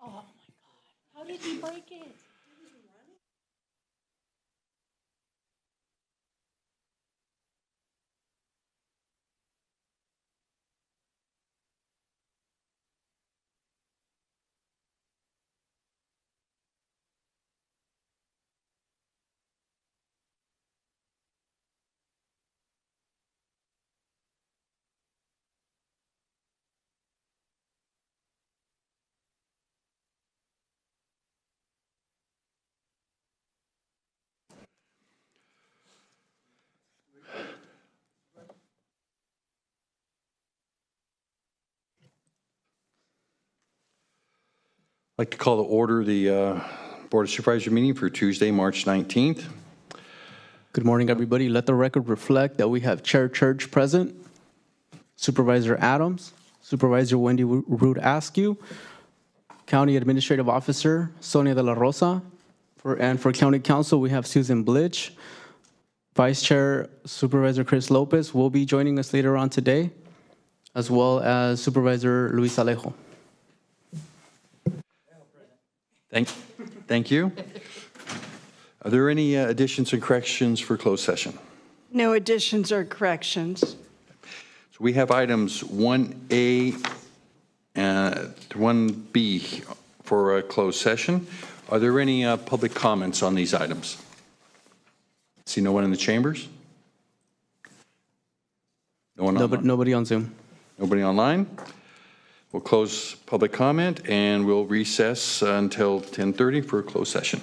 Oh my God. How did he break it? I'd like to call to order the Board of Supervisors meeting for Tuesday, March 19th. Good morning, everybody. Let the record reflect that we have Chair Church present, Supervisor Adams, Supervisor Wendy Root Askew, County Administrative Officer Sonia de la Rosa, and for County Council, we have Susan Blitch. Vice Chair Supervisor Chris Lopez will be joining us later on today, as well as Supervisor Luis Alejo. Thank you. Are there any additions and corrections for closed session? No additions or corrections. So we have items 1A and 1B for a closed session. Are there any public comments on these items? See no one in the chambers? No one online? Nobody on Zoom. Nobody online? We'll close public comment and we'll recess until 10:30 for a closed session.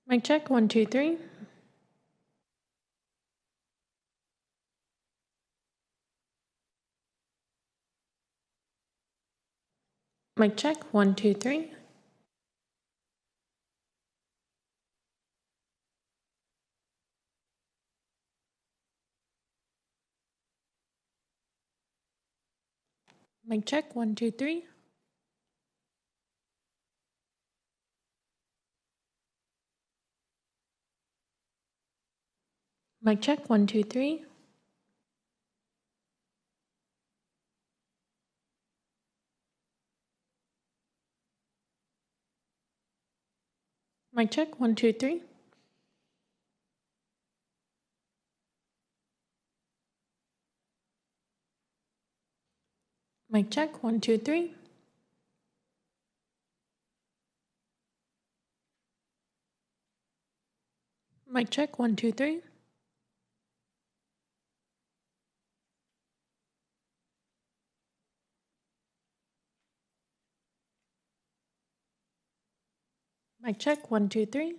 Mic check, 1, 2, 3. Mic check, 1, 2, 3. Mic check, 1, 2, 3. Mic check, 1, 2, 3. Mic check, 1, 2, 3. Mic check, 1, 2, 3. Mic check, 1, 2, 3. Mic check, 1, 2, 3.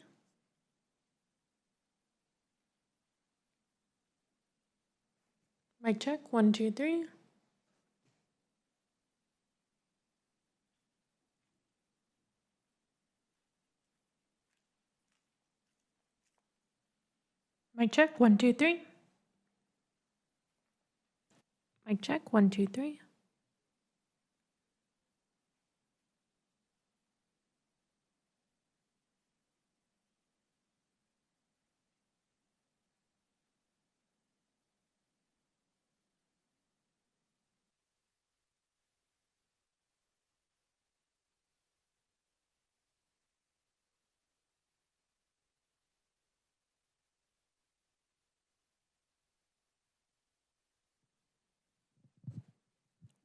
Mic check, 1, 2, 3. Mic check, 1, 2, 3. Mic check, 1, 2, 3.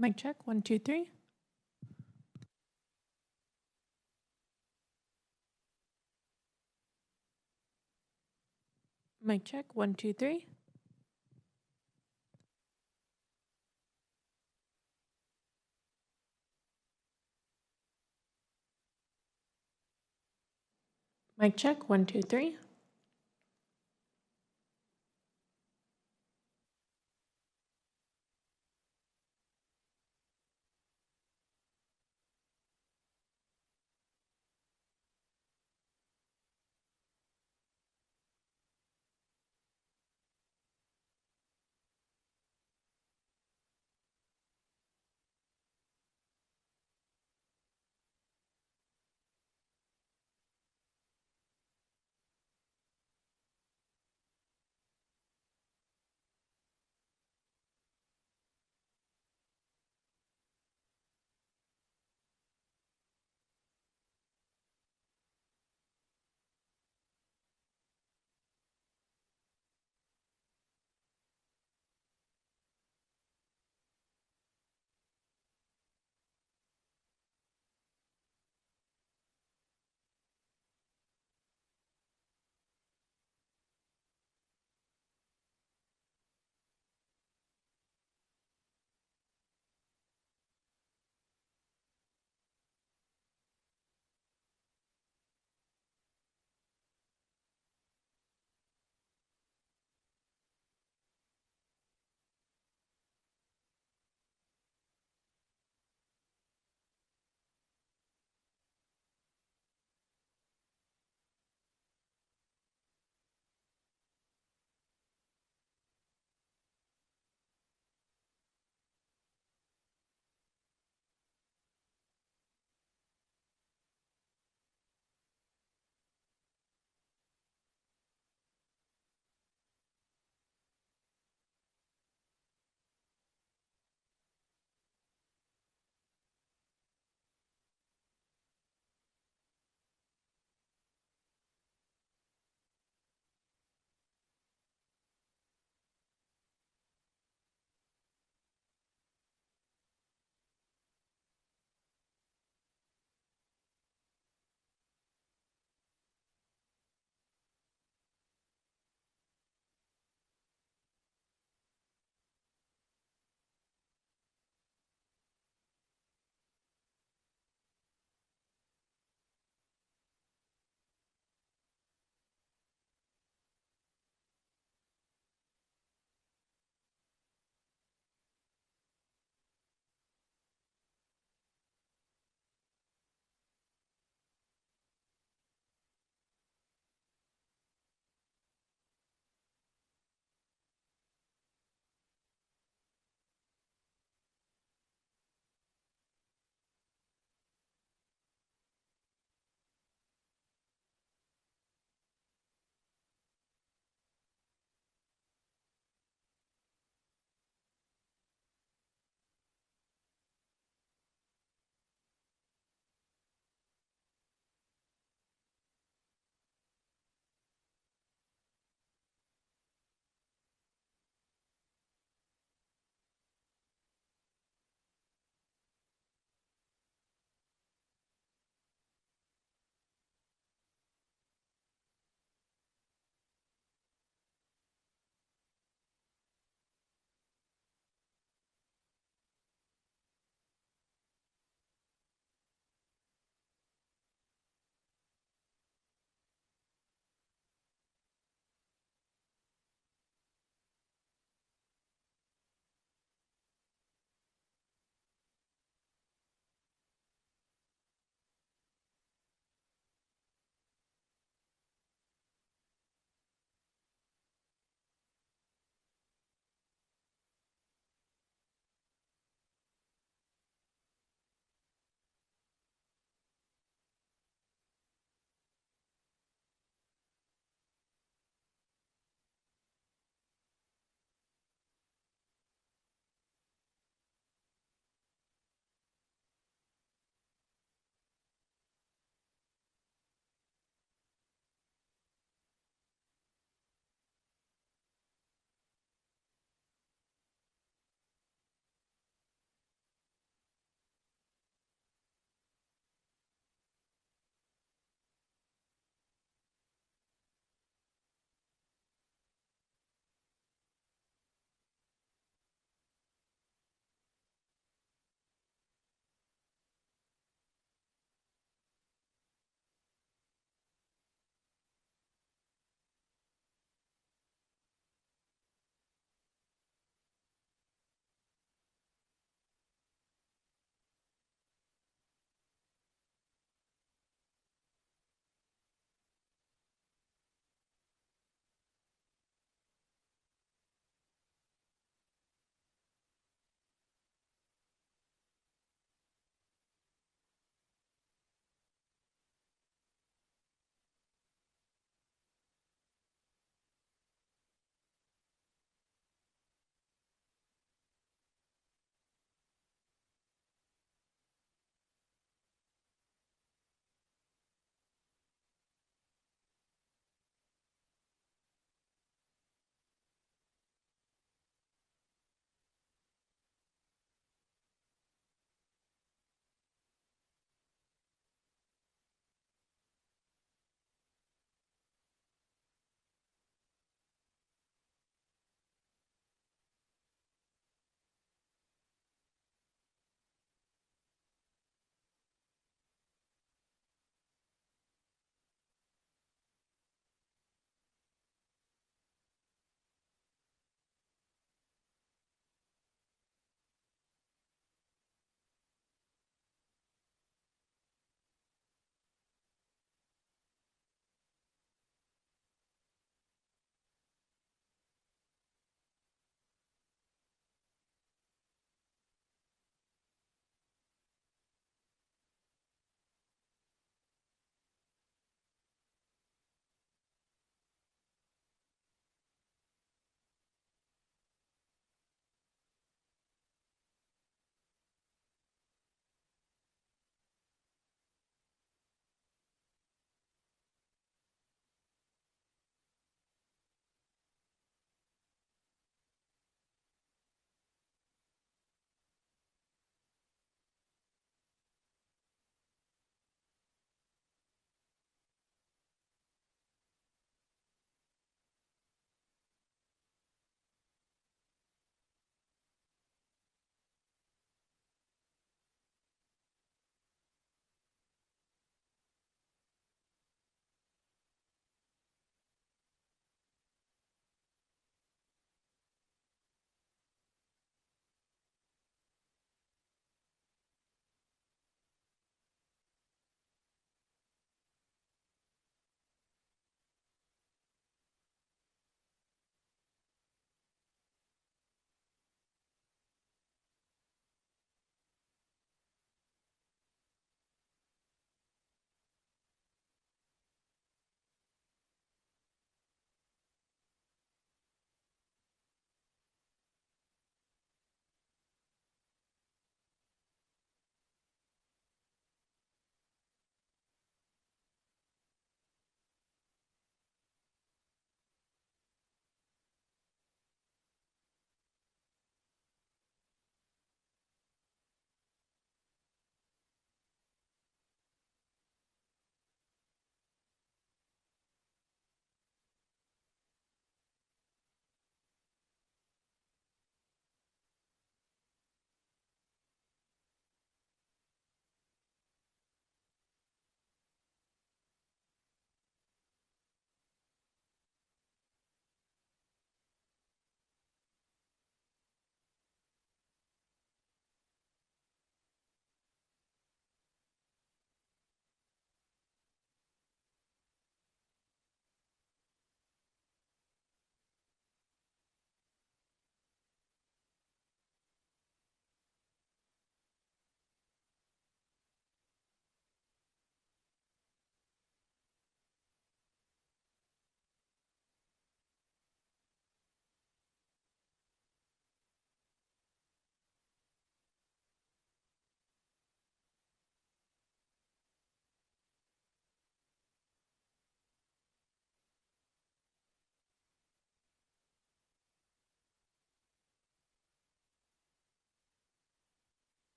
Mic check, 1, 2, 3. Mic check, 1, 2, 3. Mic check, 1, 2, 3.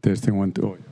Testing 1, 2. Oh, yeah.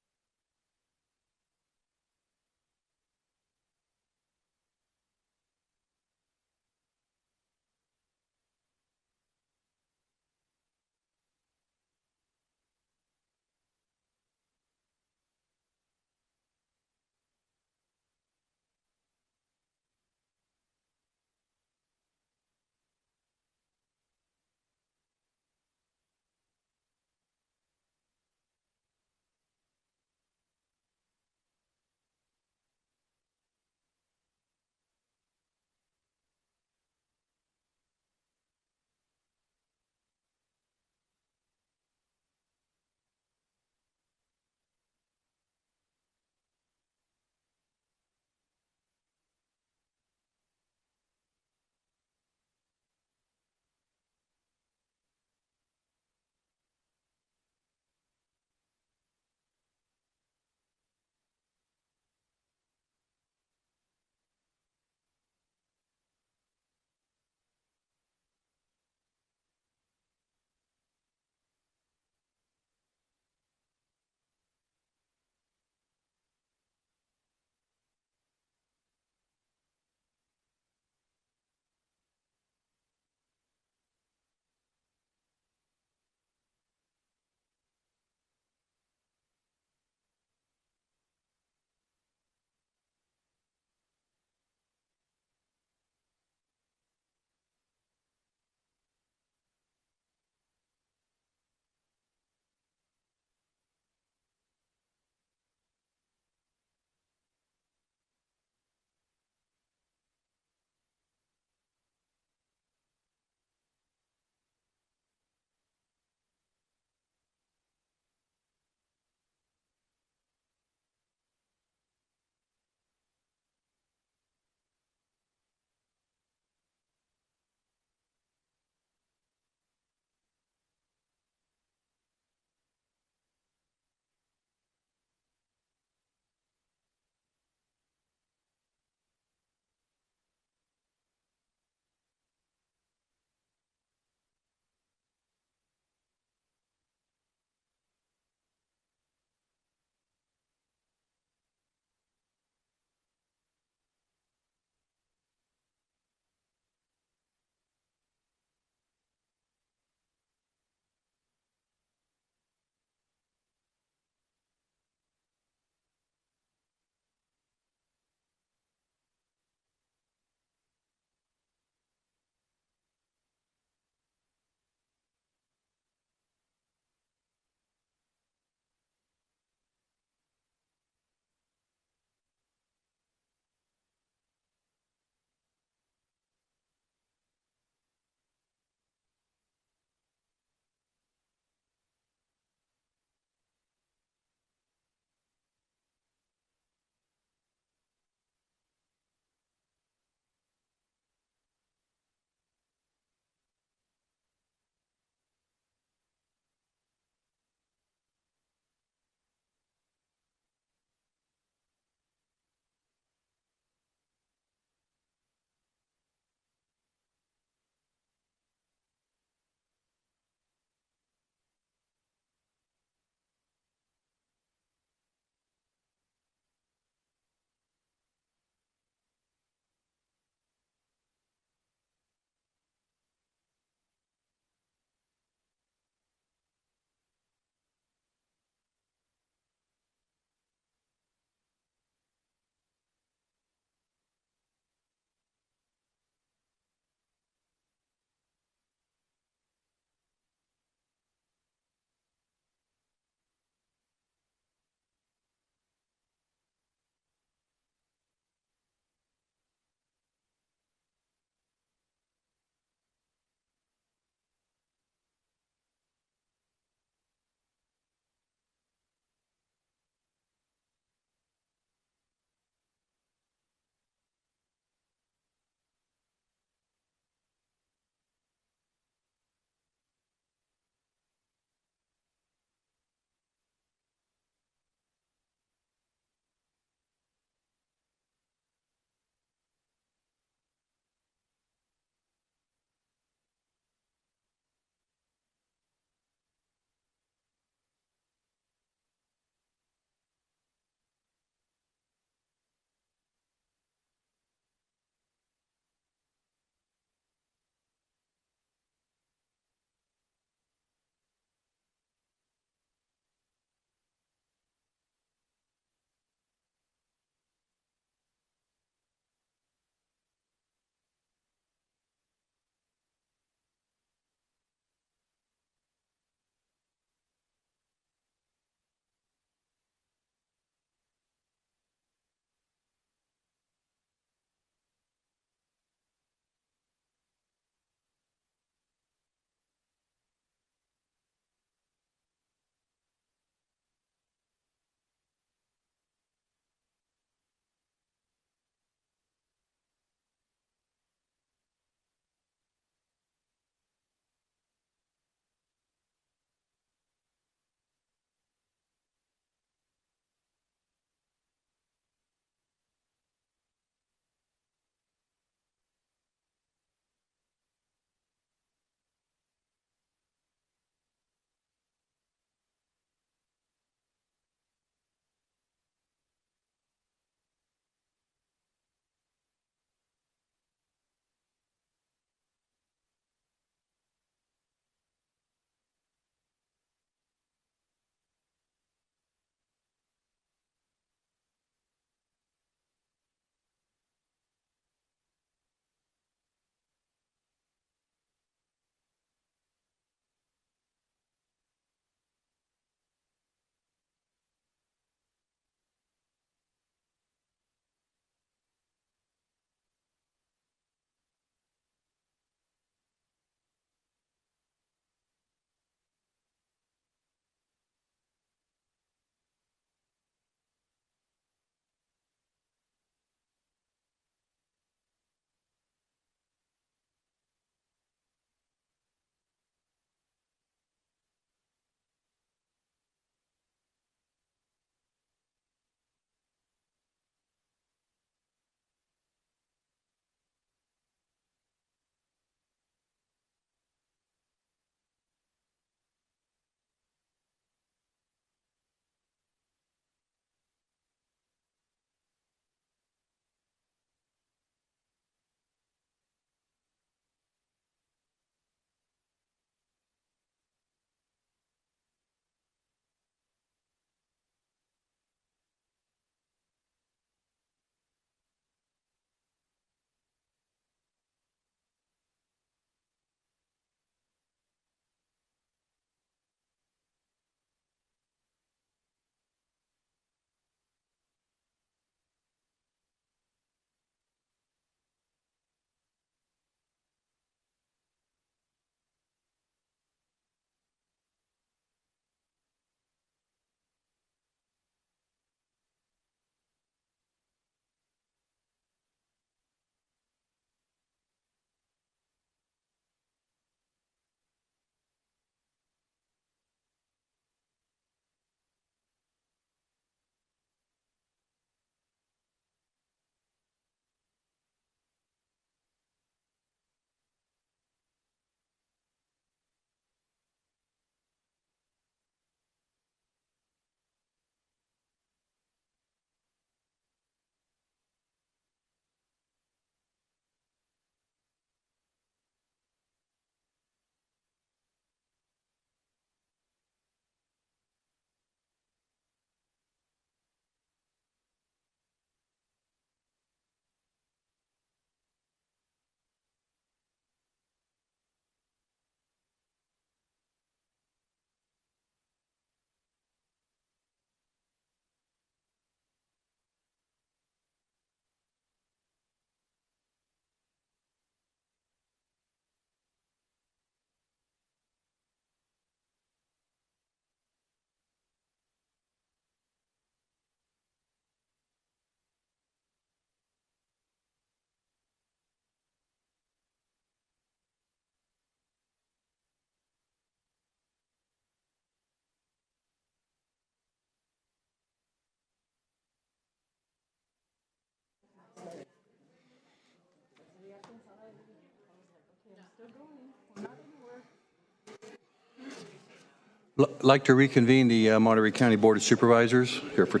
Like to reconvene the Monterey County Board of Supervisors here for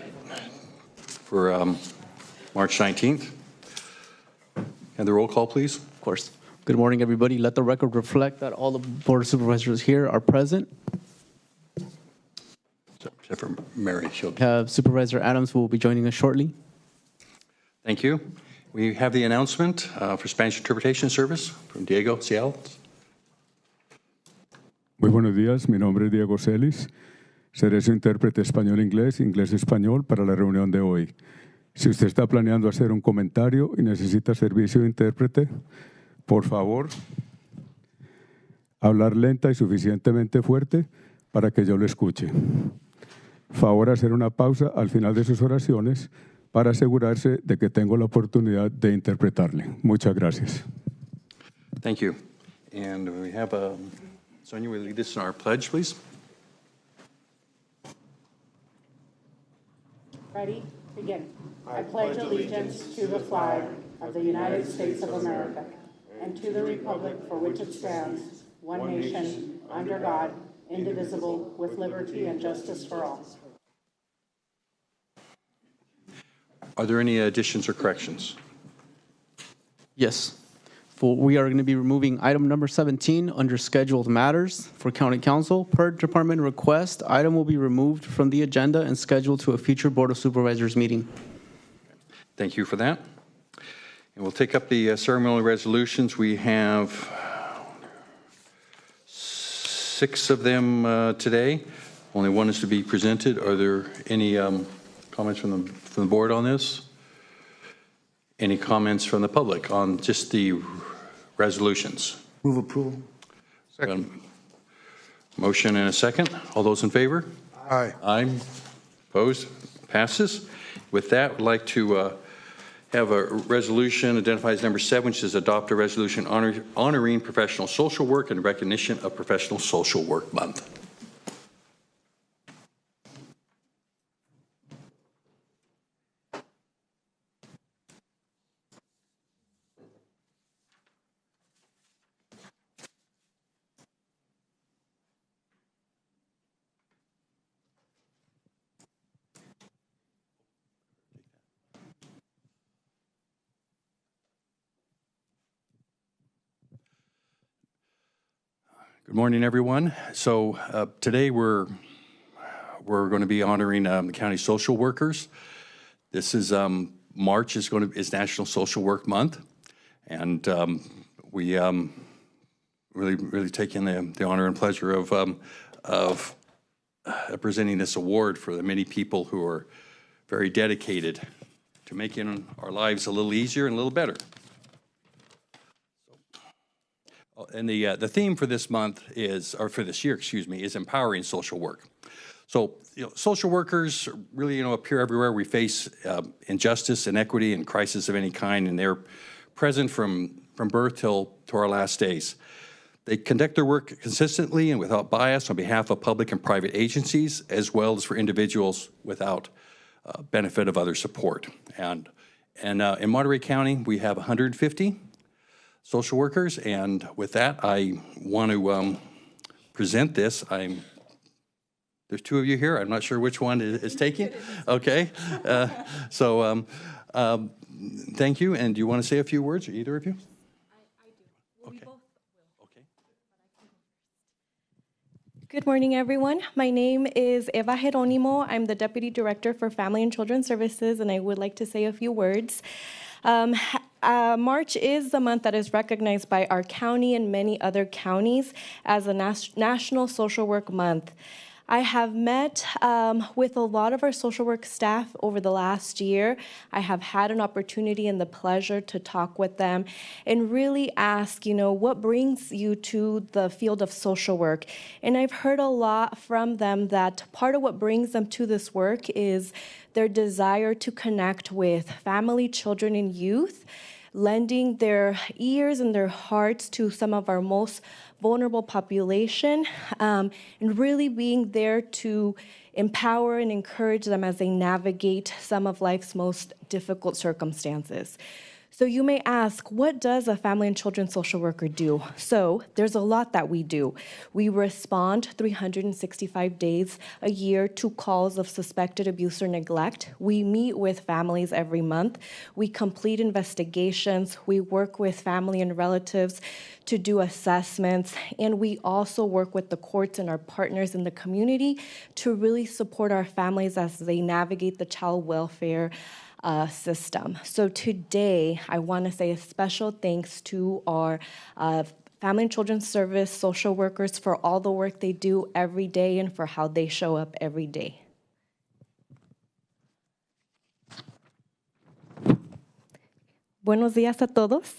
March 19th. And the roll call, please. Of course. Good morning, everybody. Let the record reflect that all the Board of Supervisors here are present. Except for Mary. We have Supervisor Adams, who will be joining us shortly. Thank you. We have the announcement for Spanish interpretation service from Diego Ciel. Muy buenos días, mi nombre es Diego Celis. Seré su intérprete español-inglés, inglés-español para la reunión de hoy. Si usted está planeando hacer un comentario y necesita servicio de intérprete, por favor, hablar lenta y suficientemente fuerte para que yo lo escuche. Favor hacer una pausa al final de sus oraciones para asegurarse de que tengo la oportunidad de interpretarle. Muchas gracias. Thank you. And we have Sonia, will you lead us in our pledge, please? Ready? Begin. I pledge allegiance to the flag of the United States of America and to the republic for which it stands, one nation, under God, indivisible, with liberty and justice for all. Are there any additions or corrections? Yes. We are going to be removing item number 17 under scheduled matters for County Council. Per department request, item will be removed from the agenda and scheduled to a future Board of Supervisors meeting. Thank you for that. And we'll take up the ceremonial resolutions. We have 6 of them today. Only one is to be presented. Are there any comments from the board on this? Any comments from the public on just the resolutions? Move approval. Second. Motion and a second. All those in favor? Aye. Aye. Opposed? Passes. With that, I'd like to have a resolution identified as number 7, which is adopt a resolution honoring professional social work and recognition of Professional Social Work Month. Good morning, everyone. So today we're going to be honoring the county social workers. This is March is National Social Work Month, and we really take in the honor and pleasure of presenting this award for the many people who are very dedicated to making our lives a little easier and a little better. And the theme for this month is, or for this year, excuse me, is empowering social work. So, social workers really, appear everywhere. We face injustice, inequity, and crisis of any kind, and they're present from birth till to our last days. They conduct their work consistently and without bias on behalf of public and private agencies, as well as for individuals without benefit of other support. And in Monterey County, we have 150 social workers, and with that, I want to present this. There's 2 of you here. I'm not sure which one is taking. Okay, so thank you. And do you want to say a few words, either of you? I do. Well, okay. We both will. Okay. Good morning, everyone. My name is Eva Jeronimo. I'm the Deputy Director for Family and Children Services, and I would like to say a few words. March is the month that is recognized by our county and many other counties as a National Social Work Month. I have met with a lot of our social work staff over the last year. I have had an opportunity and the pleasure to talk with them and really ask, what brings you to the field of social work? And I've heard a lot from them that part of what brings them to this work is their desire to connect with family, children, and youth, lending their ears and their hearts to some of our most vulnerable population, and really being there to empower and encourage them as they navigate some of life's most difficult circumstances. So you may ask, what does a family and children social worker do? So there's a lot that we do. We respond 365 days a year to calls of suspected abuse or neglect. We meet with families every month. We complete investigations. We work with family and relatives to do assessments. And we also work with the courts and our partners in the community to really support our families as they navigate the child welfare system. So today, I want to say a special thanks to our Family and Children's Service social workers for all the work they do every day and for how they show up every day. Buenos días a todos.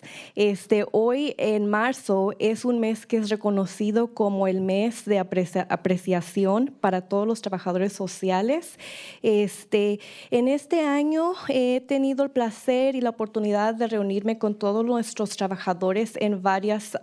Hoy en marzo es un mes que es reconocido como el mes de apreciación para todos los trabajadores sociales. En este año he tenido el placer y la oportunidad de reunirme con todos nuestros trabajadores en varias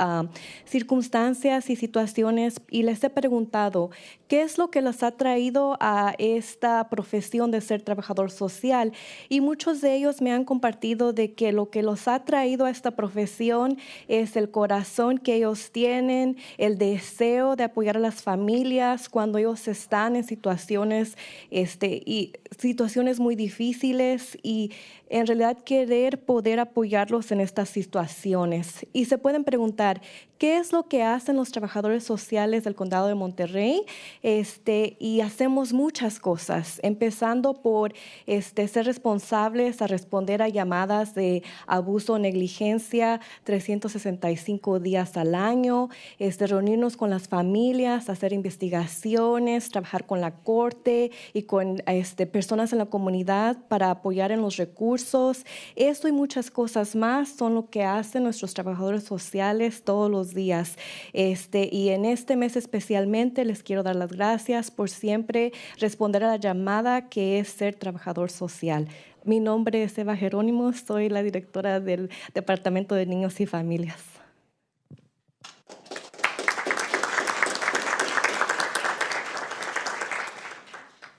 circunstancias y situaciones y les he preguntado qué es lo que los ha traído a esta profesión de ser trabajador social y muchos de ellos me han compartido de que lo que los ha traído a esta profesión es el corazón que ellos tienen, el deseo de apoyar a las familias cuando ellos están en situaciones y situaciones muy difíciles y en realidad querer poder apoyarlos en estas situaciones. Y se pueden preguntar, ¿qué es lo que hacen los trabajadores sociales del Condado de Monterrey? Y hacemos muchas cosas, empezando por ser responsables a responder a llamadas de abuso o negligencia 365 días al año, reunirnos con las familias, hacer investigaciones, trabajar con la corte y con personas en la comunidad para apoyar en los recursos. Esto y muchas cosas más son lo que hacen nuestros trabajadores sociales todos los días. Y en este mes especialmente les quiero dar las gracias por siempre responder a la llamada que es ser trabajador social. Mi nombre es Eva Jerónimo, soy la directora del Departamento de Niños y Familias.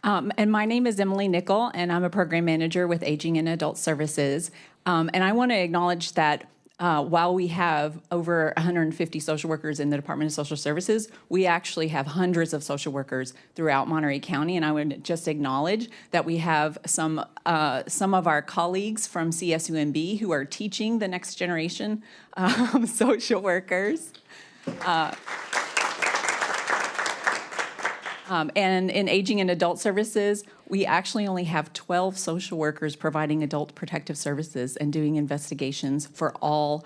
And my name is Emily Nickel, and I'm a program manager with Aging and Adult Services. And I want to acknowledge that while we have over 150 social workers in the Department of Social Services, we actually have hundreds of social workers throughout Monterey County. And I would just acknowledge that we have some of our colleagues from CSUMB who are teaching the next generation social workers. And in Aging and Adult Services, we actually only have 12 social workers providing adult protective services and doing investigations for all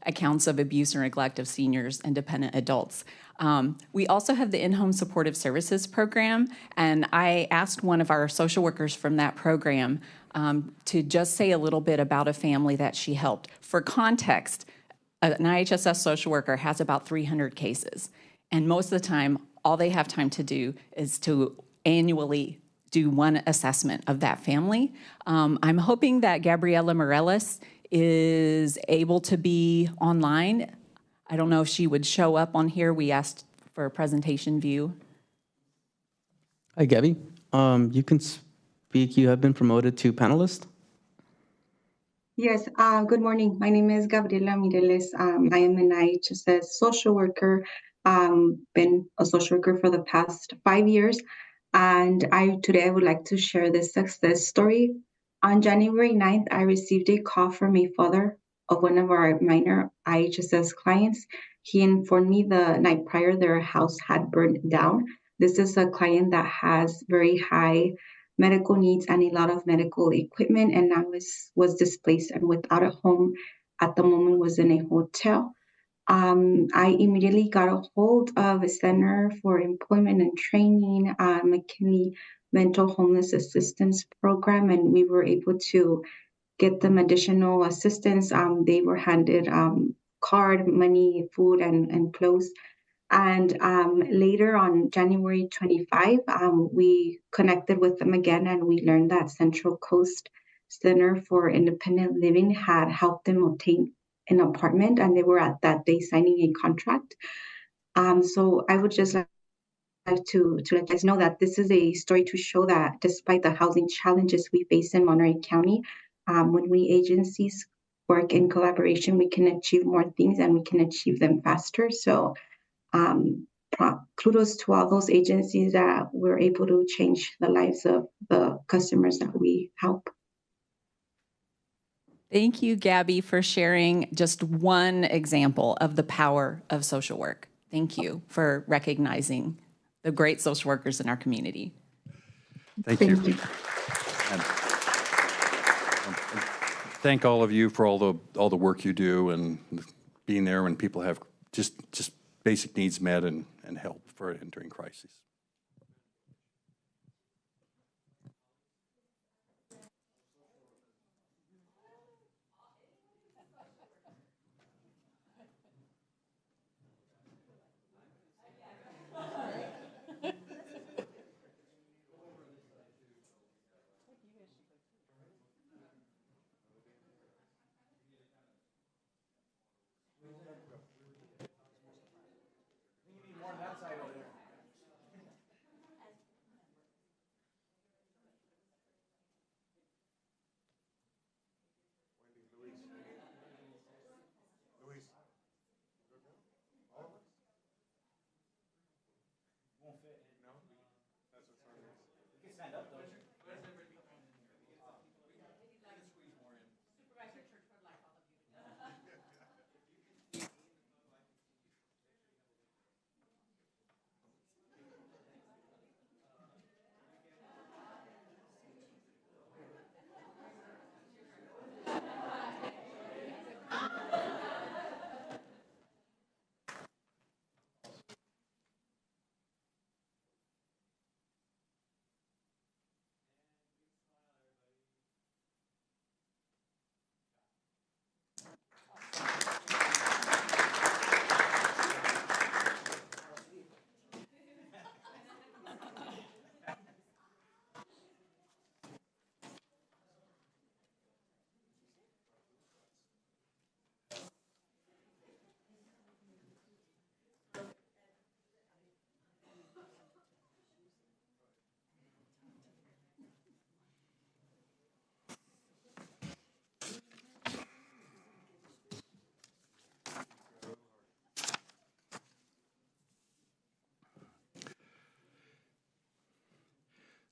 accounts of abuse or neglect of seniors and dependent adults. We also have the in-home supportive services program, and I asked one of our social workers from that program to just say a little bit about a family that she helped. For context, an IHSS social worker has about 300 cases, and most of the time, all they have time to do is to annually do one assessment of that family. I'm hoping that Gabriela Morelos is able to be online. I don't know if she would show up on here. We asked for a presentation view. Hi, Gabby. You can speak. You have been promoted to panelist. Yes, good morning. My name is Gabriela Mireles. I am an IHSS social worker. Been a social worker for the past 5 years. And today I would like to share this success story. On January 9th, I received a call from a father of one of our minor IHSS clients. He informed me the night prior their house had burned down. This is a client that has very high medical needs and a lot of medical equipment, and now was displaced and without a home at the moment, was in a hotel. I immediately got a hold of a Center for Employment and Training, McKinley Mental Homeless Assistance Program, and we were able to get them additional assistance. They were handed card, money, food, and clothes. And later on January 25, we connected with them again, and we learned that Central Coast Center for Independent Living had helped them obtain an apartment, and they were at that day signing a contract. So I would just like to let you guys know that this is a story to show that despite the housing challenges we face in Monterey County, when we agencies work in collaboration, we can achieve more things and we can achieve them faster. So kudos to all those agencies that were able to change the lives of the customers that we help. Thank you, Gabby, for sharing just one example of the power of social work. Thank you for recognizing the great social workers in our community. Thank you. And thank all of you for all the work you do and being there when people have just basic needs met and help during crises.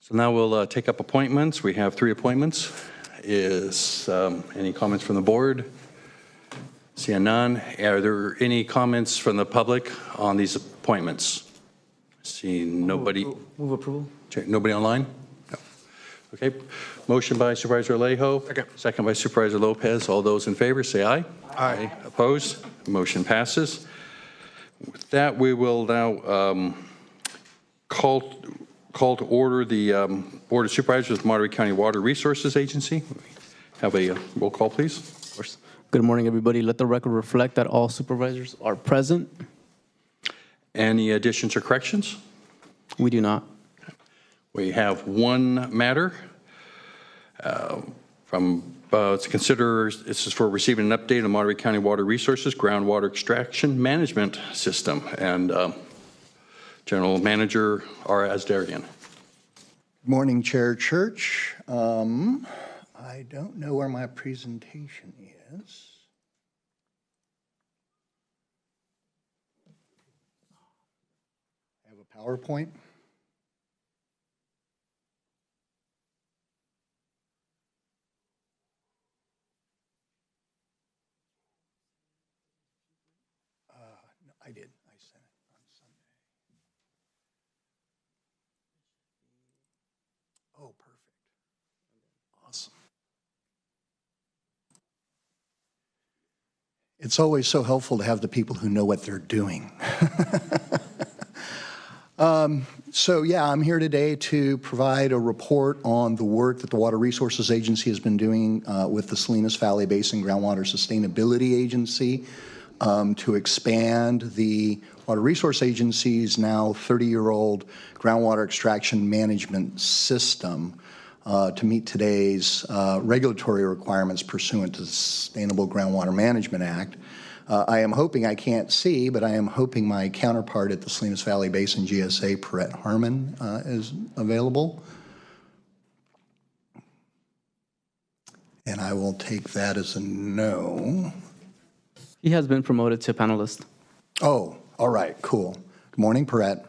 So now we'll take up appointments. We have 3 appointments. Is any comments from the board? Seeing none. Are there any comments from the public on these appointments? Seeing nobody. Move approval. Nobody online? No. Okay. Motion by Supervisor Alejo. Second by Supervisor Lopez. All those in favor say aye. Aye. Opposed? Motion passes. With that, we will now call to order the Board of Supervisors of Monterey County Water Resources Agency. Have a roll call, please. Of course. Good morning, everybody. Let the record reflect that all supervisors are present. Any additions or corrections? We do not. We have one matter to consider. This is for receiving an update on Monterey County Water Resources groundwater extraction management system. And General Manager R. Asdarian. Good morning, Chair Church. I don't know where my presentation is. I have a PowerPoint. No, I did. I sent it on Sunday. Oh, perfect. Awesome. It's always so helpful to have the people who know what they're doing. So yeah, I'm here today to provide a report on the work that the Water Resources Agency has been doing with the Salinas Valley Basin Groundwater Sustainability Agency to expand the Water Resource Agency's now 30-year-old groundwater extraction management system to meet today's regulatory requirements pursuant to the Sustainable Groundwater Management Act. I am hoping, I can't see, but I am hoping my counterpart at the Salinas Valley Basin GSA, Perrette Harmon, is available. And I will take that as a no. He has been promoted to panelist. Oh, all right, cool. Good morning, Perrette.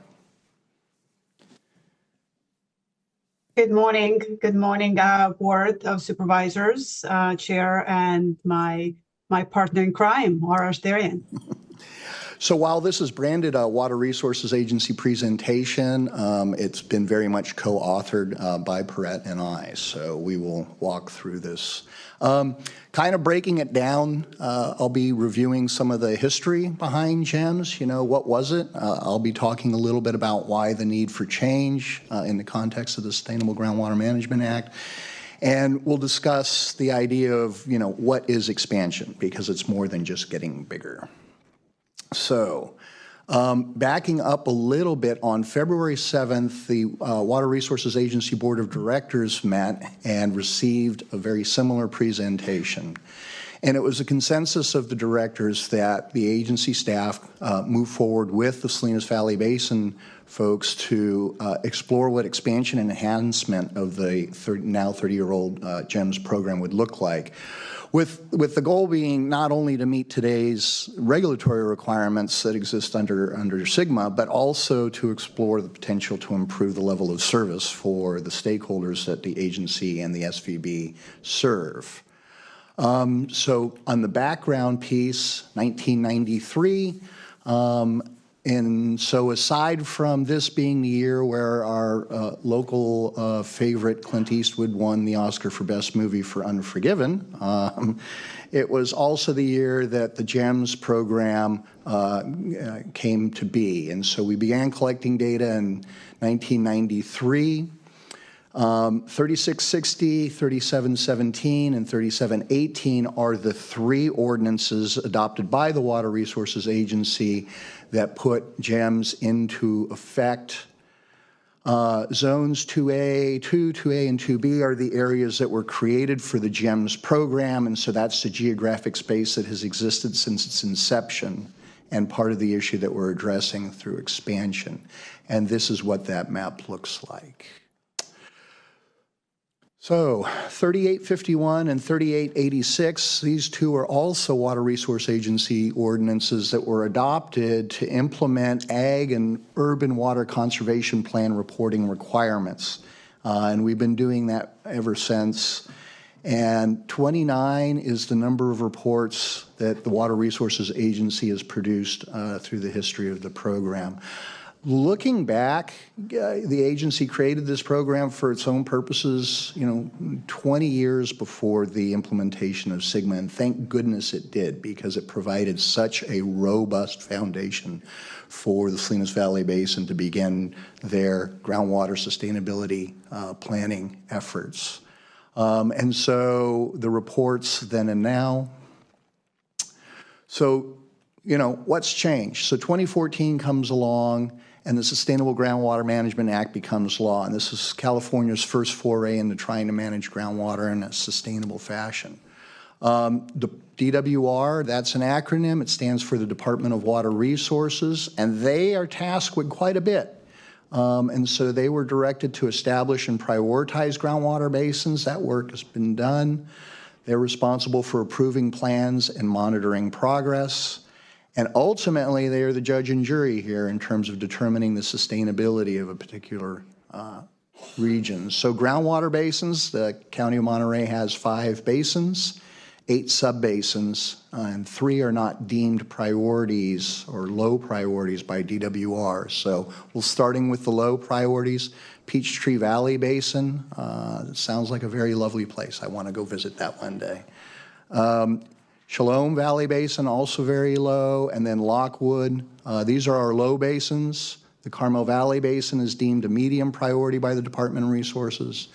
Good morning. Good morning, Board of Supervisors, Chair, and my partner in crime, Laura Asterian. So while this is branded a Water Resources Agency presentation, it's been very much co-authored by Perrette and I, so we will walk through this. Kind of breaking it down, I'll be reviewing some of the history behind GEMS. You know, what was it? I'll be talking a little bit about why the need for change in the context of the Sustainable Groundwater Management Act. And we'll discuss the idea of, you know, what is expansion, because it's more than just getting bigger. So, backing up a little bit, on February 7th, the Water Resources Agency Board of Directors met and received a very similar presentation. And it was a consensus of the directors that the agency staff move forward with the Salinas Valley Basin folks to explore what expansion and enhancement of the now 30-year-old GEMS program would look like. With the goal being not only to meet today's regulatory requirements that exist under SGMA, but also to explore the potential to improve the level of service for the stakeholders that the agency and the SVB serve. So on the background piece, 1993, and so aside from this being the year where our local favorite Clint Eastwood won the Oscar for Best Movie for Unforgiven, it was also the year that the GEMS program came to be. And so we began collecting data in 1993. 3660, 3717, and 3718 are the three ordinances adopted by the Water Resources Agency that put GEMS into effect. Zones 2A, 2A, and 2B are the areas that were created for the GEMS program, and so that's the geographic space that has existed since its inception and part of the issue that we're addressing through expansion. And this is what that map looks like. So 3851 and 3886, these two are also Water Resource Agency ordinances that were adopted to implement ag and urban water conservation plan reporting requirements. And we've been doing that ever since. And 29 is the number of reports that the Water Resources Agency has produced through the history of the program. Looking back, the agency created this program for its own purposes, 20 years before the implementation of SGMA, and thank goodness it did, because it provided such a robust foundation for the Salinas Valley Basin to begin their groundwater sustainability planning efforts. And so the reports then and now. So, what's changed? So 2014 comes along, and the Sustainable Groundwater Management Act becomes law. And this is California's first foray into trying to manage groundwater in a sustainable fashion. The DWR, that's an acronym. It stands for the Department of Water Resources, and they are tasked with quite a bit. And so they were directed to establish and prioritize groundwater basins. That work has been done. They're responsible for approving plans and monitoring progress. And ultimately, they are the judge and jury here in terms of determining the sustainability of a particular region. So groundwater basins, the County of Monterey has 5 basins, 8 subbasins, and 3 are not deemed priorities or low priorities by DWR. So we're starting with the low priorities. Peachtree Valley Basin, it sounds like a very lovely place. I want to go visit that one day. Shalom Valley Basin, also very low, and then Lockwood. These are our low basins. The Carmel Valley Basin is deemed a medium priority by the Department of Resources.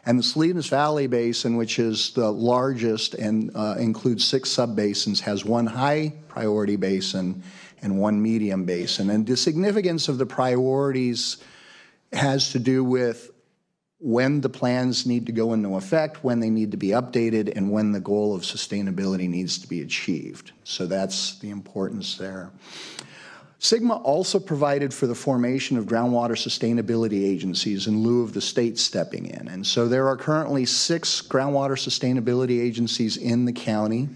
And the Salinas Valley Basin, which is the largest and includes 6 subbasins, has 1 high priority basin and 1 medium basin. And the significance of the priorities has to do with when the plans need to go into effect, when they need to be updated, and when the goal of sustainability needs to be achieved. So that's the importance there. Sigma also provided for the formation of groundwater sustainability agencies in lieu of the state stepping in. And so there are currently 6 groundwater sustainability agencies in the county.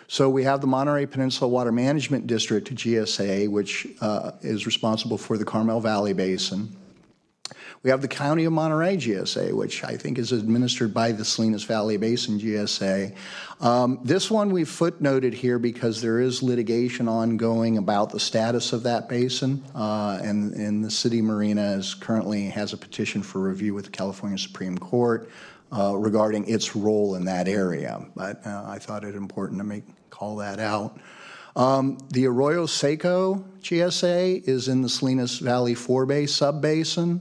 So we have the Monterey Peninsula Water Management District, GSA, which is responsible for the Carmel Valley Basin. We have the County of Monterey GSA, which I think is administered by the Salinas Valley Basin GSA. This one we've footnoted here because there is litigation ongoing about the status of that basin, and the city marina currently has a petition for review with the California Supreme Court regarding its role in that area. But I thought it important to call that out. The Arroyo Seco GSA is in the Salinas Valley forebay subbasin.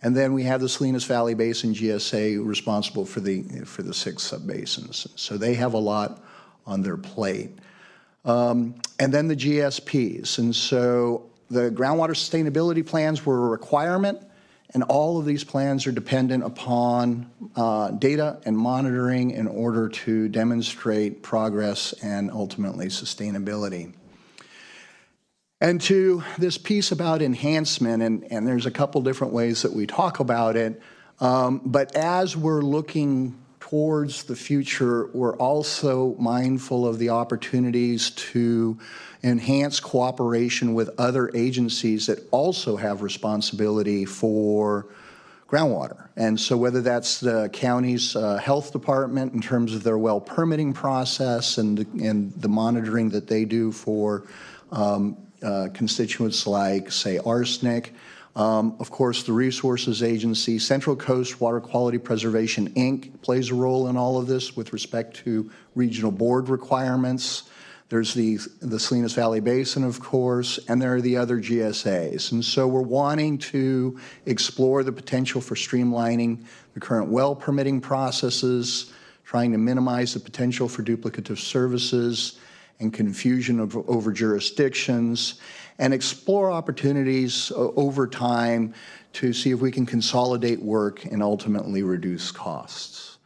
And then we have the Salinas Valley Basin GSA responsible for the 6 subbasins. So they have a lot on their plate. And then the GSPs. And so the groundwater sustainability plans were a requirement, and all of these plans are dependent upon data and monitoring in order to demonstrate progress and ultimately sustainability. And to this piece about enhancement, and there's a couple different ways that we talk about it, but as we're looking towards the future, we're also mindful of the opportunities to enhance cooperation with other agencies that also have responsibility for groundwater. And so whether that's the county's health department in terms of their well permitting process and the monitoring that they do for constituents like, say, arsenic. Of course, the Resources Agency, Central Coast Water Quality Preservation, Inc. plays a role in all of this with respect to regional board requirements. There's the Salinas Valley Basin, of course, and there are the other GSAs. And so we're wanting to explore the potential for streamlining the current well permitting processes, trying to minimize the potential for duplicative services and confusion over jurisdictions, and explore opportunities over time to see if we can consolidate work and ultimately reduce costs.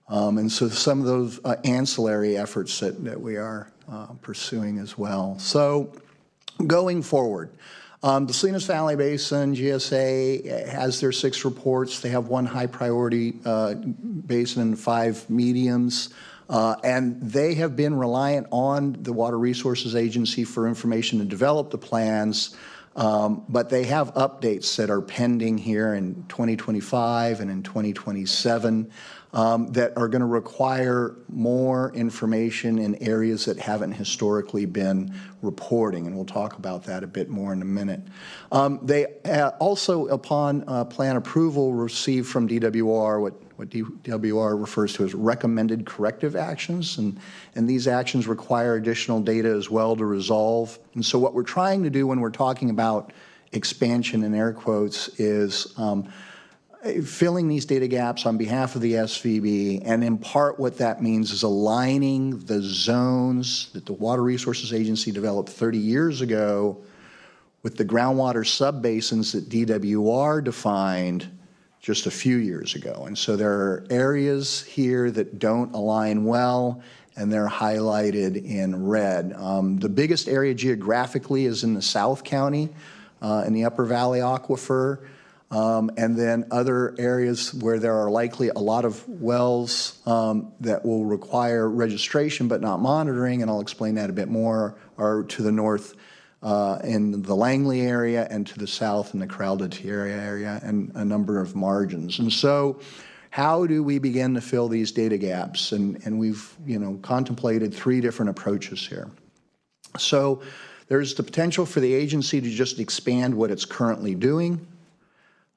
And so some of those ancillary efforts that we are pursuing as well. So going forward, the Salinas Valley Basin, GSA, has their 6 reports. They have 1 high priority basin and 5 mediums. And they have been reliant on the Water Resources Agency for information to develop the plans, but they have updates that are pending here in 2025 and in 2027 that are going to require more information in areas that haven't historically been reporting, and we'll talk about that a bit more in a minute. They also, upon plan approval, receive from DWR what DWR refers to as recommended corrective actions, and these actions require additional data as well to resolve. And so what we're trying to do when we're talking about expansion in air quotes is filling these data gaps on behalf of the SVB, and in part what that means is aligning the zones that the Water Resources Agency developed 30 years ago with the groundwater subbasins that DWR defined just a few years ago. And so there are areas here that don't align well, and they're highlighted in red. The biggest area geographically is in the South County, in the Upper Valley Aquifer, and then other areas where there are likely a lot of wells that will require registration but not monitoring, and I'll explain that a bit more, are to the north in the Langley area, and to the south in the Corral de Tierra area, and a number of margins. And so how do we begin to fill these data gaps? And we've contemplated 3 different approaches here. So there's the potential for the agency to just expand what it's currently doing.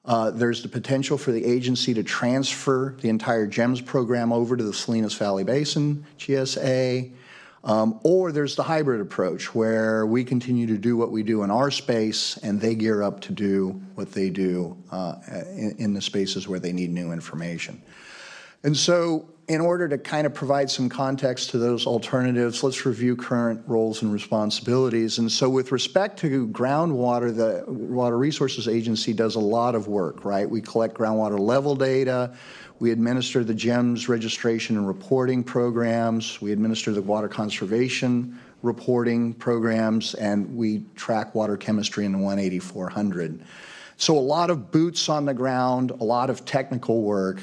There's the potential for the agency to transfer the entire GEMS program over to the Salinas Valley Basin GSA. Or there's the hybrid approach where we continue to do what we do in our space and they gear up to do what they do in the spaces where they need new information. And so in order to kind of provide some context to those alternatives, let's review current roles and responsibilities. And so with respect to groundwater, the Water Resources Agency does a lot of work, right? We collect groundwater level data. We administer the GEMS registration and reporting programs. We administer the water conservation reporting programs, and we track water chemistry in the 18400. So a lot of boots on the ground, a lot of technical work.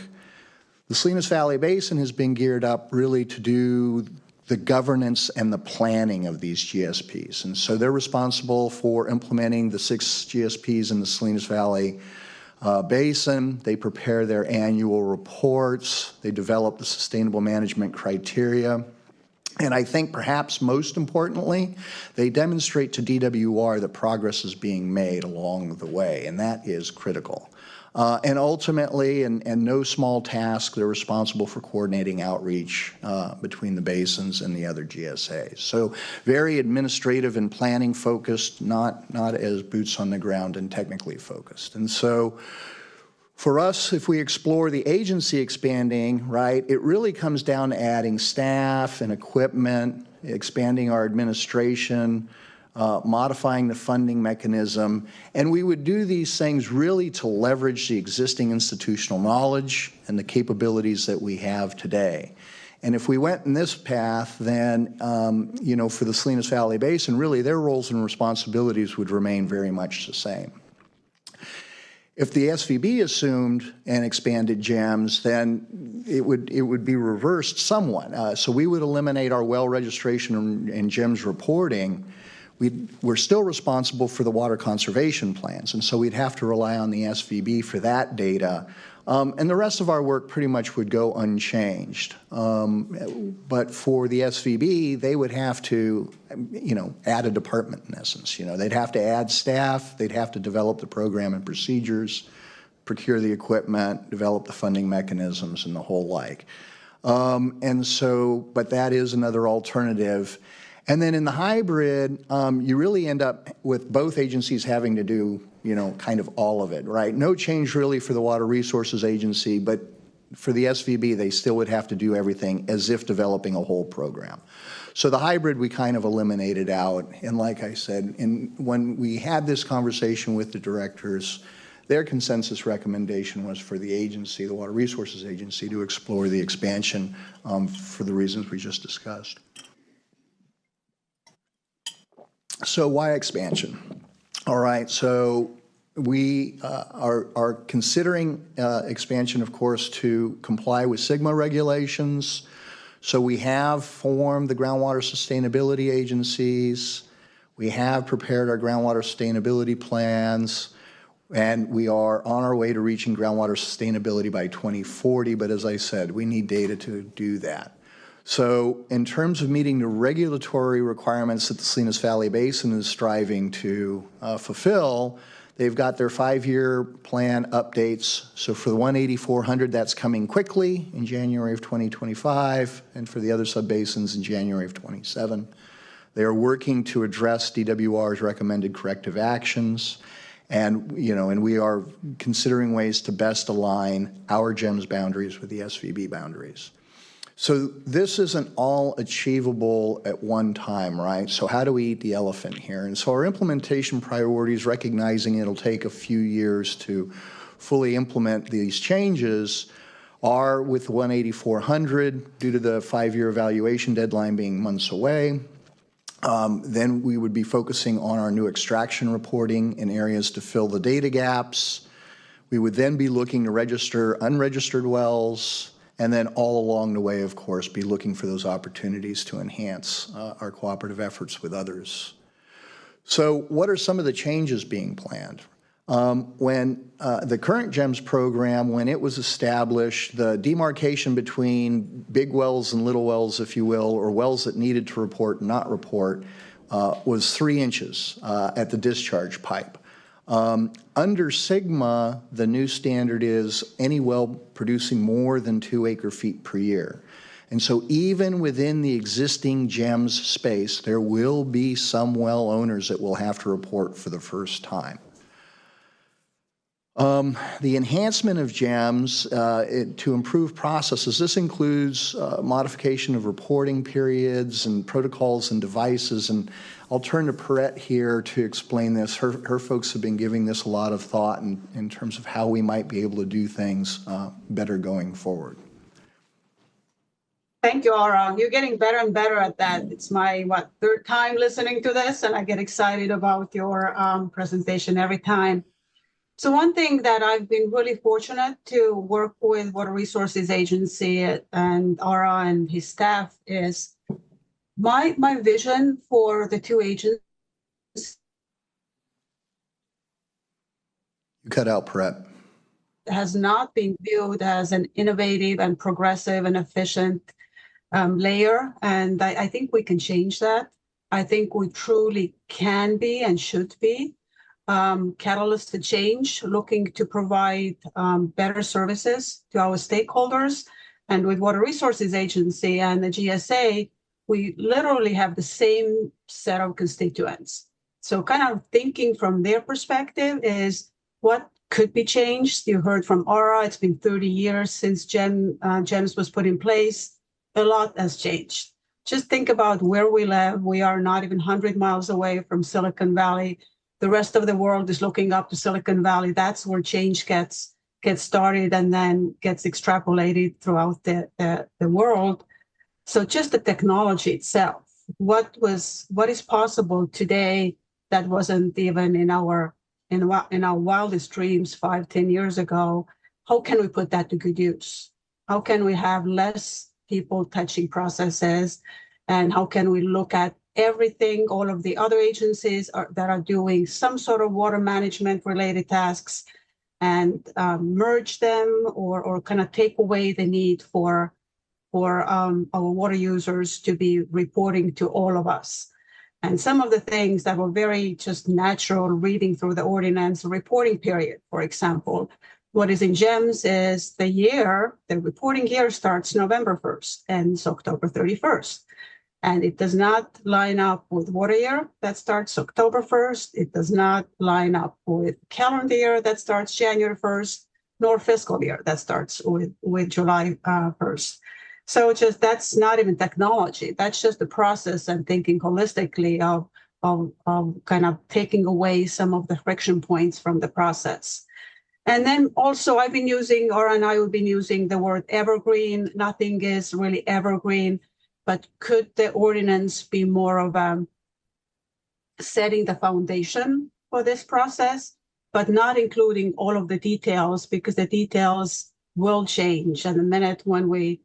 The Salinas Valley Basin has been geared up really to do the governance and the planning of these GSPs. And so they're responsible for implementing the 6 GSPs in the Salinas Valley Basin. They prepare their annual reports. They develop the sustainable management criteria. And I think perhaps most importantly, they demonstrate to DWR that progress is being made along the way, and that is critical. And ultimately, and no small task, they're responsible for coordinating outreach between the basins and the other GSAs. So very administrative and planning focused, not as boots on the ground and technically focused. And so for us, if we explore the agency expanding, right, it really comes down to adding staff and equipment, expanding our administration, modifying the funding mechanism, and we would do these things really to leverage the existing institutional knowledge and the capabilities that we have today. And if we went in this path, then, you know, for the Salinas Valley Basin, really their roles and responsibilities would remain very much the same. If the SVB assumed and expanded GEMS, then it would be reversed somewhat. So we would eliminate our well registration and GEMS reporting. We're still responsible for the water conservation plans, and so we'd have to rely on the SVB for that data. And the rest of our work pretty much would go unchanged. But for the SVB, they would have to, you know, add a department in essence. You know, they'd have to add staff, they'd have to develop the program and procedures, procure the equipment, develop the funding mechanisms, and the whole like. And so, but that is another alternative. And then in the hybrid, you really end up with both agencies having to do, you know, kind of all of it, right? No change really for the Water Resources Agency, but for the SVB, they still would have to do everything as if developing a whole program. So the hybrid we kind of eliminated out. And like I said, when we had this conversation with the directors, their consensus recommendation was for the agency, the Water Resources Agency, to explore the expansion for the reasons we just discussed. So why expansion? All right, so we are considering expansion, of course, to comply with SGMA regulations. So we have formed the groundwater sustainability agencies. We have prepared our groundwater sustainability plans, and we are on our way to reaching groundwater sustainability by 2040. But as I said, we need data to do that. So in terms of meeting the regulatory requirements that the Salinas Valley Basin is striving to fulfill, they've got their 5-year plan updates. So for the 18400, that's coming quickly in January of 2025, and for the other subbasins in January of 27. They are working to address DWR's recommended corrective actions, and we are considering ways to best align our GEMS boundaries with the SVB boundaries. So this isn't all achievable at one time, right? So how do we eat the elephant here? And so our implementation priorities, recognizing it'll take a few years to fully implement these changes, are with 18400 due to the 5-year evaluation deadline being months away. Then we would be focusing on our new extraction reporting in areas to fill the data gaps. We would then be looking to register unregistered wells, and then all along the way, of course, be looking for those opportunities to enhance our cooperative efforts with others. So what are some of the changes being planned? When the current GEMS program, when it was established, the demarcation between big wells and little wells, if you will, or wells that needed to report and not report, was 3 inches at the discharge pipe. Under SGMA, the new standard is any well producing more than 2 acre-feet per year. And so even within the existing GEMS space, there will be some well owners that will have to report for the first time. The enhancement of GEMS to improve processes, this includes modification of reporting periods and protocols and devices, and I'll turn to Perrette here to explain this. Her folks have been giving this a lot of thought in terms of how we might be able to do things better going forward. Thank you, Aura. You're getting better and better at that. It's my, third time listening to this, and I get excited about your presentation every time. So one thing that I've been really fortunate to work with Water Resources Agency and Aura and his staff is my vision for the two agencies. You cut out, Brett. Has not been viewed as an innovative and progressive and efficient layer. And I think we can change that. I think we truly can be and should be catalysts to change, looking to provide better services to our stakeholders. And with Water Resources Agency and the GSA, we literally have the same set of constituents. So kind of thinking from their perspective is what could be changed. You heard from Aura, it's been 30 years since GEMS was put in place. A lot has changed. Just think about where we live. We are not even 100 miles away from Silicon Valley. The rest of the world is looking up to Silicon Valley. That's where change gets started and then gets extrapolated throughout the world. So just the technology itself, what is possible today that wasn't even in our wildest dreams 5-10 years ago? How can we put that to good use? How can we have less people touching processes? And how can we look at everything, all of the other agencies that are doing some sort of water management related tasks and merge them or kind of take away the need for our water users to be reporting to all of us. And some of the things that were very just natural reading through the ordinance reporting period, for example, what is in GEMS is the reporting year starts November 1st and ends October 31st. And it does not line up with water year that starts October 1st. It does not line up with calendar year that starts January 1st, nor fiscal year that starts with July 1st. So that's not even technology. That's just the process and thinking holistically of kind of taking away some of the friction points from the process. And then also I've been using, Aura and I have been using the word evergreen. Nothing is really evergreen, but could the ordinance be more of setting the foundation for this process, but not including all of the details because the details will change. And the minute when we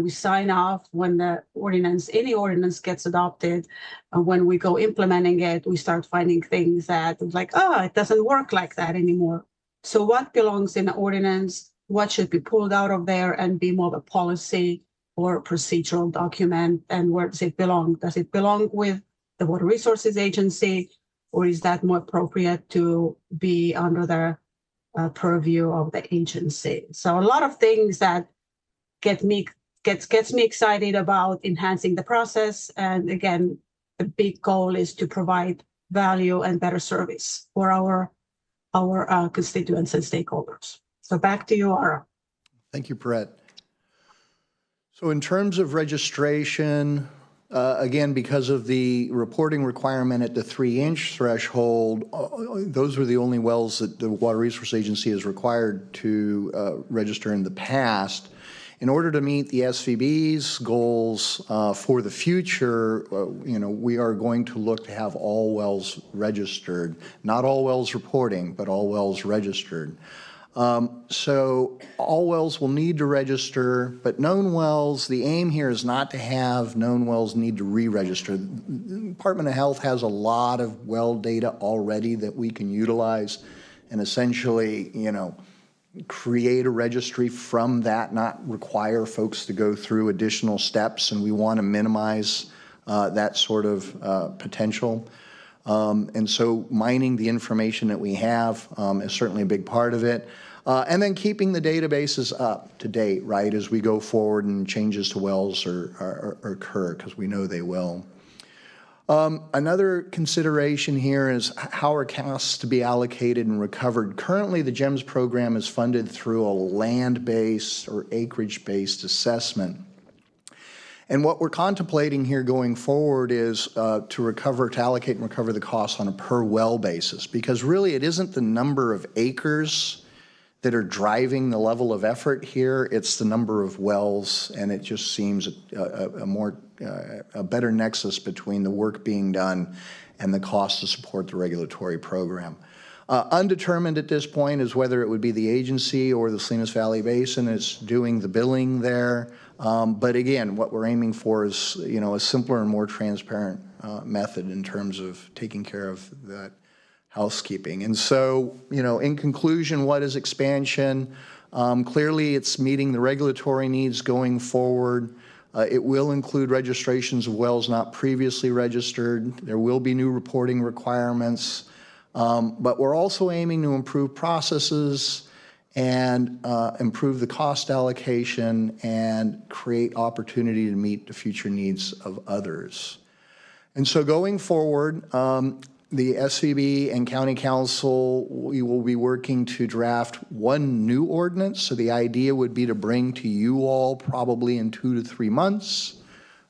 sign off, when any ordinance gets adopted, when we go implementing it, we start finding things that like, it doesn't work like that anymore. So what belongs in the ordinance, what should be pulled out of there and be more of a policy or procedural document, and where does it belong? Does it belong with the Water Resources Agency, or is that more appropriate to be under the purview of the agency? So a lot of things that gets me excited about enhancing the process. And again, the big goal is to provide value and better service for our constituents and stakeholders. So back to you, Aura. Thank you, Brett. So in terms of registration, again, because of the reporting requirement at the 3-inch threshold, those were the only wells that the Water Resource Agency is required to register in the past. In order to meet the SVB's goals for the future, we are going to look to have all wells registered. Not all wells reporting, but all wells registered. So all wells will need to register, but known wells, the aim here is not to have known wells need to re-register. The Department of Health has a lot of well data already that we can utilize and essentially, create a registry from that, not require folks to go through additional steps, and we want to minimize that sort of potential. And so mining the information that we have is certainly a big part of it. And then keeping the databases up to date, right, as we go forward and changes to wells occur, because we know they will. Another consideration here is how are costs to be allocated and recovered. Currently, the GEMS program is funded through a land-based or acreage-based assessment. And what we're contemplating here going forward is to allocate and recover the costs on a per well basis, because really it isn't the number of acres that are driving the level of effort here. It's the number of wells, and it just seems a better nexus between the work being done and the cost to support the regulatory program. Undetermined at this point is whether it would be the agency or the Salinas Valley Basin that's doing the billing there. But again, what we're aiming for is, a simpler and more transparent method in terms of taking care of that housekeeping. And so, in conclusion, what is expansion? Clearly, it's meeting the regulatory needs going forward. It will include registrations of wells not previously registered. There will be new reporting requirements. But we're also aiming to improve processes and improve the cost allocation and create opportunity to meet the future needs of others. And so going forward, the SVB and County Council, we will be working to draft one new ordinance. So the idea would be to bring to you all probably in 2 to 3 months,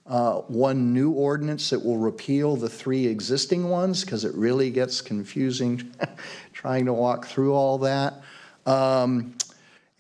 one new ordinance that will repeal the 3 existing ones, because it really gets confusing trying to walk through all that.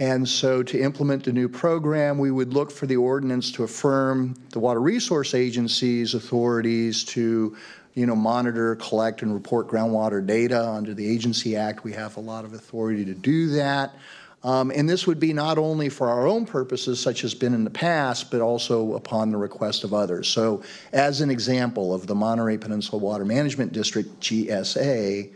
And so to implement the new program, we would look for the ordinance to affirm the Water Resource Agency's authorities to monitor, collect, and report groundwater data. Under the Agency Act, we have a lot of authority to do that. And this would be not only for our own purposes, such as been in the past, but also upon the request of others. So as an example of the Monterey Peninsula Water Management District, GSA,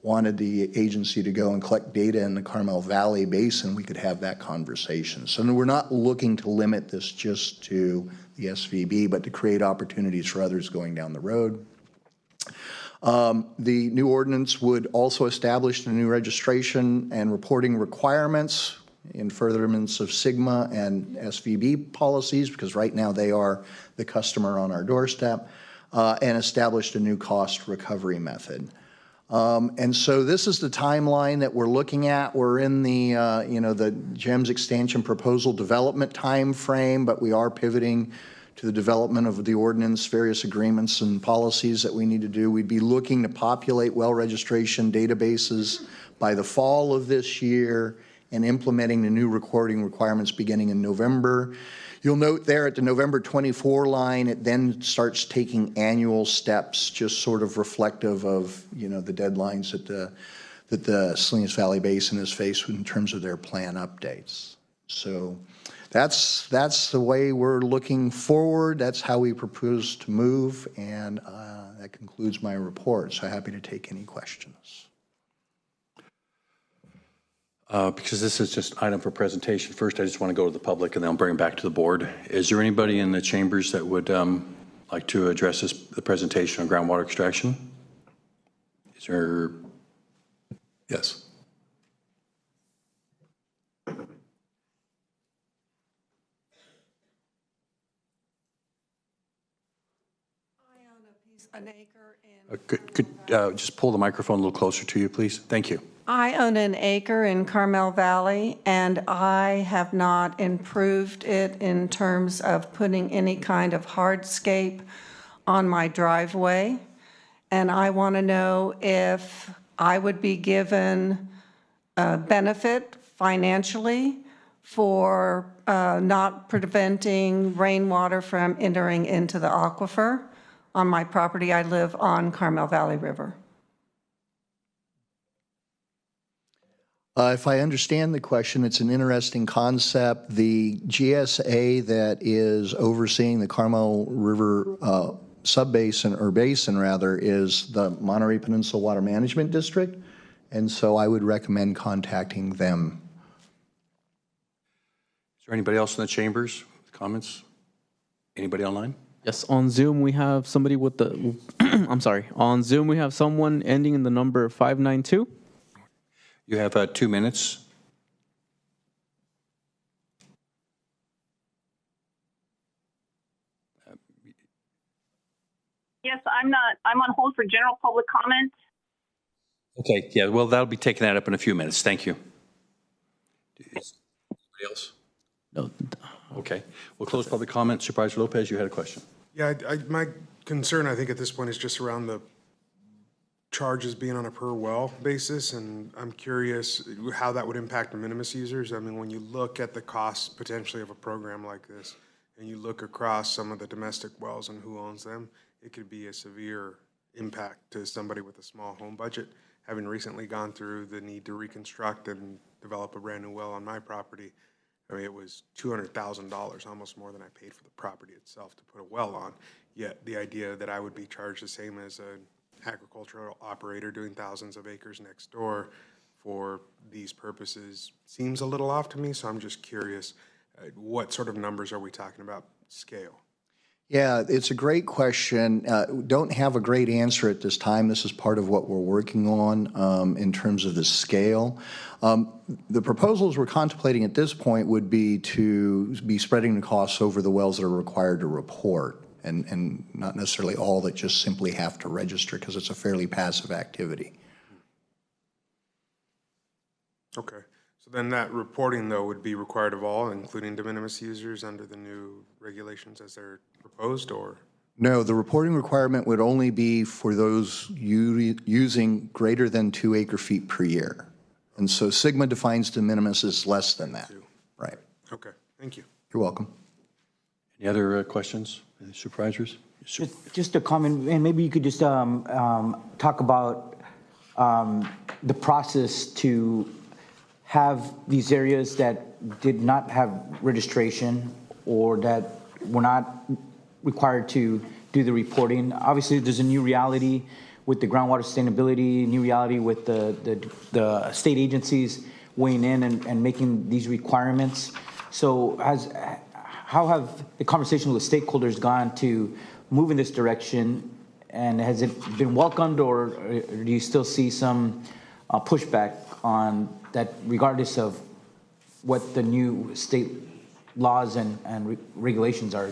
wanted the agency to go and collect data in the Carmel Valley Basin, we could have that conversation. So we're not looking to limit this just to the SVB, but to create opportunities for others going down the road. The new ordinance would also establish the new registration and reporting requirements in furtherance of SGMA and SVB policies, because right now they are the customer on our doorstep, and established a new cost recovery method. And so this is the timeline that we're looking at. We're in the, the GEMS extension proposal development time frame, but we are pivoting to the development of the ordinance, various agreements and policies that we need to do. We'd be looking to populate well registration databases by the fall of this year and implementing the new recording requirements beginning in November. You'll note there at the November 24 line, it then starts taking annual steps, just sort of reflective of, the deadlines that the Salinas Valley Basin is faced with in terms of their plan updates. So that's the way we're looking forward. That's how we propose to move, and that concludes my report. So happy to take any questions. Because this is just item for presentation, first I just want to go to the public and then I'll bring it back to the board. Is there anybody in the chambers that would like to address the presentation on groundwater extraction? Is there? Yes. An acre in. Could just pull the microphone a little closer to you, please? Thank you. I own an acre in Carmel Valley, and I have not improved it in terms of putting any kind of hardscape on my driveway. And I want to know if I would be given a benefit financially for not preventing rainwater from entering into the aquifer on my property. I live on Carmel Valley River. If I understand the question, it's an interesting concept. The GSA that is overseeing the Carmel River subbasin, or basin rather, is the Monterey Peninsula Water Management District. And so I would recommend contacting them. Is there anybody else in the chambers with comments? Anybody online? Yes, on Zoom we have somebody with the, I'm sorry, on Zoom we have someone ending in the number 592. You have 2 minutes. Yes, I'm on hold for general public comment. Okay, yeah, well, that'll be taking that up in a few minutes. Thank you. Is anybody else? No. Okay, we'll close public comment. Supervisor Lopez, you had a question. Yeah, my concern, I think, at this point is just around the charges being on a per well basis, and I'm curious how that would impact de minimis users. I mean, when you look at the cost potentially of a program like this, and you look across some of the domestic wells and who owns them, it could be a severe impact to somebody with a small home budget. Having recently gone through the need to reconstruct and develop a brand new well on my property, I mean, it was $200,000, almost more than I paid for the property itself to put a well on. Yet the idea that I would be charged the same as an agricultural operator doing thousands of acres next door for these purposes seems a little off to me. So I'm just curious, what sort of numbers are we talking about scale? Yeah, it's a great question. Don't have a great answer at this time. This is part of what we're working on in terms of the scale. The proposals we're contemplating at this point would be to be spreading the costs over the wells that are required to report, and not necessarily all that just simply have to register, because it's a fairly passive activity. Okay. So then that reporting, though, would be required of all, including de minimis users, under the new regulations as they're proposed, or? No, the reporting requirement would only be for those using greater than 2 acre-feet per year. And so Sigma defines de minimis as less than that. Right. Okay, thank you. You're welcome. Any other questions, supervisors? Just a comment, and maybe you could just talk about the process to have these areas that did not have registration or that were not required to do the reporting. Obviously, there's a new reality with the groundwater sustainability, new reality with the state agencies weighing in and making these requirements. So how have the conversations with stakeholders gone to move in this direction, and has it been welcomed, or do you still see some pushback on that, regardless of what the new state laws and regulations are?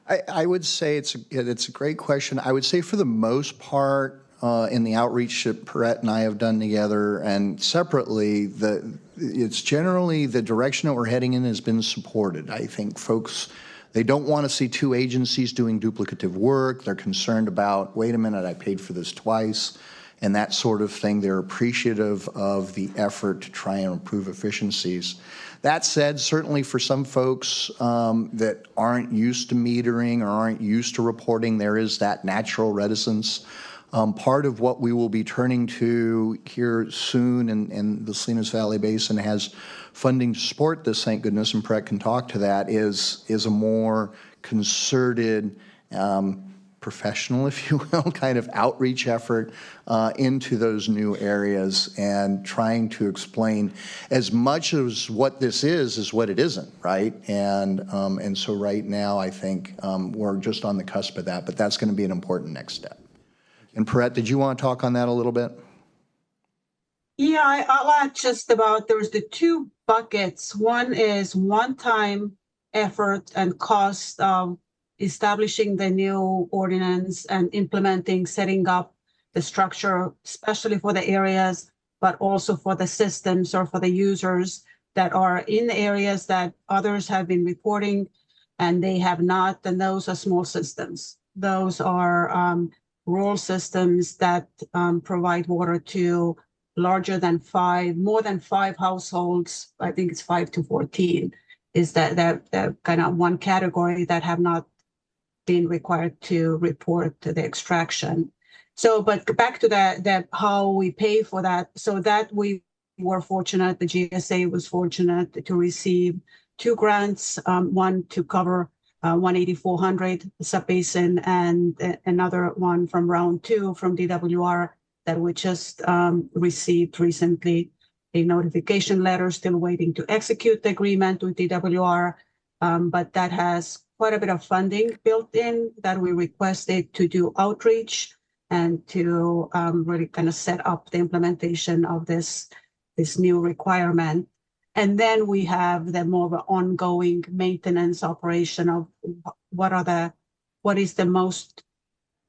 I would say it's a great question. I would say for the most part, in the outreach that Perrette and I have done together and separately, it's generally the direction that we're heading in has been supported. I think folks, they don't want to see 2 agencies doing duplicative work. They're concerned about, wait a minute, I paid for this twice, and that sort of thing. They're appreciative of the effort to try and improve efficiencies. That said, certainly for some folks that aren't used to metering or aren't used to reporting, there is that natural reticence. Part of what we will be turning to here soon, and the Salinas Valley Basin has funding to support this, thank goodness, and Perrette can talk to that, is a more concerted, professional, if you will, kind of outreach effort into those new areas and trying to explain as much as what this is what it isn't, right? And so right now, I think we're just on the cusp of that, but that's going to be an important next step. And Perrette, did you want to talk on that a little bit? Yeah, I'll add just about, there's the 2 buckets. One is one-time effort and cost of establishing the new ordinance and implementing, setting up the structure, especially for the areas, but also for the systems or for the users that are in the areas that others have been reporting and they have not, and those are small systems. Those are rural systems that provide water to larger than 5, more than 5 households. I think it's 5 to 14 is that kind of one category that have not been required to report to the extraction. So, but back to that how we pay for that. So that we were fortunate, the GSA was fortunate to receive 2 grants, one to cover 18400 sub-basin and another one from round 2 from DWR that we just received recently, a notification letter, still waiting to execute the agreement with DWR, but that has quite a bit of funding built in that we requested to do outreach and to really kind of set up the implementation of this new requirement. And then we have the more of an ongoing maintenance operation of what is the most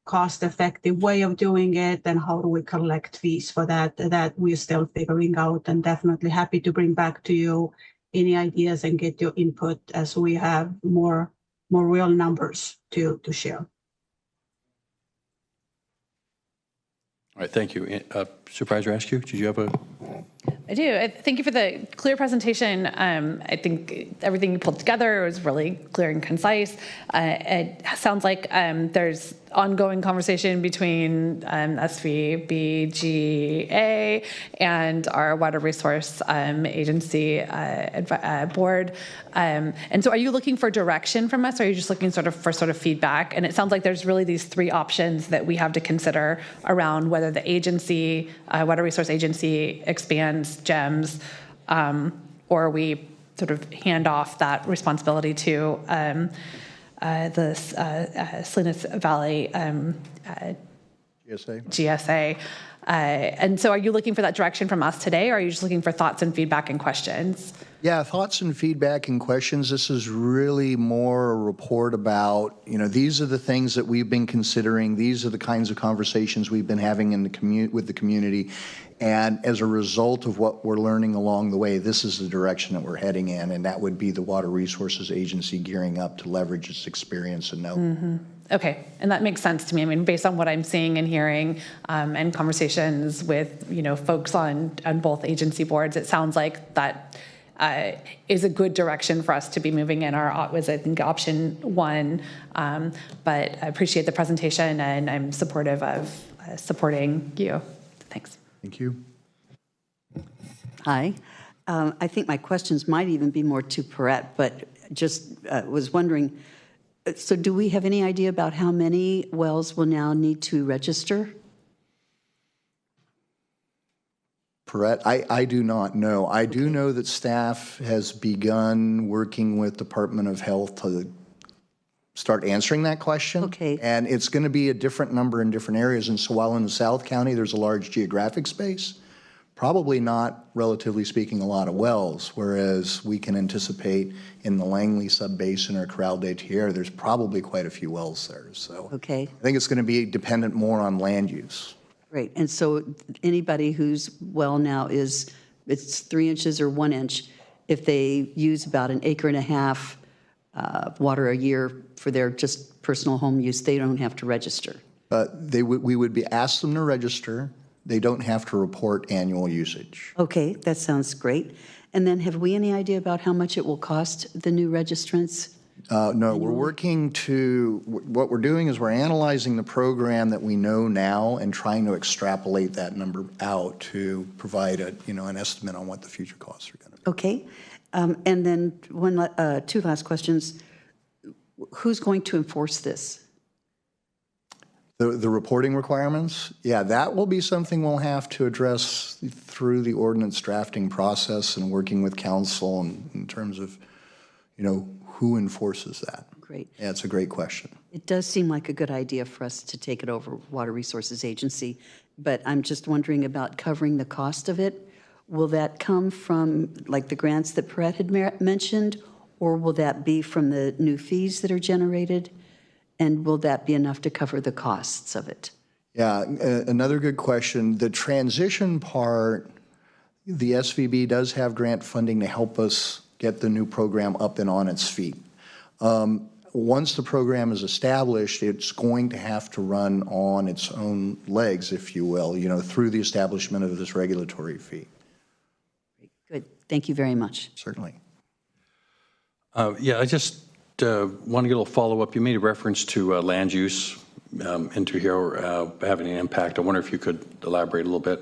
cost-effective way of doing it, and how do we collect fees for that we're still figuring out, and definitely happy to bring back to you any ideas and get your input as we have more real numbers to share. All right, thank you. Supervisor Askew, did you have a? I do. Thank you for the clear presentation. I think everything you pulled together was really clear and concise. It sounds like there's ongoing conversation between SVBGA and our Water Resource Agency board. And so are you looking for direction from us, or are you just looking for feedback? And it sounds like there's really these three options that we have to consider around whether the agency, Water Resource Agency, expands GEMS, or we sort of hand off that responsibility to the Salinas Valley GSA. And so are you looking for that direction from us today, or are you just looking for thoughts and feedback and questions? Yeah, thoughts and feedback and questions. This is really more a report about, these are the things that we've been considering. These are the kinds of conversations we've been having in the with the community. And as a result of what we're learning along the way, this is the direction that we're heading in, and that would be the Water Resources Agency gearing up to leverage its experience and know. Mm-hmm. Okay, and that makes sense to me. I mean, based on what I'm seeing and hearing, and conversations with folks on both agency boards, it sounds like that is a good direction for us to be moving in. Our was, I think, option one. But I appreciate the presentation, and I'm supportive of supporting you. Thanks. Thank you. Hi. I think my questions might even be more to Perrette, but just was wondering, so do we have any idea about how many wells will now need to register? Perrette, I do not know. I do know that staff has begun working with Department of Health to start answering that question. Okay. And it's going to be a different number in different areas. And so while in the South County there's a large geographic space, probably not, relatively speaking, a lot of wells, whereas we can anticipate in the Langley Subbasin or Corral de Tierra, there's probably quite a few wells there. So okay. I think it's going to be dependent more on land use. Great. And so anybody whose well now it's 3 inches or 1 inch, if they use about 1.5 acres water a year for their just personal home use, they don't have to register. We would be asked them to register. They don't have to report annual usage. Okay, that sounds great. And then have we any idea about how much it will cost the new registrants? No, we're working to, what we're doing is we're analyzing the program that we know now and trying to extrapolate that number out to provide an estimate on what the future costs are going to be. Okay. And then two last questions. Who's going to enforce this? The reporting requirements? Yeah, that will be something we'll have to address through the ordinance drafting process and working with council in terms of, who enforces that. Great. Yeah, it's a great question. It does seem like a good idea for us to take it over Water Resources Agency, but I'm just wondering about covering the cost of it. Will that come from like the grants that Perrette had mentioned, or will that be from the new fees that are generated? And will that be enough to cover the costs of it? Yeah, another good question. The transition part, the SVB does have grant funding to help us get the new program up and on its feet. Once the program is established, it's going to have to run on its own legs, if you will, through the establishment of this regulatory fee. Good. Thank you very much. Certainly. Yeah, I just want to get a little follow-up. You made a reference to land use into here having an impact. I wonder if you could elaborate a little bit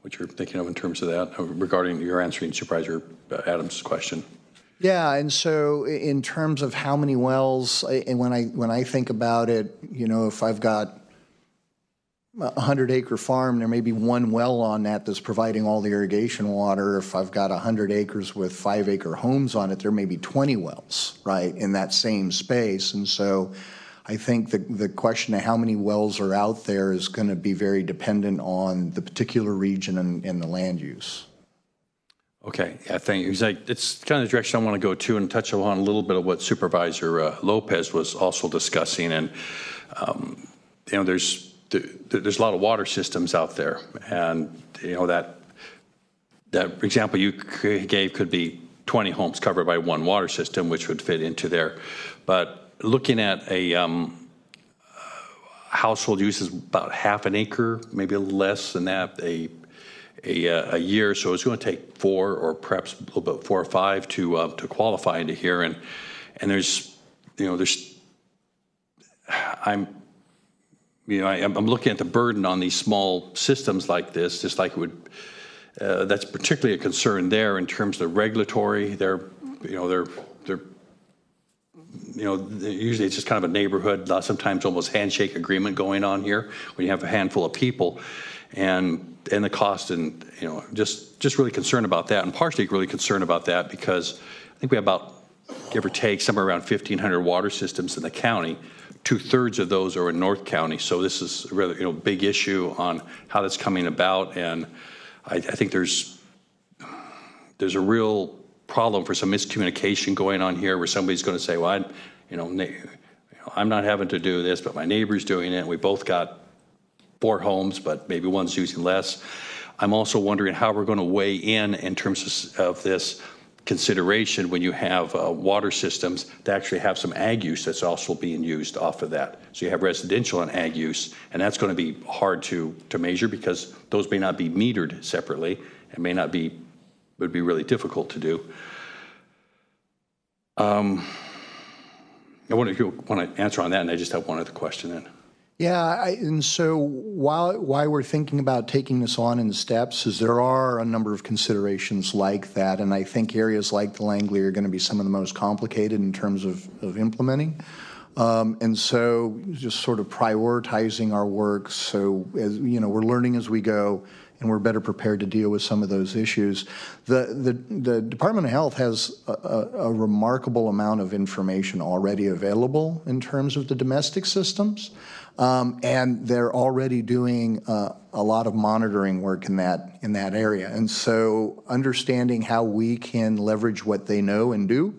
what you're thinking of in terms of that regarding your answering Supervisor Adams' question. Yeah, and so in terms of how many wells, and when I think about it, if I've got a 100-acre farm, there may be one well on that that's providing all the irrigation water. If I've got 100 acres with 5-acre homes on it, there may be 20 wells, right, in that same space. And so I think the question of how many wells are out there is going to be very dependent on the particular region and the land use. Okay, yeah, thank you. It's kind of the direction I want to go to and touch on a little bit of what Supervisor Lopez was also discussing. And, there's a lot of water systems out there. And, that example you gave could be 20 homes covered by one water system, which would fit into there. But looking at household use is about half an acre, maybe a little less than that, a year. So it's going to take 4 or perhaps a little bit 4 or 5 to qualify into here. And there's, I'm looking at the burden on these small systems like this, just like it would. That's particularly a concern there in terms of the regulatory. Usually it's just kind of a neighborhood, sometimes almost handshake agreement going on here when you have a handful of people, and the cost, and just really concerned about that, and partially really concerned about that because I think we have about, give or take, somewhere around 1,500 water systems in the county. 2/3 of those are in North County, so this is a really big issue on how that's coming about, and I think there's a real problem for some miscommunication going on here where somebody's going to say, well, I'm not having to do this, but my neighbor's doing it, and we both got 4 homes, but maybe one's using less. I'm also wondering how we're going to weigh in terms of this consideration when you have water systems that actually have some ag use that's also being used off of that. So you have residential and ag use, and that's going to be hard to measure because those may not be metered separately and would be really difficult to do. I wonder if you want to answer on that, and I just have one other question then. Yeah, and so why we're thinking about taking this on in steps is there are a number of considerations like that, and I think areas like the Langley are going to be some of the most complicated in terms of implementing. And so just sort of prioritizing our work so as we're learning as we go and we're better prepared to deal with some of those issues. The Department of Health has a remarkable amount of information already available in terms of the domestic systems. And they're already doing a lot of monitoring work in that area. And so understanding how we can leverage what they know and do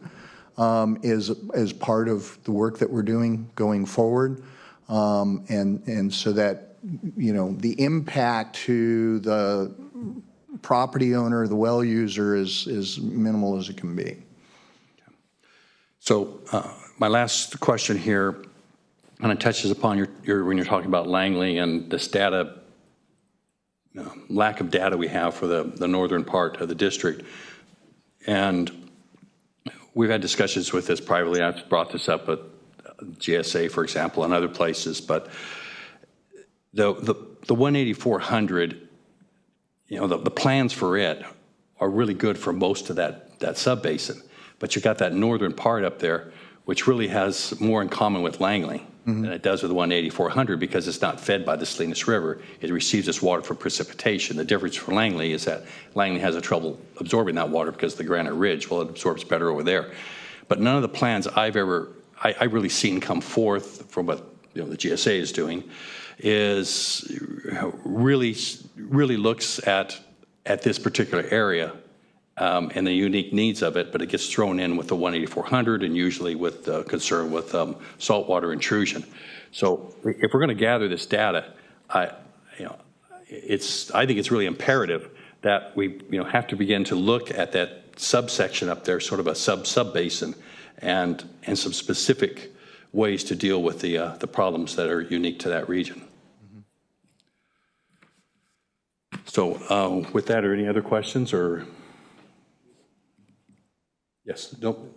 is part of the work that we're doing going forward. And so that, the impact to the property owner, the well user is minimal as it can be. So my last question here kind of touches upon when you're talking about Langley and this data, lack of data we have for the northern part of the district. And we've had discussions with this privately. I've brought this up at GSA, for example, and other places. But the 18400, the plans for it are really good for most of that sub-basin. But you got that northern part up there, which really has more in common with Langley than it does with the 18400 because it's not fed by the Salinas River. It receives its water from precipitation. The difference for Langley is that Langley has a trouble absorbing that water because of the granite ridge. Well, it absorbs better over there. But none of the plans I've really seen come forth from what the GSA is doing is really looks at this particular area and the unique needs of it, but it gets thrown in with the 18400 and usually with concern with saltwater intrusion. So if we're going to gather this data, I think it's really imperative that we have to begin to look at that subsection up there, sort of a sub-basin, and some specific ways to deal with the problems that are unique to that region. So with that, are any other questions or? Yes, no,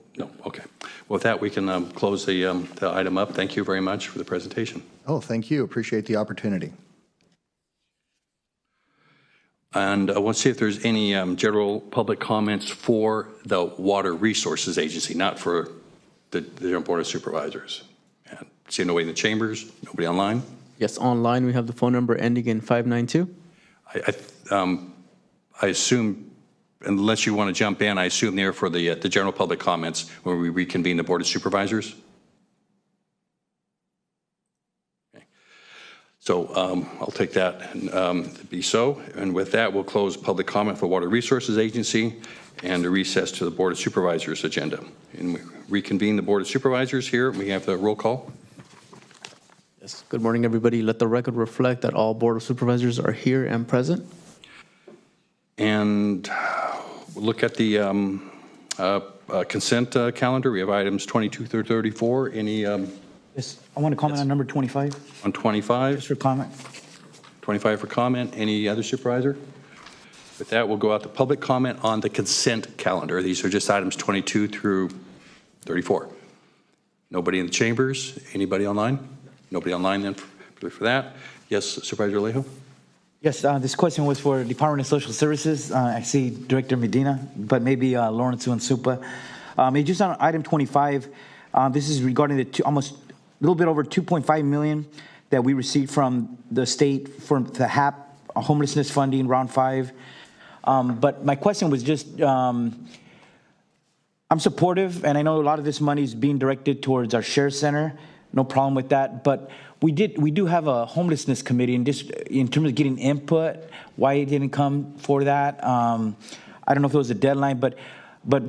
okay. Well, with that, we can close the item up. Thank you very much for the presentation. Oh, thank you. Appreciate the opportunity. And I want to see if there's any general public comments for the Water Resources Agency, not for the General Board of Supervisors. And see nobody in the chambers, nobody online? Yes, online we have the phone number ending in 592. I assume, unless you want to jump in, I assume they're for the general public comments when we reconvene the Board of Supervisors? Okay. So I'll take that to be so. And with that, we'll close public comment for Water Resources Agency and the recess to the Board of Supervisors agenda. And we reconvene the Board of Supervisors here. We have the roll call. Yes, good morning, everybody. Let the record reflect that all Board of Supervisors are here and present. And look at the consent calendar. We have items 22 through 34. Any Yes, I want to comment on number 25, On 25? just for comment. 25 for comment. Any other supervisor? With that, we'll go out to public comment on the consent calendar. These are just items 22 through 34. Nobody in the chambers? Anybody online? Nobody online then for that. Yes, Supervisor Alejo? Yes, this question was for Department of Social Services. I see Director Medina, but maybe Lawrence Uansupa. Just on item 25, this is regarding the almost a little bit over 2.5 million that we received from the state for the HAP homelessness funding round 5. But my question was just, I'm supportive, and I know a lot of this money is being directed towards our share center. No problem with that. But we do have a homelessness committee, and just in terms of getting input, why it didn't come for that. I don't know if it was a deadline, but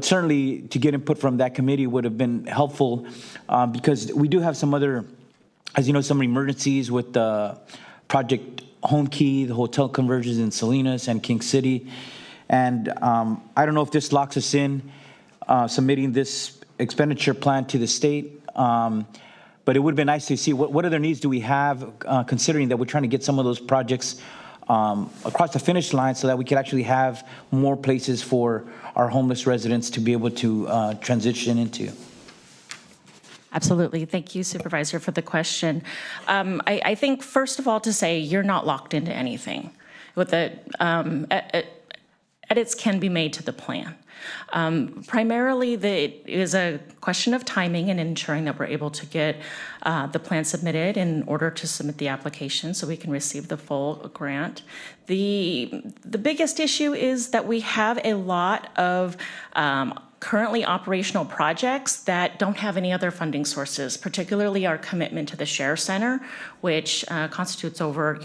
certainly to get input from that committee would have been helpful, because we do have some other, as you know, some emergencies with the Project Home Key, the hotel conversions in Salinas and King City. And I don't know if this locks us in submitting this expenditure plan to the state, but it would have been nice to see what other needs do we have, considering that we're trying to get some of those projects across the finish line so that we could actually have more places for our homeless residents to be able to transition into. Absolutely. Thank you, Supervisor, for the question. I think, first of all, to say you're not locked into anything. With edits can be made to the plan. Primarily, it is a question of timing and ensuring that we're able to get the plan submitted in order to submit the application so we can receive the full grant. The biggest issue is that we have a lot of currently operational projects that don't have any other funding sources, particularly our commitment to the Share Center, which constitutes over,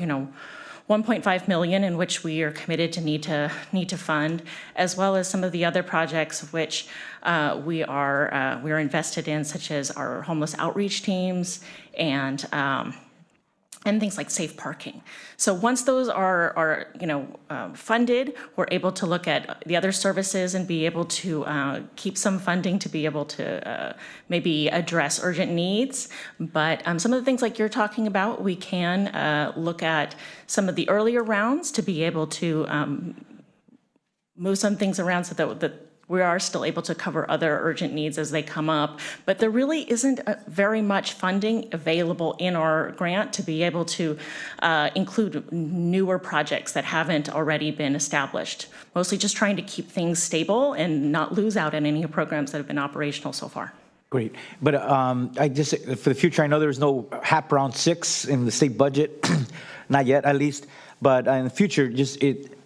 1.5 million, in which we are committed to need to fund, as well as some of the other projects of which we are invested in, such as our homeless outreach teams and things like safe parking. So once those are funded, we're able to look at the other services and be able to keep some funding to be able to maybe address urgent needs. But some of the things like you're talking about, we can look at some of the earlier rounds to be able to move some things around so that we are still able to cover other urgent needs as they come up. But there really isn't very much funding available in our grant to be able to include newer projects that haven't already been established. Mostly just trying to keep things stable and not lose out on any programs that have been operational so far. Great. But I just, for the future, I know there's no HAP round 6 in the state budget, not yet at least, but in the future,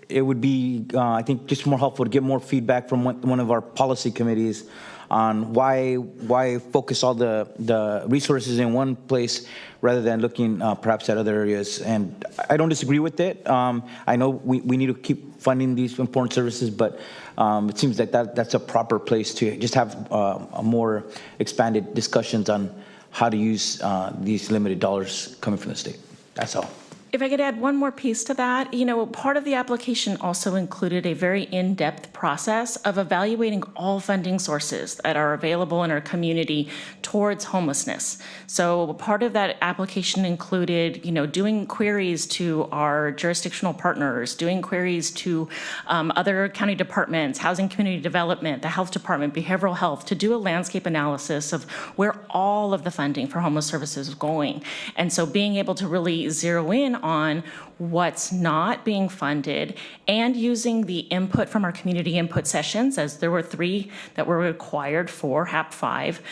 it would be, I think, just more helpful to get more feedback from one of our policy committees on why focus all the resources in one place rather than looking perhaps at other areas. And I don't disagree with it. I know we need to keep funding these important services, but it seems like that's a proper place to just have a more expanded discussions on how to use these limited dollars coming from the state. That's all. If I could add one more piece to that, part of the application also included a very in-depth process of evaluating all funding sources that are available in our community towards homelessness. So part of that application included, doing queries to our jurisdictional partners, doing queries to other county departments, housing community development, the health department, behavioral health, to do a landscape analysis of where all of the funding for homeless services is going. And so being able to really zero in on what's not being funded and using the input from our community input sessions, as there were 3 that were required for HAP 5,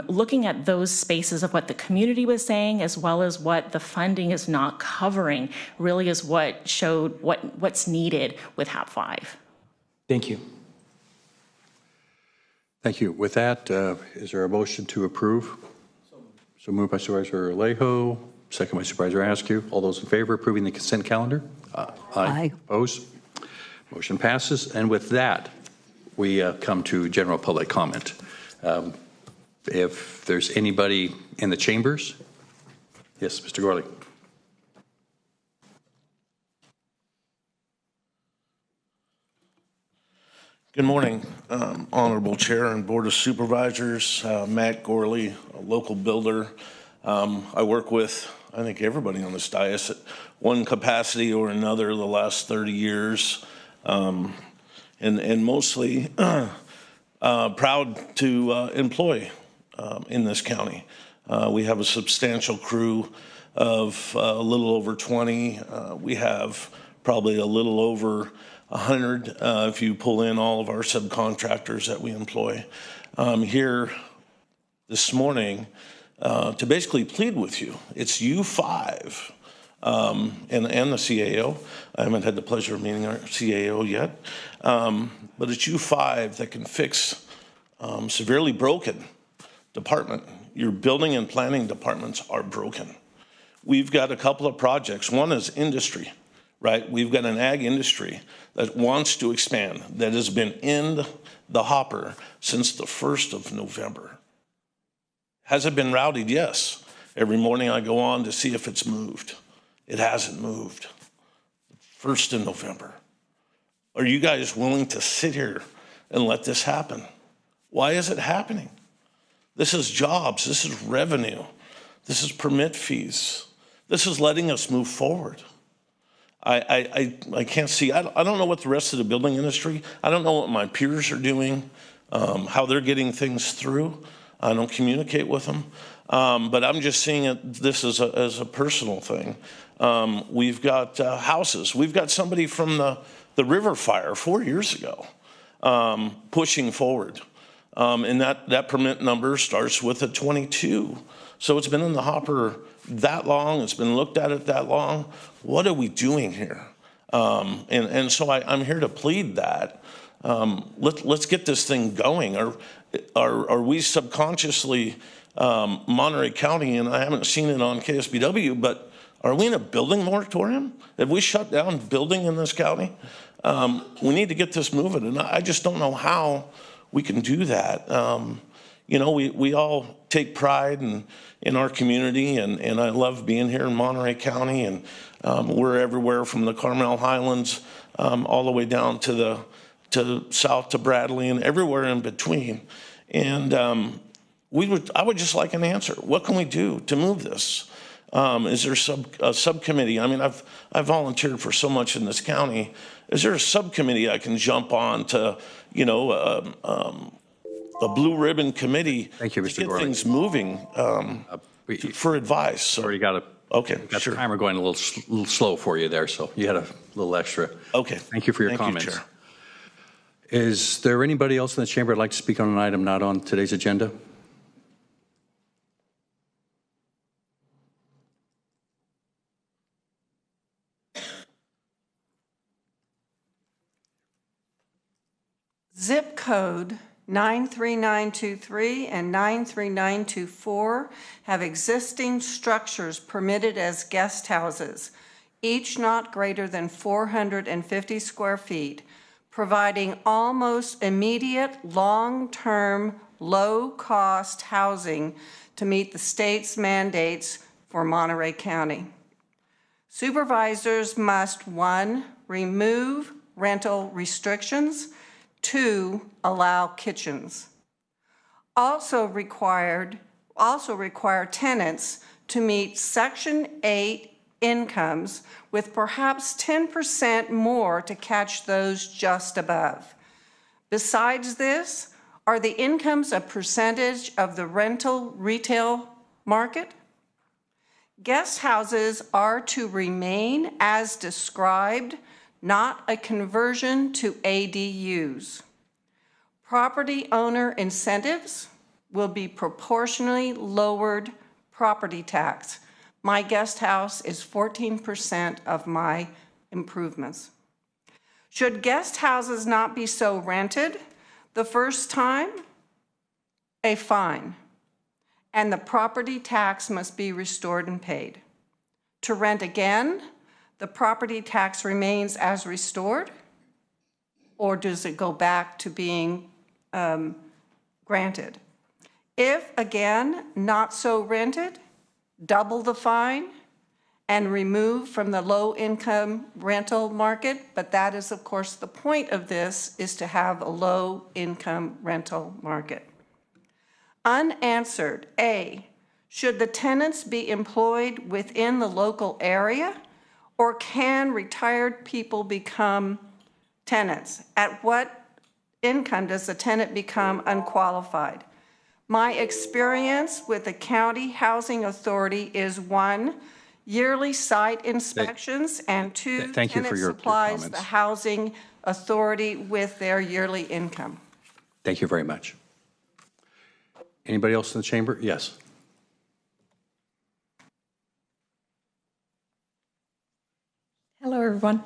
looking at those spaces of what the community was saying as well as what the funding is not covering really is what showed what's needed with HAP 5. Thank you. Thank you. With that, is there a motion to approve? So moved by Supervisor Alejo, second by Supervisor Askew. All those in favor of approving the consent calendar? Aye. Opposed? Motion passes. And with that, we come to general public comment. If there's anybody in the chambers? Yes, Mr. Gorley. Good morning, Honorable Chair and Board of Supervisors. Matt Gorley, a local builder I work with, I think, everybody on this dais at one capacity or another the last 30 years, and mostly proud to employ in this county. We have a substantial crew of a little over 20. We have probably a little over 100 if you pull in all of our subcontractors that we employ. Here this morning to basically plead with you. It's you five and the CAO. I haven't had the pleasure of meeting our CAO yet, but it's you five that can fix severely broken department. Your building and planning departments are broken. We've got a couple of projects. One is industry, right? We've got an ag industry that wants to expand, that has been in the hopper since the 1st of November. Has it been routed? Yes. Every morning I go on to see if it's moved. It hasn't moved. 1st of November. Are you guys willing to sit here and let this happen? Why is it happening? This is jobs. This is revenue. This is permit fees. This is letting us move forward. I can't see. I don't know what the rest of the building industry, I don't know what my peers are doing, how they're getting things through. I don't communicate with them. But I'm just seeing this as a personal thing. We've got houses. We've got somebody from the river fire 4 years ago pushing forward. And that permit number starts with a 22. So it's been in the hopper that long. It's been looked at it that long. What are we doing here? And so I'm here to plead that. Let's get this thing going. Are we subconsciously, Monterey County, and I haven't seen it on KSBW, but are we in a building moratorium? Have we shut down building in this county? We need to get this moving, and I just don't know how we can do that. You know, we all take pride in our community, and I love being here in Monterey County, and we're everywhere from the Carmel Highlands all the way down to south to Bradley and everywhere in between. And I would just like an answer. What can we do to move this? Is there a subcommittee? I mean, I've volunteered for so much in this county. Is there a subcommittee I can jump on to, you know, a blue ribbon committee to get things moving for advice? So, already got got the timer going a little slow for you there, so you had a little extra. Okay. Thank you for your comments. Chair. Is there anybody else in the chamber who'd like to speak on an item not on today's agenda? Zip code 93923 and 93924 have existing structures permitted as guest houses, each not greater than 450 square feet, providing almost immediate, long-term, low-cost housing to meet the state's mandates for Monterey County. Supervisors must, 1, remove rental restrictions, 2, allow kitchens. Also require tenants to meet Section 8 incomes with perhaps 10% more to catch those just above. Besides this, are the incomes a percentage of the rental retail market? Guest houses are to remain as described, not a conversion to ADUs. Property owner incentives will be proportionally lowered property tax. My guest house is 14% of my improvements. Should guest houses not be so rented the first time, a fine, and the property tax must be restored and paid. To rent again, the property tax remains as restored, or does it go back to being granted? If, again, not so rented, double the fine and remove from the low-income rental market, but that is, of course, the point of this, is to have a low-income rental market. Unanswered, A, Should the tenants be employed within the local area, or can retired people become tenants? At what income does the tenant become unqualified? My experience with the county housing authority is 1, yearly site inspections, and 2, Thank you for tenant your supplies comments. the housing authority with their yearly income. Thank you very much. Anybody else in the chamber? Yes. Hello, everyone.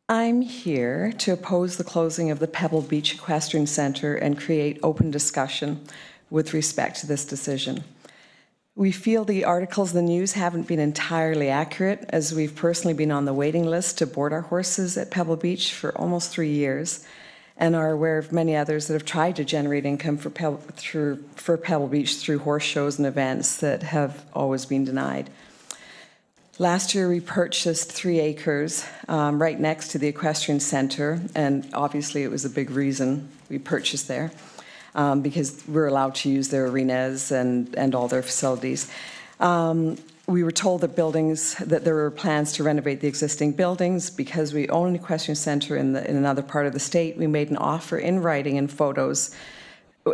I'm here to oppose the closing of the Pebble Beach Equestrian Center and create open discussion with respect to this decision. We feel the articles in the news haven't been entirely accurate, as we've personally been on the waiting list to board our horses at Pebble Beach for almost 3 years, and are aware of many others that have tried to generate income for Pebble Beach through horse shows and events that have always been denied. Last year, we purchased 3 acres right next to the equestrian center, and obviously it was a big reason we purchased there because we're allowed to use their arenas and all their facilities. We were told that there were plans to renovate the existing buildings. Because we own an equestrian center in another part of the state, we made an offer in writing and photos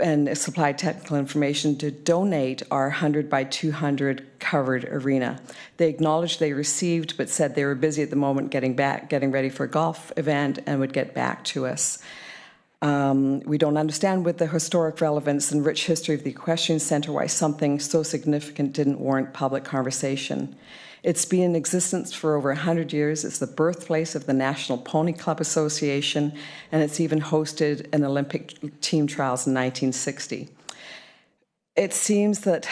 and supplied technical information to donate our 100 by 200 covered arena. They acknowledged they received, but said they were busy at the moment getting ready for a golf event, and would get back to us. We don't understand with the historic relevance and rich history of the equestrian center why something so significant didn't warrant public conversation. It's been in existence for over 100 years. It's the birthplace of the National Pony Club Association, and it's even hosted an Olympic team trials in 1960. It seems that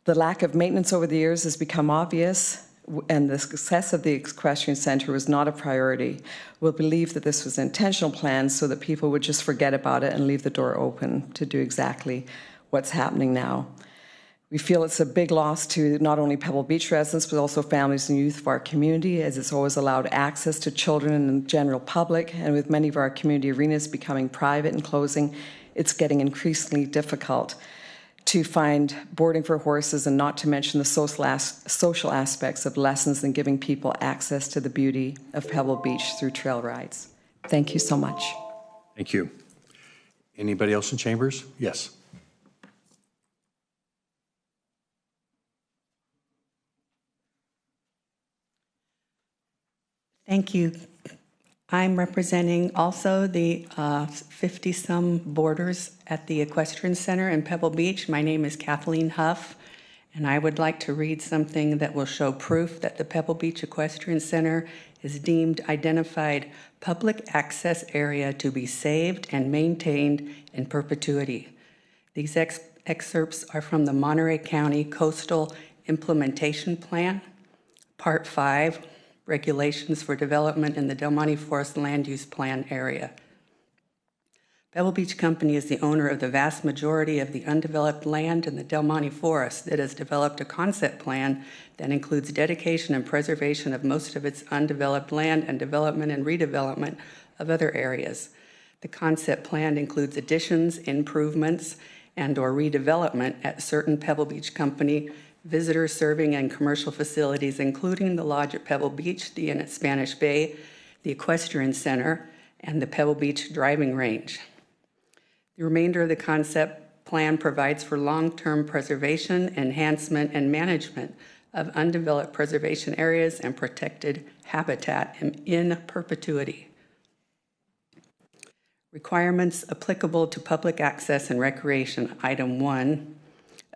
the lack of maintenance over the years has become obvious, and the success of the equestrian center was not a priority. We'll believe that this was an intentional plan so that people would just forget about it and leave the door open to do exactly what's happening now. We feel it's a big loss to not only Pebble Beach residents, but also families and youth of our community, as it's always allowed access to children and the general public. And with many of our community arenas becoming private and closing, it's getting increasingly difficult to find boarding for horses, and not to mention the social aspects of lessons and giving people access to the beauty of Pebble Beach through trail rides. Thank you so much. Thank you. Anybody else in chambers? Yes. Thank you. I'm representing also the 50-some boarders at the Equestrian Center in Pebble Beach. My name is Kathleen Huff, and I would like to read something that will show proof that the Pebble Beach Equestrian Center is deemed identified public access area to be saved and maintained in perpetuity. These excerpts are from the Monterey County Coastal Implementation Plan, Part 5, Regulations for Development in the Del Monte Forest Land Use Plan area. Pebble Beach Company is the owner of the vast majority of the undeveloped land in the Del Monte Forest that has developed a concept plan that includes dedication and preservation of most of its undeveloped land and development and redevelopment of other areas. The concept plan includes additions, improvements, and/or redevelopment at certain Pebble Beach Company visitor serving and commercial facilities, including the Lodge at Pebble Beach, the Inn at Spanish Bay, the Equestrian Center, and the Pebble Beach Driving Range. The remainder of the concept plan provides for long-term preservation, enhancement, and management of undeveloped preservation areas and protected habitat in perpetuity. Requirements applicable to public access and recreation. Item 1.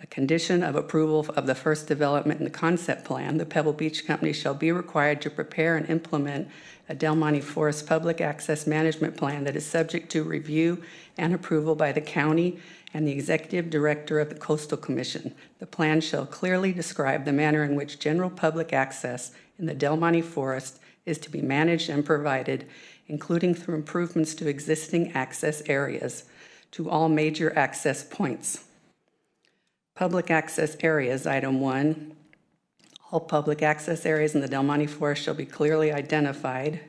A condition of approval of the first development in the concept plan, the Pebble Beach Company shall be required to prepare and implement a Del Monte Forest public access management plan that is subject to review and approval by the county and the executive director of the Coastal Commission. The plan shall clearly describe the manner in which general public access in the Del Monte Forest is to be managed and provided, including through improvements to existing access areas to all major access points. Public access areas, item 1. All public access areas in the Del Monte Forest shall be clearly identified.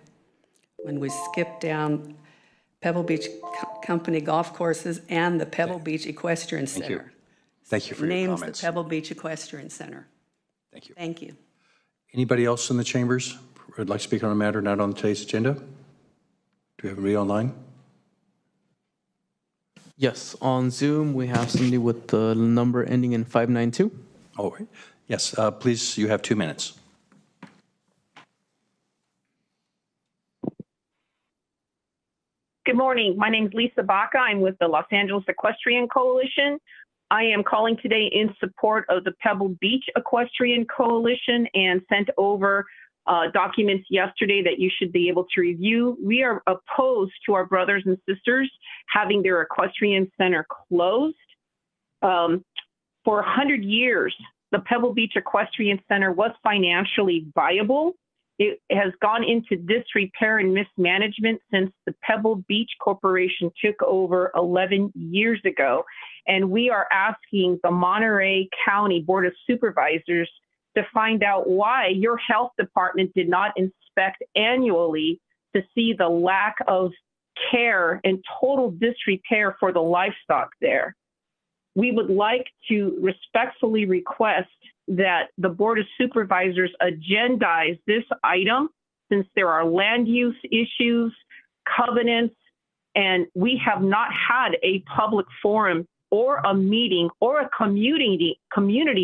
When we skip down Pebble Beach Company golf courses and the Pebble Beach Equestrian Center. Thank you for your names comments. the Pebble Beach Equestrian Center. Thank you. Thank you. Anybody else in the chambers who would like to speak on a matter not on today's agenda? Do we have anybody online? Yes, on Zoom, we have somebody with the number ending in 592. Oh, yes, please, you have 2 minutes. Good morning. My name is Lisa Baca. I'm with the Los Angeles Equestrian Coalition. I am calling today in support of the Pebble Beach Equestrian Coalition and sent over documents yesterday that you should be able to review. We are opposed to our brothers and sisters having their equestrian center closed. For 100 years, the Pebble Beach Equestrian Center was financially viable. It has gone into disrepair and mismanagement since the Pebble Beach Corporation took over 11 years ago. And we are asking the Monterey County Board of Supervisors to find out why your health department did not inspect annually to see the lack of care and total disrepair for the livestock there. We would like to respectfully request that the Board of Supervisors agendize this item since there are land use issues, covenants, and we have not had a public forum or a meeting or a community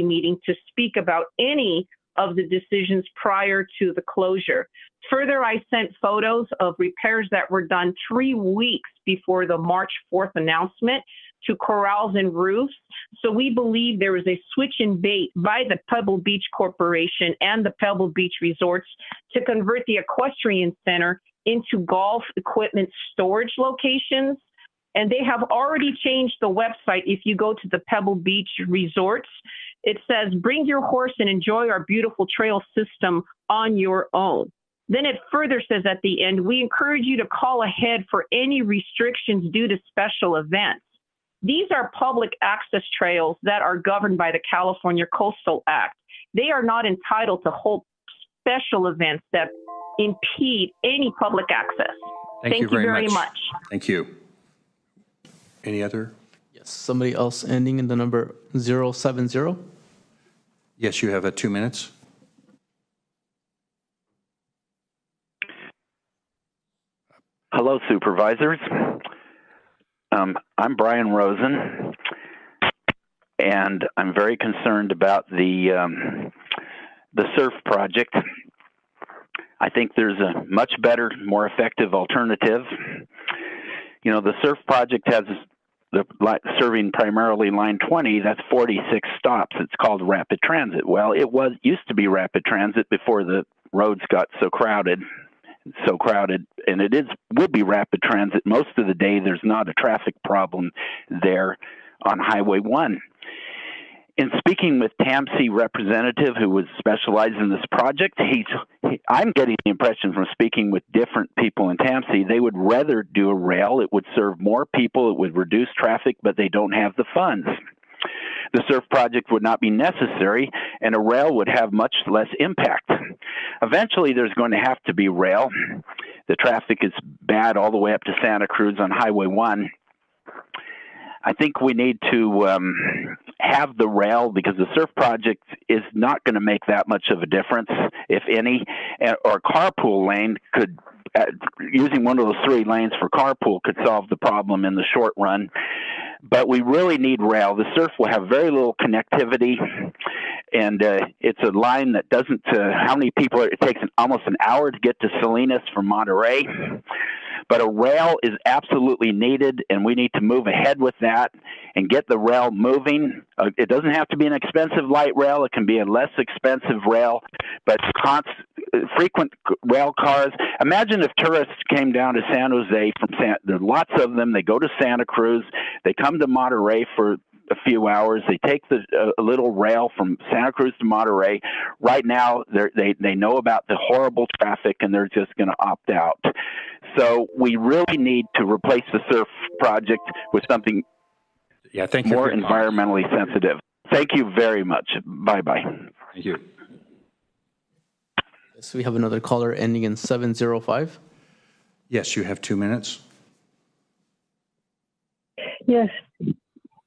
meeting to speak about any of the decisions prior to the closure. Further, I sent photos of repairs that were done 3 weeks before the March 4th announcement to corrals and roofs. So we believe there was a switch in bait by the Pebble Beach Corporation and the Pebble Beach Resorts to convert the equestrian center into golf equipment storage locations. And they have already changed the website. If you go to the Pebble Beach Resorts, it says, bring your horse and enjoy our beautiful trail system on your own. Then it further says at the end, we encourage you to call ahead for any restrictions due to special events. These are public access trails that are governed by the California Coastal Act. They are not entitled to hold special events that impede any public access. Thank you very much. Thank you. Any other? Yes, somebody else ending in the number 070. Yes, you have 2 minutes. Hello, Supervisors. I'm Brian Rosen, and I'm very concerned about the SURF project. I think there's a much better, more effective alternative. You know, the SURF project has serving primarily line 20. That's 46 stops. It's called rapid transit. Well, it used to be rapid transit before the roads got so crowded, and it would be rapid transit most of the day. There's not a traffic problem there on Highway 1. In speaking with TAMC representative who was specialized in this project, I'm getting the impression from speaking with different people in TAMC, they would rather do a rail. It would serve more people, it would reduce traffic, but they don't have the funds. The SURF project would not be necessary, and a rail would have much less impact. Eventually, there's going to have to be rail. The traffic is bad all the way up to Santa Cruz on Highway 1. I think we need to have the rail because the SURF project is not going to make that much of a difference, if any, or carpool lane could, using one of those 3 lanes for carpool could solve the problem in the short run. But we really need rail. The SURF will have very little connectivity, and it's a line that doesn't, how many people, it takes almost an hour to get to Salinas from Monterey. But a rail is absolutely needed, and we need to move ahead with that and get the rail moving. It doesn't have to be an expensive light rail. It can be a less expensive rail, but frequent rail cars. Imagine if tourists came down to San Jose there are lots of them. They go to Santa Cruz. They come to Monterey for a few hours. They take a little rail from Santa Cruz to Monterey. Right now, they know about the horrible traffic, and they're just going to opt out. So we really need to replace the SURF project with something more environmentally sensitive. Thank you very much. Bye-bye. Thank you. So we have another caller ending in 705. Yes, you have 2 minutes. Yes.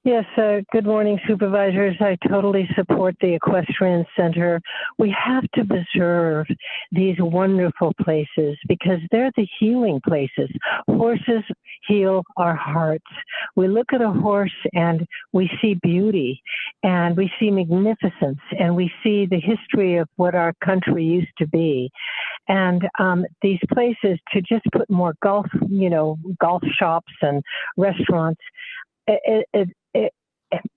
Yes, good morning, Supervisors. I totally support the Equestrian Center. We have to preserve these wonderful places because they're the healing places. Horses heal our hearts. We look at a horse and we see beauty and we see magnificence and we see the history of what our country used to be. And these places, to just put more golf shops and restaurants,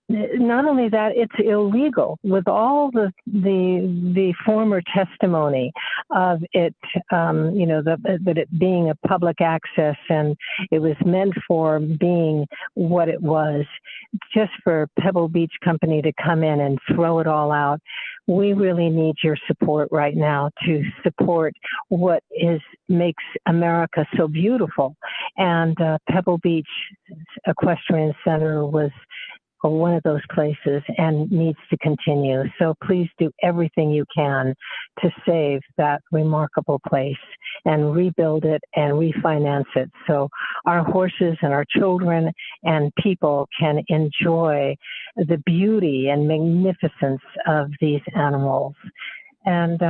not only that, it's illegal with all the former testimony of it, that it being a public access and it was meant for being what it was. Just for Pebble Beach Company to come in and throw it all out, we really need your support right now to support what makes America so beautiful. And Pebble Beach Equestrian Center was one of those places and needs to continue. So please do everything you can to save that remarkable place and rebuild it and refinance it so our horses and our children and people can enjoy the beauty and magnificence of these animals. And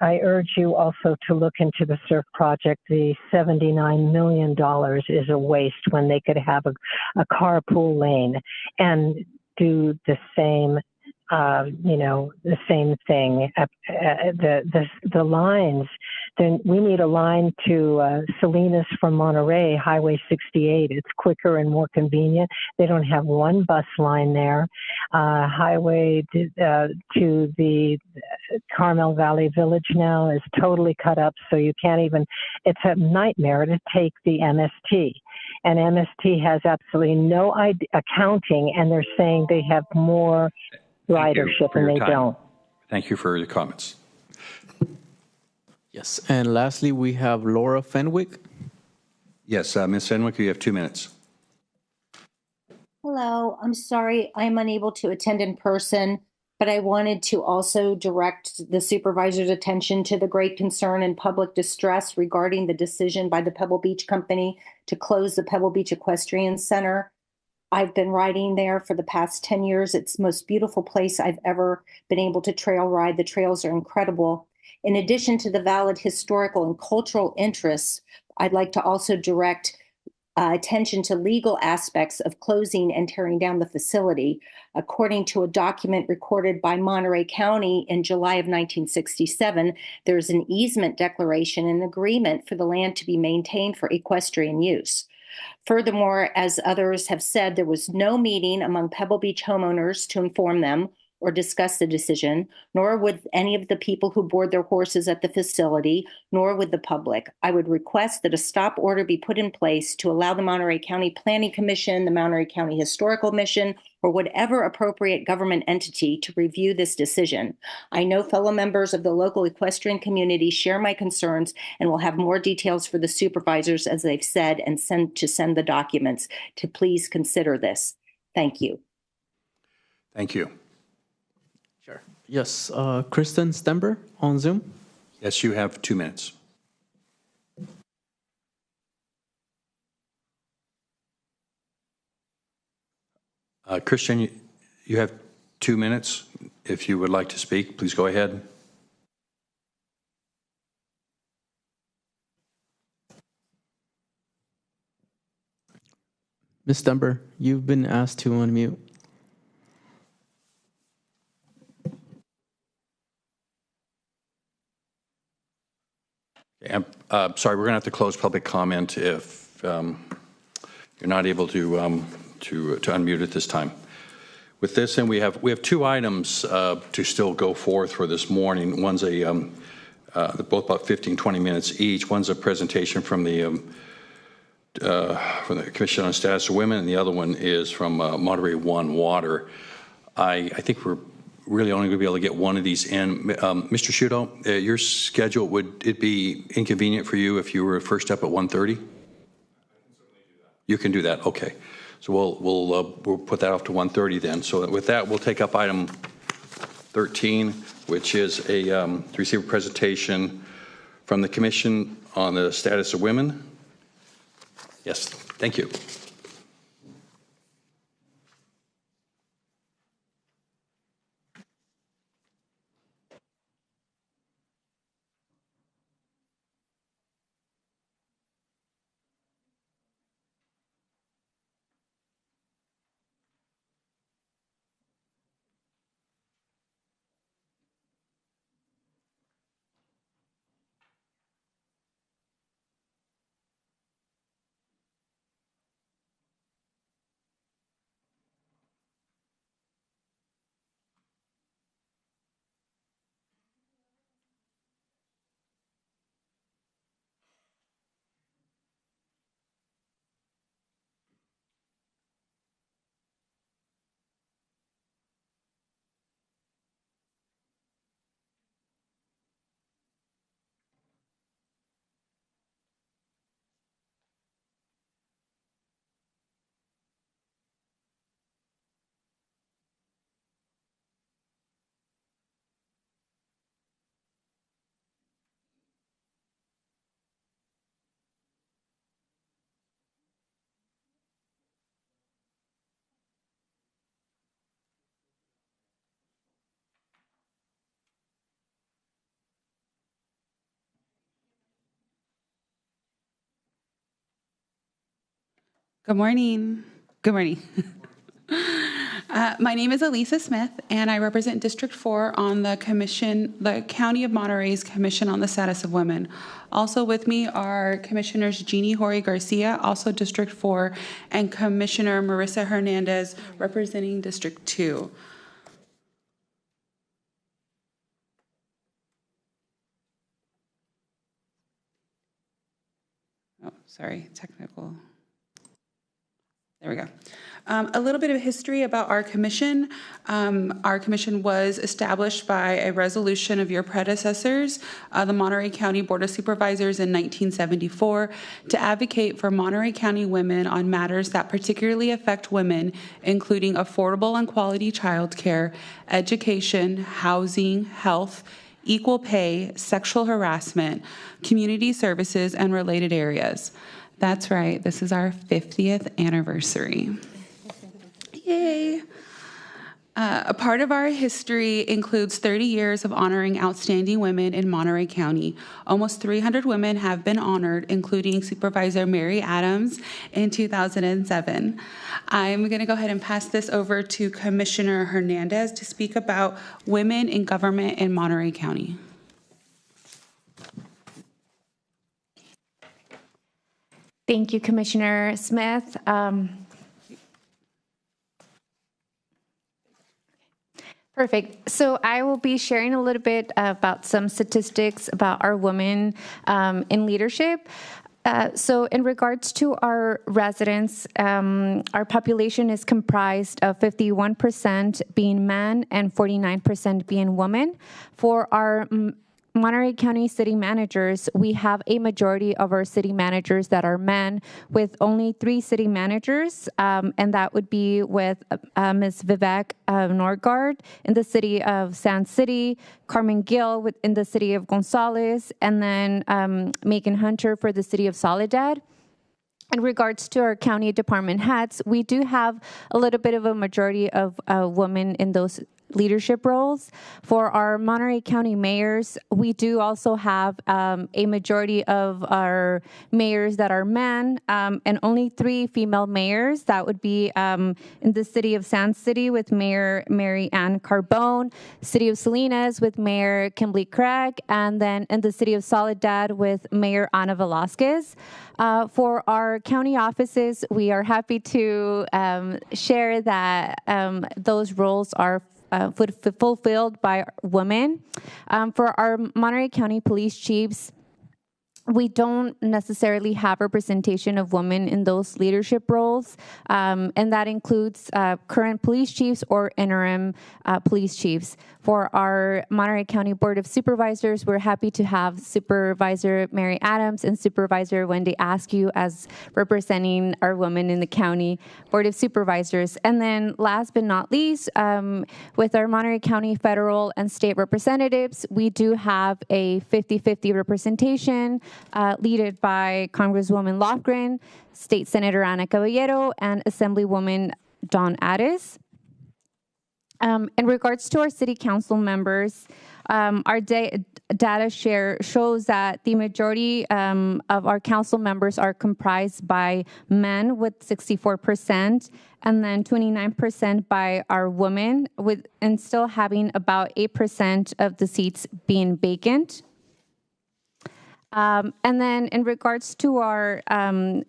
I urge you also to look into the surf project. The $79 million is a waste when they could have a carpool lane and do the same, the same thing. The lines, then we need a line to Salinas from Monterey, Highway 68. It's quicker and more convenient. They don't have one bus line there. Highway to the Carmel Valley Village now is totally cut up, so you can't even, it's a nightmare to take the MST. And MST has absolutely no accounting, and they're saying they have more ridership, and they don't. Thank you for your comments. Yes, and lastly, we have Laura Fenwick. Yes, Ms. Fenwick, you have 2 minutes. Hello, I'm sorry I'm unable to attend in person, but I wanted to also direct the supervisor's attention to the great concern and public distress regarding the decision by the Pebble Beach Company to close the Pebble Beach Equestrian Center. I've been riding there for the past 10 years. It's the most beautiful place I've ever been able to trail ride. The trails are incredible. In addition to the valid historical and cultural interests, I'd like to also direct attention to legal aspects of closing and tearing down the facility. According to a document recorded by Monterey County in July of 1967, there's an easement declaration and agreement for the land to be maintained for equestrian use. Furthermore, as others have said, there was no meeting among Pebble Beach homeowners to inform them or discuss the decision, nor with any of the people who board their horses at the facility, nor with the public. I would request that a stop order be put in place to allow the Monterey County Planning Commission, the Monterey County Historical Mission, or whatever appropriate government entity to review this decision. I know fellow members of the local equestrian community share my concerns and will have more details for the supervisors, as they've said, and send the documents to please consider this. Thank you. Thank you. Sure. Yes, Kristen Stember on Zoom. Yes, you have 2 minutes. Christian, you have 2 minutes. If you would like to speak, please go ahead. Ms. Stember, you've been asked to unmute. Sorry, we're going to have to close public comment if you're not able to unmute at this time. With this, and we have 2 items to still go forth for this morning. One's both about 15, 20 minutes each. One's a presentation from the Commission on Status of Women, and the other one is from Monterey One Water. I think we're really only going to be able to get one of these in. Mr. Shudo, your schedule, would it be inconvenient for you if you were first up at 1:30? You can do that. Okay. So we'll put that off to 1:30 then. So with that, we'll take up item 13, which is to receive a presentation from the Commission on the Status of Women. Yes, thank you. Good morning. Good morning. My name is Elisa Smith, and I represent District 4 on the County of Monterey's Commission on the Status of Women. Also with me are Commissioners Jeannie Hori Garcia, also District 4, and Commissioner Marissa Hernandez, representing District 2. Oh, sorry, technical. There we go. A little bit of history about our commission. Our commission was established by a resolution of your predecessors, the Monterey County Board of Supervisors in 1974, to advocate for Monterey County women on matters that particularly affect women, including affordable and quality childcare, education, housing, health, equal pay, sexual harassment, community services, and related areas. That's right, this is our 50th anniversary. Yay! A part of our history includes 30 years of honoring outstanding women in Monterey County. Almost 300 women have been honored, including Supervisor Mary Adams in 2007. I'm going to go ahead and pass this over to Commissioner Hernandez to speak about women in government in Monterey County. Thank you, Commissioner Smith. Perfect. So I will be sharing a little bit about some statistics about our women in leadership. So in regards to our residents, our population is comprised of 51% being men and 49% being women. For our Monterey County city managers, we have a majority of our city managers that are men, with only 3 city managers, and that would be with Ms. Vivek Norgard in the city of San City, Carmen Gill in the city of Gonzales, and then Megan Hunter for the city of Soledad. In regards to our county department heads, we do have a little bit of a majority of women in those leadership roles. For our Monterey County mayors, we do also have a majority of our mayors that are men, and only 3 female mayors. That would be in the city of San City with Mayor Mary Ann Carbone, city of Salinas with Mayor Kimberly Craig, and then in the city of Soledad with Mayor Ana Velasquez. For our county offices, we are happy to share that those roles are fulfilled by women. For our Monterey County police chiefs, we don't necessarily have representation of women in those leadership roles, and that includes current police chiefs or interim police chiefs. For our Monterey County Board of Supervisors, we're happy to have Supervisor Mary Adams and Supervisor Wendy Askew as representing our women in the County Board of Supervisors. And then last but not least, with our Monterey County federal and state representatives, we do have a 50-50 representation, led by Congresswoman Lofgren, State Senator Ana Caballero, and Assemblywoman Dawn Addis. In regards to our city council members, our data share shows that the majority of our council members are comprised by men with 64%, and then 29% by our women, and still having about 8% of the seats being vacant. And then in regards to our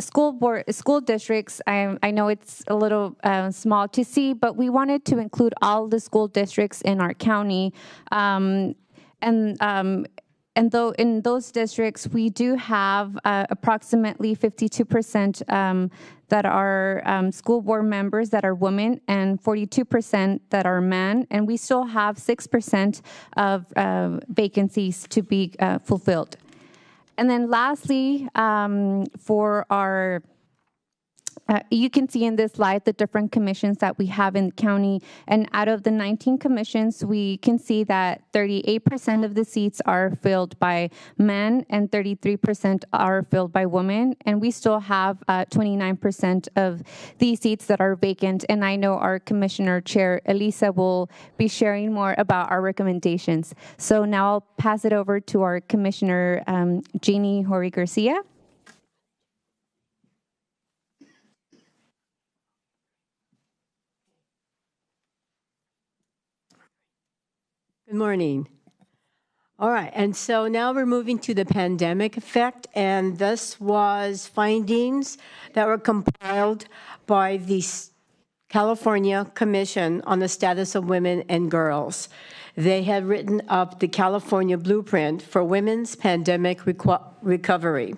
school districts, I know it's a little small to see, but we wanted to include all the school districts in our county. And though in those districts, we do have approximately 52% that are school board members that are women and 42% that are men. And we still have 6% of vacancies to be fulfilled. And then lastly, for our you can see in this slide the different commissions that we have in the county. And out of the 19 commissions, we can see that 38% of the seats are filled by men and 33% are filled by women. And we still have 29% of these seats that are vacant. And I know our Commissioner Chair, Elisa, will be sharing more about our recommendations. So now I'll pass it over to our Commissioner, Jeannie Hori Garcia. Good morning. All right, and so now we're moving to the pandemic effect, and this was findings that were compiled by the California Commission on the Status of Women and Girls. They had written up the California Blueprint for Women's Pandemic Recovery.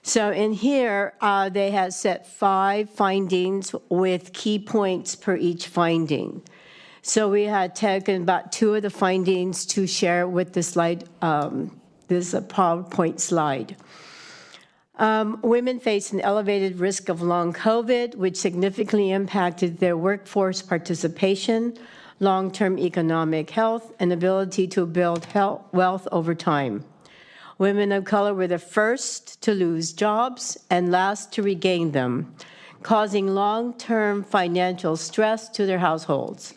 So in here, they had set 5 findings with key points per each finding. So we had taken about 2 of the findings to share with the slide, this PowerPoint slide. Women face an elevated risk of long COVID, which significantly impacted their workforce participation, long-term economic health, and ability to build wealth over time. Women of color were the first to lose jobs and last to regain them, causing long-term financial stress to their households.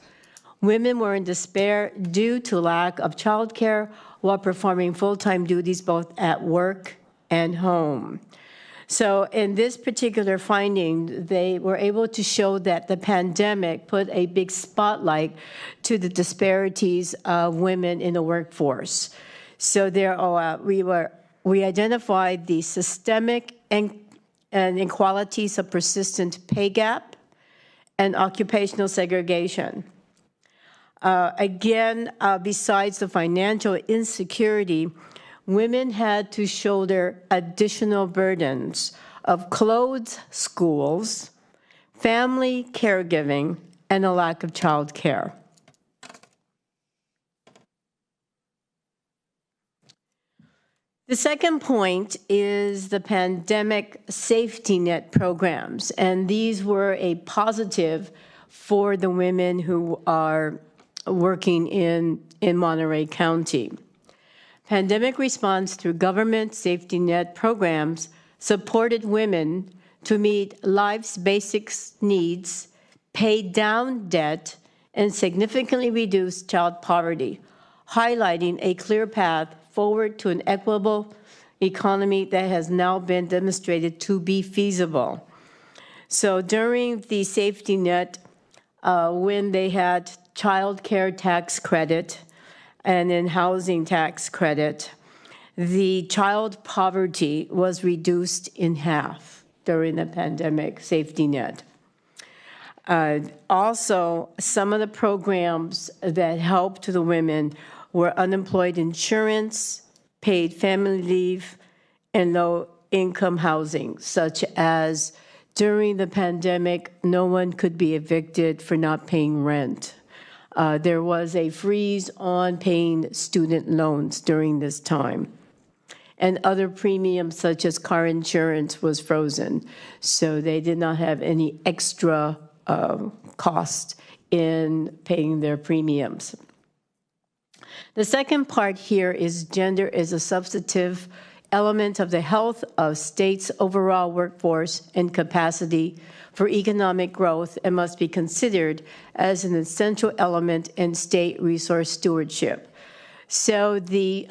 Women were in despair due to lack of childcare while performing full-time duties both at work and home. So in this particular finding, they were able to show that the pandemic put a big spotlight to the disparities of women in the workforce. So there we identified the systemic and inequalities of persistent pay gap and occupational segregation. Besides the financial insecurity, women had to shoulder additional burdens of closed schools, family caregiving, and a lack of child care. The second point is the pandemic safety net programs, and these were a positive for the women who are working in Monterey County. Pandemic response through government safety net programs supported women to meet life's basic needs, pay down debt, and significantly reduce child poverty, highlighting a clear path forward to an equitable economy that has now been demonstrated to be feasible. So during the safety net, when they had child care tax credit and then housing tax credit, the child poverty was reduced in half during the pandemic safety net. Also, some of the programs that helped the women were unemployed insurance, paid family leave, and low-income housing, such as during the pandemic, no one could be evicted for not paying rent. There was a freeze on paying student loans during this time. And other premiums, such as car insurance, was frozen. So they did not have any extra cost in paying their premiums. The second part here is gender is a substantive element of the health of states' overall workforce and capacity for economic growth and must be considered as an essential element in state resource stewardship. So the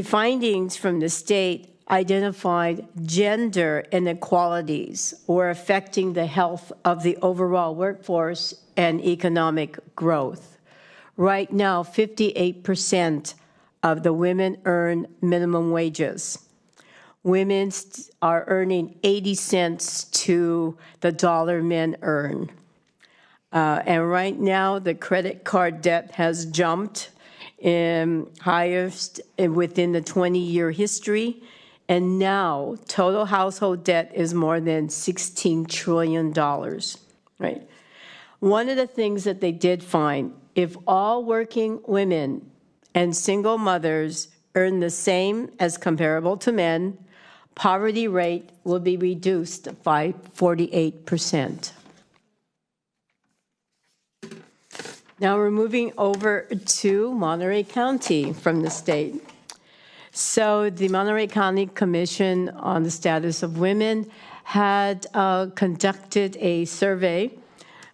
findings from the state identified gender inequalities were affecting the health of the overall workforce and economic growth. Right now, 58% of the women earn minimum wages. Women are earning 80 cents to the dollar men earn. And right now, the credit card debt has jumped highest within the 20-year history. And now, total household debt is more than $16 trillion, right? One of the things that they did find, if all working women and single mothers earn the same as comparable to men, poverty rate will be reduced by 48%. Now we're moving over to Monterey County from the state. So the Monterey County Commission on the Status of Women had conducted a survey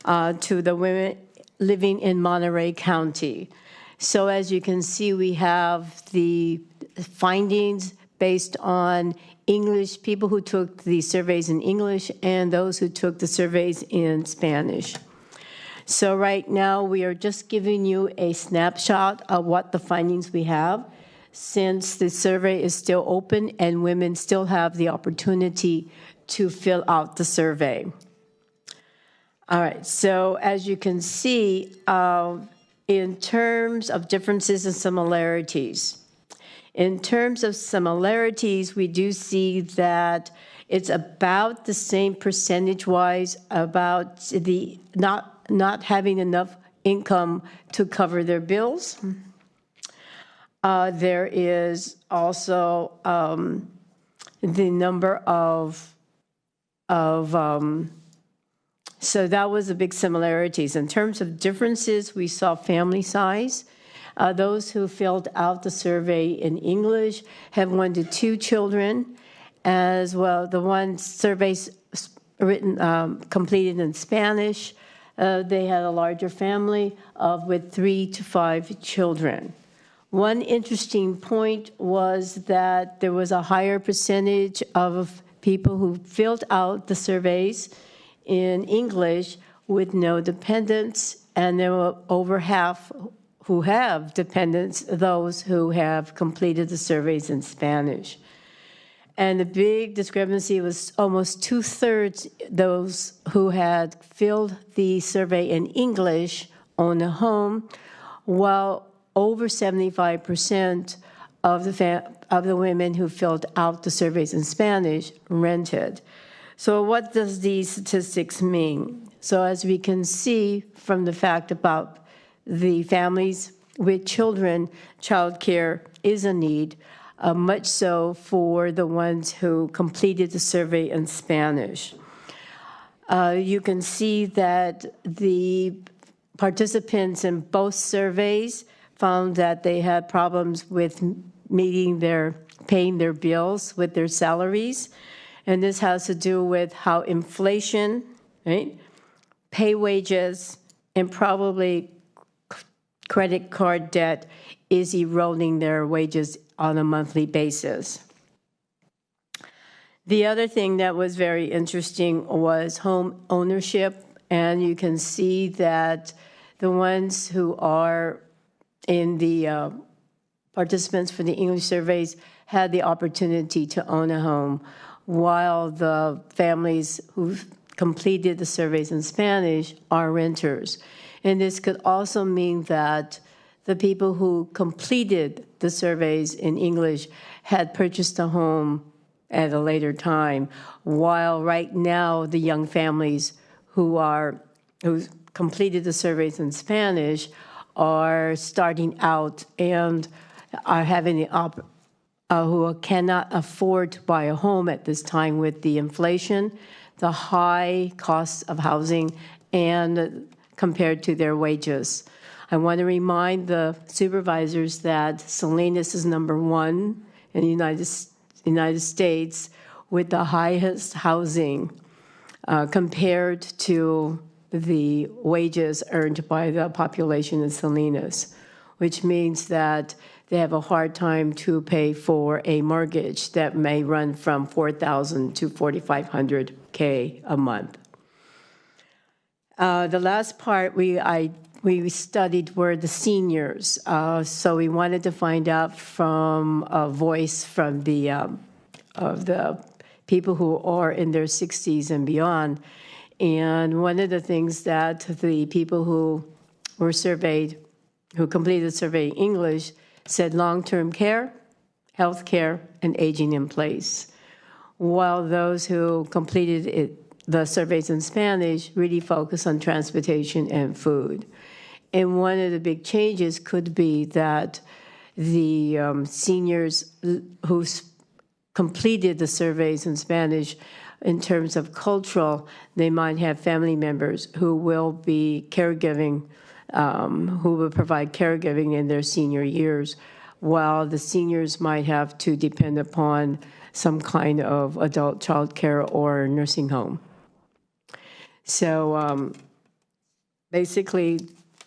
to the women living in Monterey County. So as you can see, we have the findings based on English, people who took the surveys in English and those who took the surveys in Spanish. So right now, we are just giving you a snapshot of what the findings we have, since the survey is still open and women still have the opportunity to fill out the survey. All right, so as you can see, in terms of differences and similarities, in terms of similarities, we do see that it's about the same percentage-wise about the not having enough income to cover their bills. There is also the number of so that was the big similarities. In terms of differences, we saw family size. Those who filled out the survey in English have 1 to 2 children, as well. The one surveys written completed in Spanish, they had a larger family with 3 to 5 children. One interesting point was that there was a higher percentage of people who filled out the surveys in English with no dependents, and there were over half who have dependents, those who have completed the surveys in Spanish. And the big discrepancy was almost 2/3 those who had filled the survey in English own a home, while over 75% of the women who filled out the surveys in Spanish rented. So what does these statistics mean? So as we can see from the fact about the families with children, childcare is a need, much so for the ones who completed the survey in Spanish. You can see that the participants in both surveys found that they had problems with paying their bills with their salaries. And this has to do with how inflation, right, pay wages, and probably credit card debt is eroding their wages on a monthly basis. The other thing that was very interesting was home ownership, and you can see that the ones who are in the participants for the English surveys had the opportunity to own a home, while the families who completed the surveys in Spanish are renters. And this could also mean that the people who completed the surveys in English had purchased a home at a later time, while right now the young families who completed the surveys in Spanish are starting out and are having the who cannot afford to buy a home at this time with the inflation, the high costs of housing, and compared to their wages. I want to remind the supervisors that Salinas is #1 in the United States with the highest housing compared to the wages earned by the population in Salinas, which means that they have a hard time to pay for a mortgage that may run from $4,000 to $4,500 a month. The last part we studied were the seniors. So we wanted to find out from a voice from of the people who are in their 60s and beyond. And one of the things that the people who were surveyed, who completed the survey in English, said long-term care, health care, and aging in place, while those who completed the surveys in Spanish really focus on transportation and food. And one of the big changes could be that the seniors who completed the surveys in Spanish, in terms of cultural, they might have family members who will be caregiving, who will provide caregiving in their senior years, while the seniors might have to depend upon some kind of adult child care or nursing home. So basically,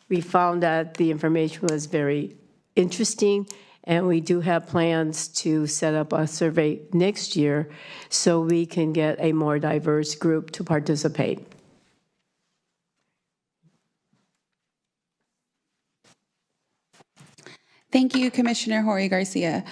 we found that the information was very interesting, and we do have plans to set up a survey next year so we can get a more diverse group to participate. Thank you, Commissioner Jorge Garcia.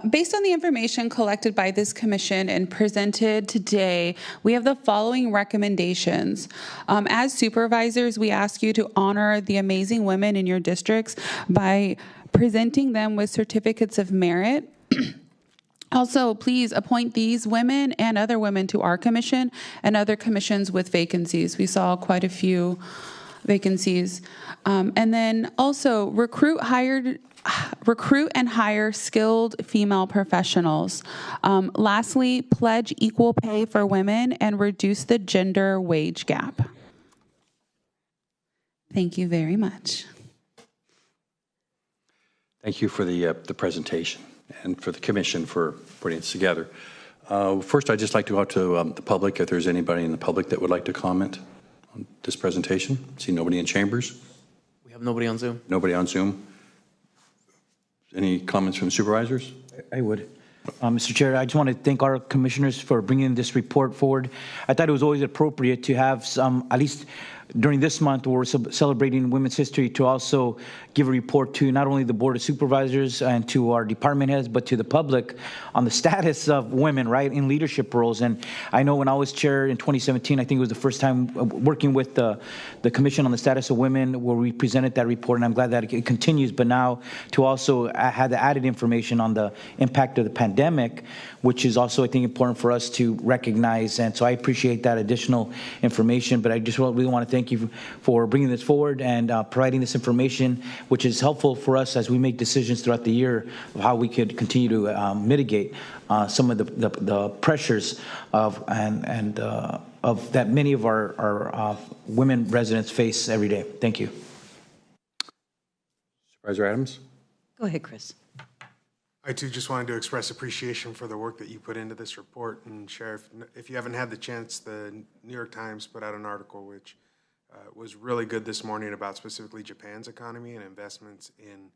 Based on the information collected by this commission and presented today, we have the following recommendations. As supervisors, we ask you to honor the amazing women in your districts by presenting them with certificates of merit. Also, please appoint these women and other women to our commission and other commissions with vacancies. We saw quite a few vacancies. And then also recruit and hire skilled female professionals. Lastly, pledge equal pay for women and reduce the gender wage gap. Thank you very much. Thank you for the presentation and for the commission for putting this together. First, I'd just like to go out to the public, if there's anybody in the public that would like to comment on this presentation. See nobody in chambers? We have nobody on Zoom. Nobody on Zoom? Any comments from the supervisors? I would. Mr. Chair, I just want to thank our commissioners for bringing this report forward. I thought it was always appropriate to have some, at least during this month, we're celebrating Women's History, to also give a report to not only the Board of Supervisors and to our department heads, but to the public on the status of women, right, in leadership roles. And I know when I was chair in 2017, I think it was the first time working with the Commission on the Status of Women where we presented that report, and I'm glad that it continues. But now to also have the added information on the impact of the pandemic, which is also, I think, important for us to recognize. And so I appreciate that additional information, but I just really want to thank you for bringing this forward and providing this information, which is helpful for us as we make decisions throughout the year of how we could continue to mitigate some of the pressures of of that many of our women residents face every day. Thank you. Supervisor Adams? Go ahead, Chris. I too just wanted to express appreciation for the work that you put into this report. And Sheriff, if you haven't had the chance, the New York Times put out an article which was really good this morning about specifically Japan's economy and investments in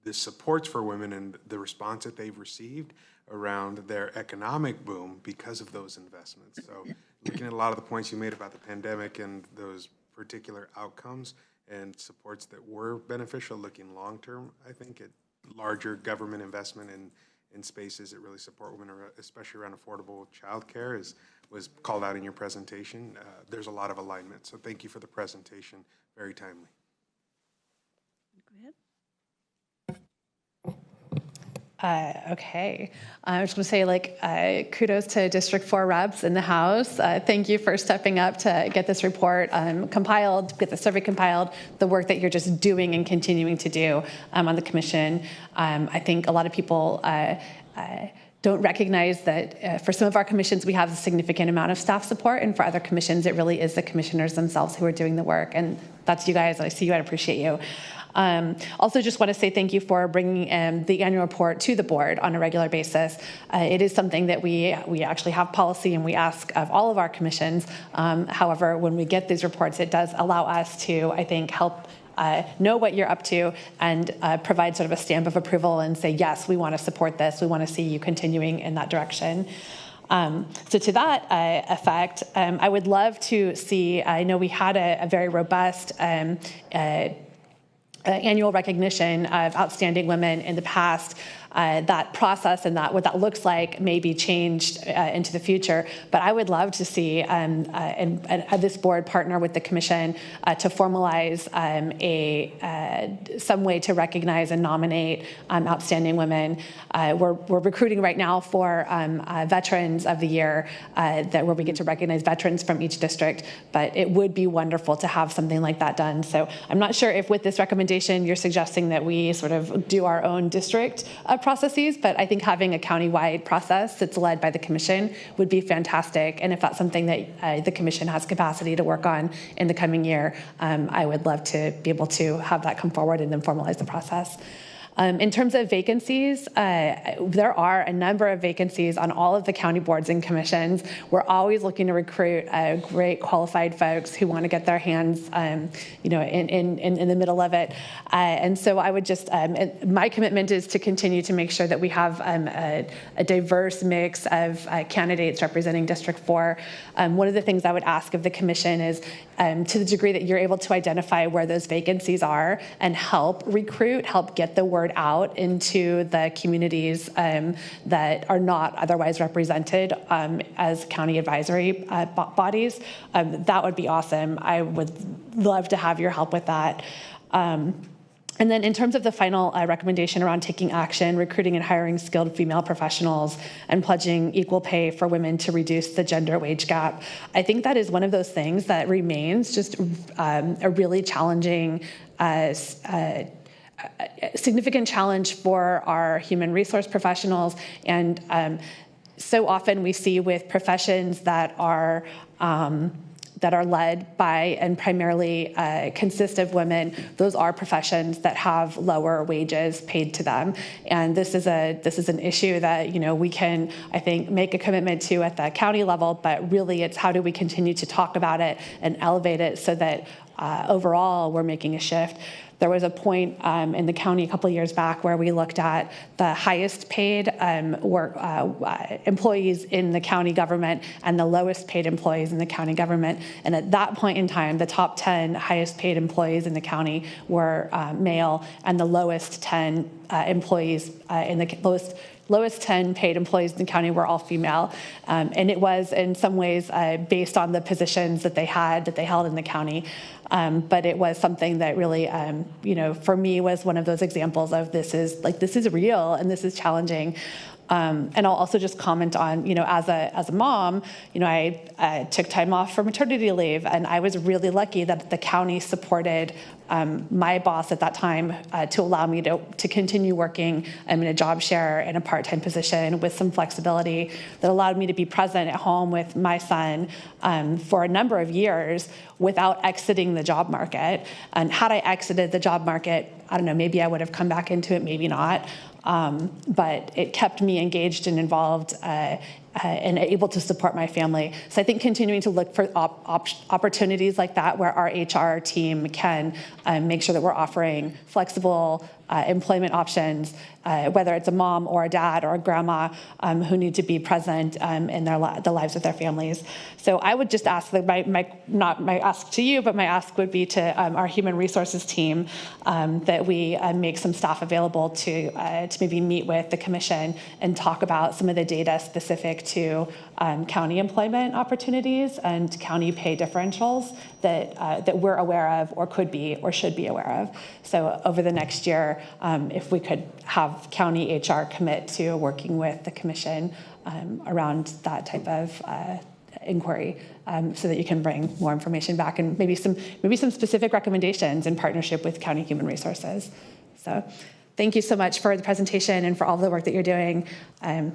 the supports for women and the response that they've received around their economic boom because of those investments. So looking at a lot of the points you made about the pandemic and those particular outcomes and supports that were beneficial, looking long-term, I think it larger government investment in spaces that really support women, especially around affordable childcare, was called out in your presentation. There's a lot of alignment, so thank you for the presentation. Very timely. Go ahead. Okay. I was going to say, kudos to District 4 reps in the House. Thank you for stepping up to get this report compiled, get the survey compiled, the work that you're just doing and continuing to do on the commission. I think a lot of people don't recognize that for some of our commissions, we have a significant amount of staff support, and for other commissions, it really is the commissioners themselves who are doing the work, and that's you guys. I see you, I appreciate you. Also just want to say thank you for bringing the annual report to the board on a regular basis. It is something that we actually have policy and we ask of all of our commissions. However, when we get these reports, it does allow us to, I think, help know what you're up to and provide sort of a stamp of approval and say, yes, we want to support this. We want to see you continuing in that direction. So to that effect, I would love to see, I know we had a very robust annual recognition of outstanding women in the past. That process and what that looks like may be changed into the future. But I would love to see this board partner with the commission to formalize some way to recognize and nominate outstanding women. We're recruiting right now for Veterans of the Year, where we get to recognize veterans from each district. But it would be wonderful to have something like that done. So I'm not sure if with this recommendation you're suggesting that we sort of do our own district processes, but I think having a county-wide process that's led by the commission would be fantastic. And if that's something that the commission has capacity to work on in the coming year, I would love to be able to have that come forward and then formalize the process. In terms of vacancies, there are a number of vacancies on all of the county boards and commissions. We're always looking to recruit great qualified folks who want to get their hands, in the middle of it. And so I would just, my commitment is to continue to make sure that we have a diverse mix of candidates representing District 4. One of the things I would ask of the commission is, to the degree that you're able to identify where those vacancies are and help recruit, help get the word out into the communities that are not otherwise represented as county advisory bodies, that would be awesome. I would love to have your help with that. And then in terms of the final recommendation around taking action, recruiting and hiring skilled female professionals, and pledging equal pay for women to reduce the gender wage gap, I think that is one of those things that remains just a really challenging, significant challenge for our human resource professionals. And so often we see with professions that are led by and primarily consist of women, those are professions that have lower wages paid to them. And this is an issue that, we can, I think, make a commitment to at the county level, but really it's how do we continue to talk about it and elevate it so that overall we're making a shift. There was a point in the county a couple of years back where we looked at the highest paid employees in the county government and the lowest paid employees in the county government. And at that point in time, the top 10 highest paid employees in the county were male, and the lowest 10 employees in the lowest 10 paid employees in the county were all female. And it was in some ways based on the positions that they held in the county. But it was something that really, for me was one of those examples of this is real and this is challenging. And I'll also just comment on, as a mom, I took time off for maternity leave, and I was really lucky that the county supported my boss at that time to allow me to continue working in a job share in a part-time position with some flexibility that allowed me to be present at home with my son for a number of years without exiting the job market. And had I exited the job market, I don't know, maybe I would have come back into it, maybe not. But it kept me engaged and involved and able to support my family. So I think continuing to look for opportunities like that where our HR team can make sure that we're offering flexible employment options, whether it's a mom or a dad or a grandma who need to be present in the lives of their families. So I would just ask, not my ask to you, but my ask would be to our human resources team that we make some staff available to maybe meet with the commission and talk about some of the data specific to county employment opportunities and county pay differentials that we're aware of or could be or should be aware of. So over the next year, if we could have county HR commit to working with the commission around that type of inquiry, so that you can bring more information back and maybe some specific recommendations in partnership with county human resources. So thank you so much for the presentation and for all the work that you're doing.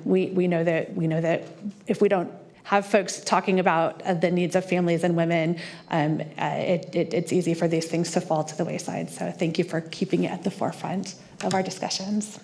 We know that if we don't have folks talking about the needs of families and women, it's easy for these things to fall to the wayside. So thank you for keeping it at the forefront of our discussions.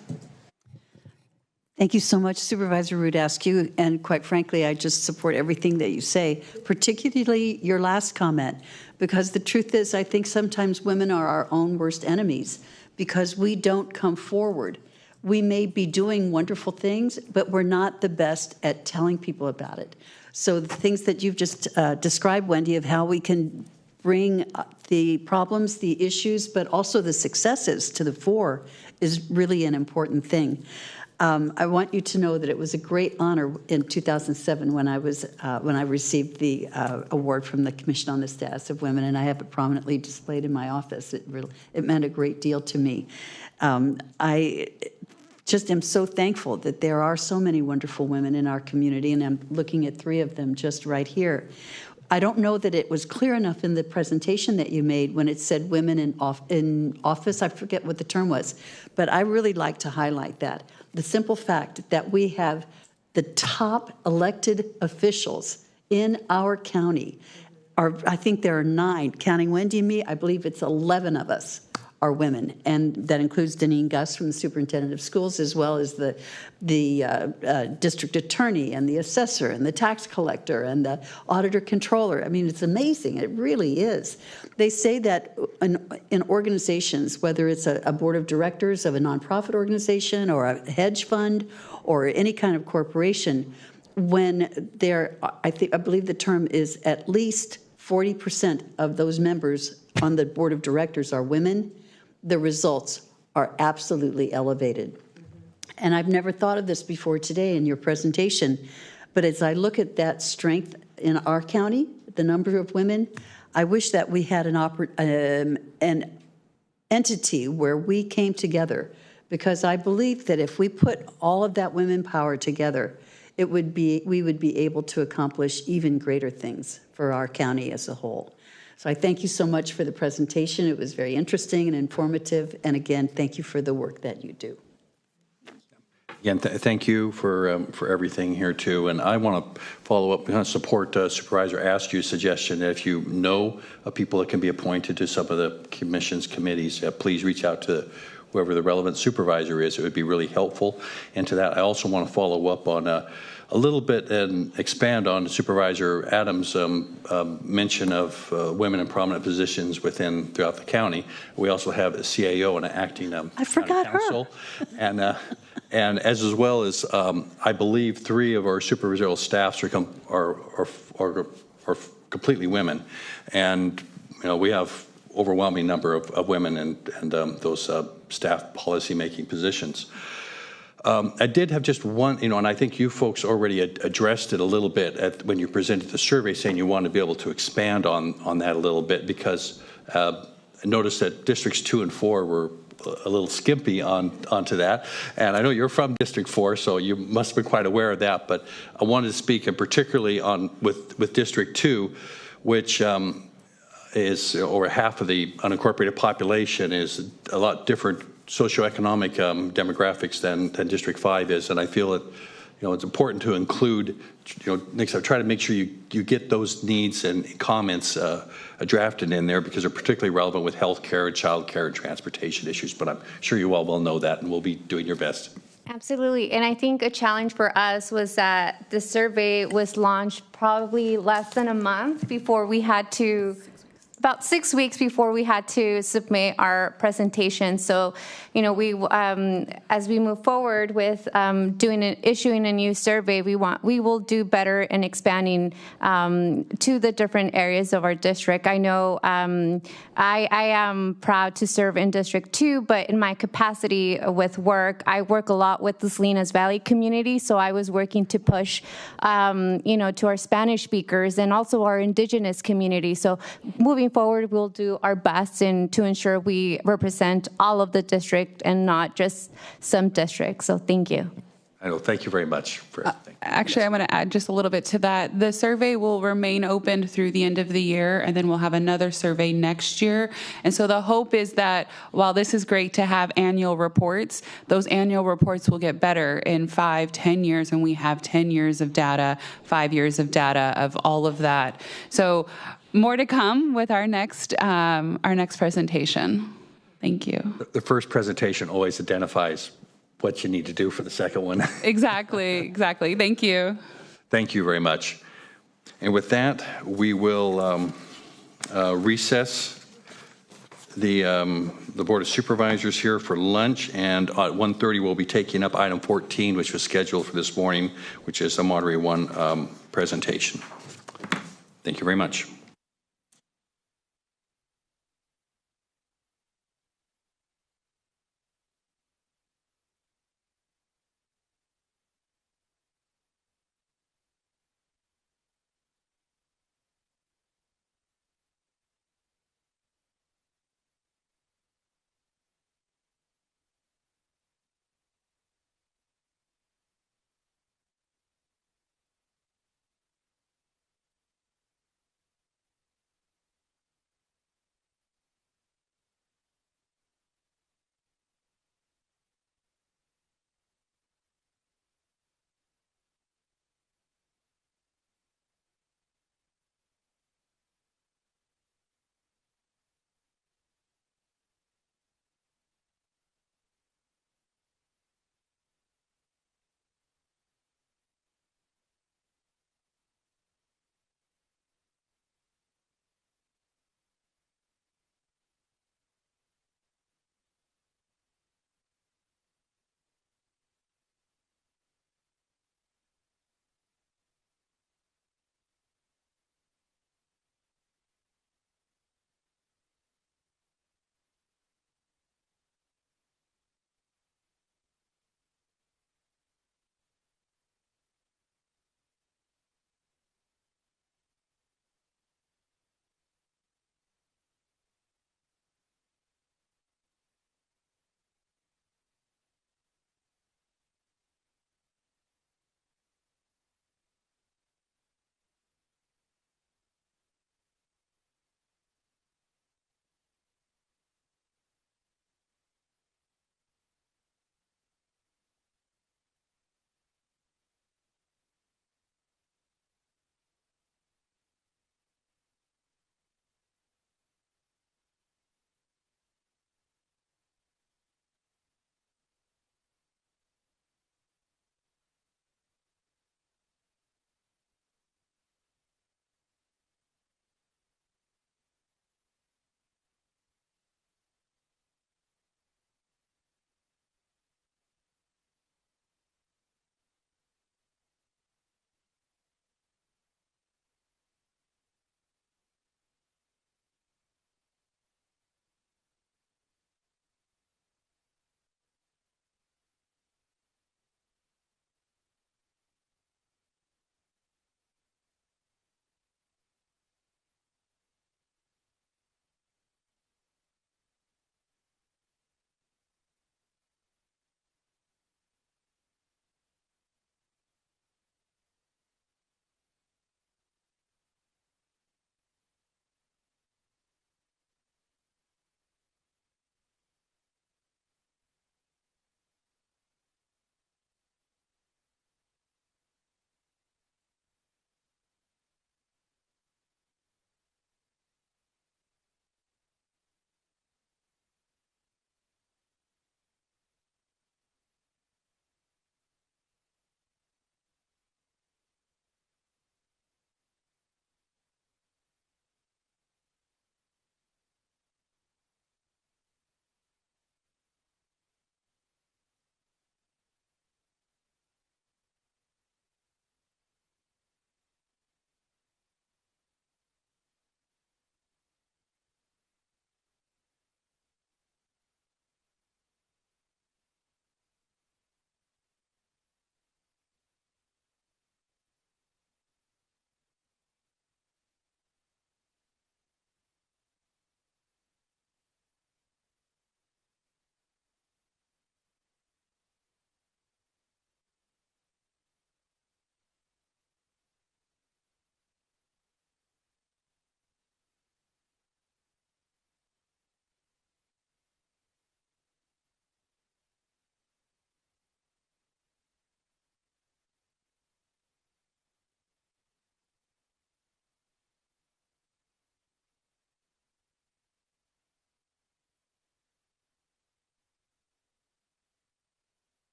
Thank you so much, Supervisor Rudascu. And quite frankly, I just support everything that you say, particularly your last comment, because the truth is, I think sometimes women are our own worst enemies because we don't come forward. We may be doing wonderful things, but we're not the best at telling people about it. So the things that you've just described, Wendy, of how we can bring the problems, the issues, but also the successes to the fore is really an important thing. I want you to know that it was a great honor in 2007 when I received the award from the Commission on the Status of Women, and I have it prominently displayed in my office. It meant a great deal to me. I just am so thankful that there are so many wonderful women in our community, and I'm looking at 3 of them just right here. I don't know that it was clear enough in the presentation that you made when it said women in office. I forget what the term was, but I really like to highlight that. The simple fact that we have the top elected officials in our county I think there are 9, counting Wendy and me, I believe it's 11 of us are women, and that includes Deneen Gus from the Superintendent of Schools, as well as the district attorney and the assessor and the tax collector and the auditor controller. I mean, it's amazing. It really is. They say that in organizations, whether it's a board of directors of a nonprofit organization or a hedge fund or any kind of corporation, when I believe the term is at least 40% of those members on the board of directors are women, the results are absolutely elevated. And I've never thought of this before today in your presentation, but as I look at that strength in our county, the number of women, I wish that we had an entity where we came together, because I believe that if we put all of that women power together, we would be able to accomplish even greater things for our county as a whole. So I thank you so much for the presentation. It was very interesting and informative. And again, thank you for the work that you do. Again, thank you for everything here too. And I want to follow up and support Supervisor Askew's suggestion that if you know of people that can be appointed to some of the commissions, committees, please reach out to whoever the relevant supervisor is. It would be really helpful. And to that, I also want to follow up on a little bit and expand on Supervisor Adams' mention of women in prominent positions throughout the county. We also have a CAO and an acting I forgot counsel. her. And as well as I believe 3 of our supervisorial staffs are completely women, and we have overwhelming number of women and those staff policy-making positions. I did have just one, and I think you folks already addressed it a little bit when you presented the survey, saying you wanted to be able to expand on that a little bit, because I noticed that districts 2 and 4 were a little skimpy onto that. And I know you're from District 4, so you must have been quite aware of that, but I wanted to speak, and particularly with District 2, which is over half of the unincorporated population, is a lot different socioeconomic demographics than District 5 is. And I feel that it's important to include, next time, try to make sure you get those needs and comments drafted in there, because they're particularly relevant with health care, child care, and transportation issues. But I'm sure you all will know that, and we'll be doing your best. Absolutely. And I think a challenge for us was that the survey was launched probably less than a month before we had to, about 6 weeks before we had to submit our presentation. So, we as we move forward with issuing a new survey, we will do better in expanding to the different areas of our district. I know I am proud to serve in District 2, but in my capacity with work, I work a lot with the Salinas Valley community. So I was working to push, to our Spanish speakers and also our indigenous community. So moving forward, we'll do our best to ensure we represent all of the district and not just some districts. So thank you. I know. Thank you very much for everything. Actually, I'm going to add just a little bit to that. The survey will remain open through the end of the year, and then we'll have another survey next year. And so the hope is that while this is great to have annual reports, those annual reports will get better in 5-10 years, and we have 10 years of data, 5 years of data of all of that. So more to come with our next presentation. Thank you. The first presentation always identifies what you need to do for the second one. Exactly. Thank you. Thank you very much. And with that, we will recess the Board of Supervisors here for lunch, and at 1:30 we'll be taking up item 14, which was scheduled for this morning, which is a Monterey 1 presentation. Thank you very much.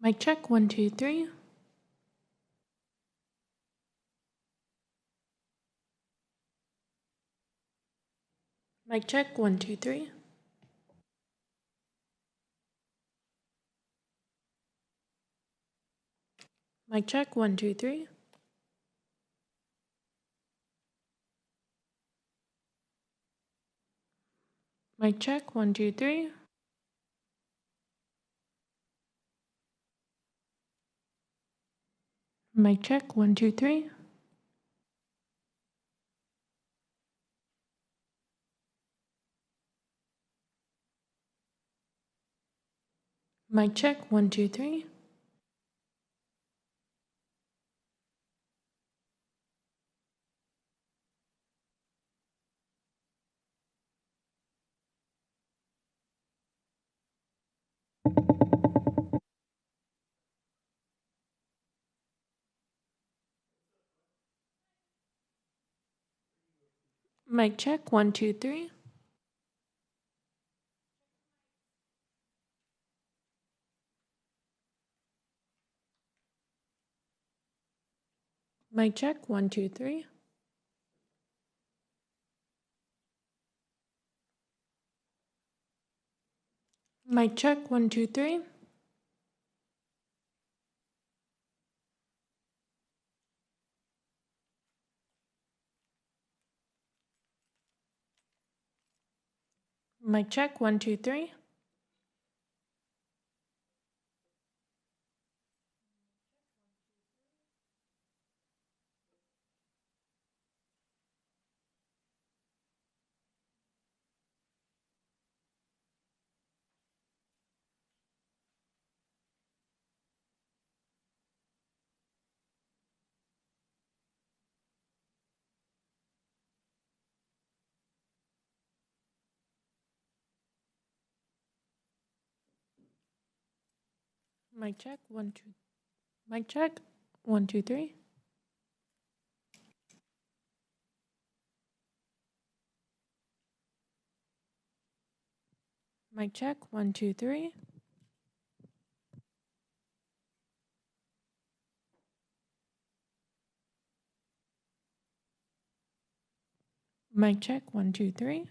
Mic check, 1, 2, 3. Mic check, 1, 2, 3. Mic check, 1, 2, 3. Mic check, 1, 2, 3. Mic check, 1, 2, 3. Mic check, 1, 2, 3. Mic check, 1, 2, 3. Mic check, 1, 2, 3. Mic check, 1, 2, 3. Mic check, 1, 2, 3. Mic check, 1, 2. Mic check, 1, 2, 3. Mic check, 1, 2, 3. Mic check, 1, 2, 3.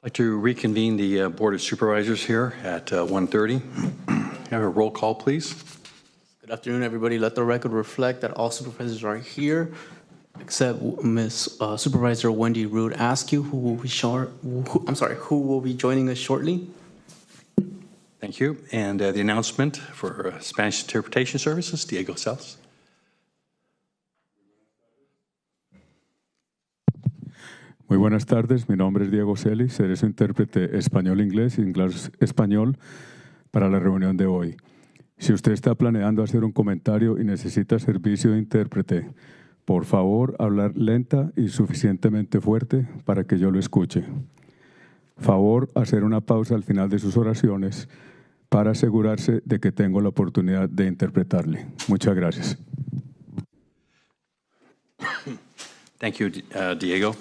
I'd like to reconvene the Board of Supervisors here at 1:30. Have a roll call, please. Good afternoon, everybody. Let the record reflect that all supervisors are here, except Ms. Supervisor Wendy Root Askew, who will be joining us shortly. Thank you. And the announcement for Spanish interpretation services, Diego Salas. Muy buenas tardes, mi nombre es Diego Celis, seré su intérprete español-inglés y inglés-español para la reunión de hoy. Si usted está planeando hacer un comentario y necesita servicio de intérprete, por favor hablar lenta y suficientemente fuerte para que yo lo escuche. Favor hacer una pausa al final de sus oraciones para asegurarse de que tengo la oportunidad de interpretarle. Muchas gracias. Thank you, Diego.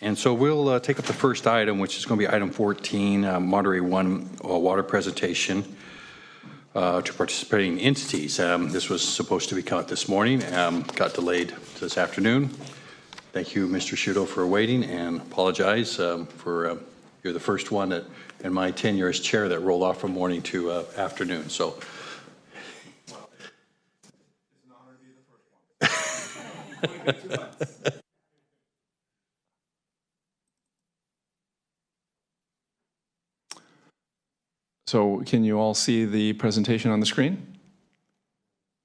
And so we'll take up the first item, which is going to be item 14, Monterey One water presentation to participating entities. This was supposed to be cut this morning, got delayed to this afternoon. Thank you, Mr. Shudo, for waiting, and apologize for you're the first one that, in my tenure as chair, that rolled off from morning to afternoon. So. It's an honor to be the first one. So can you all see the presentation on the screen?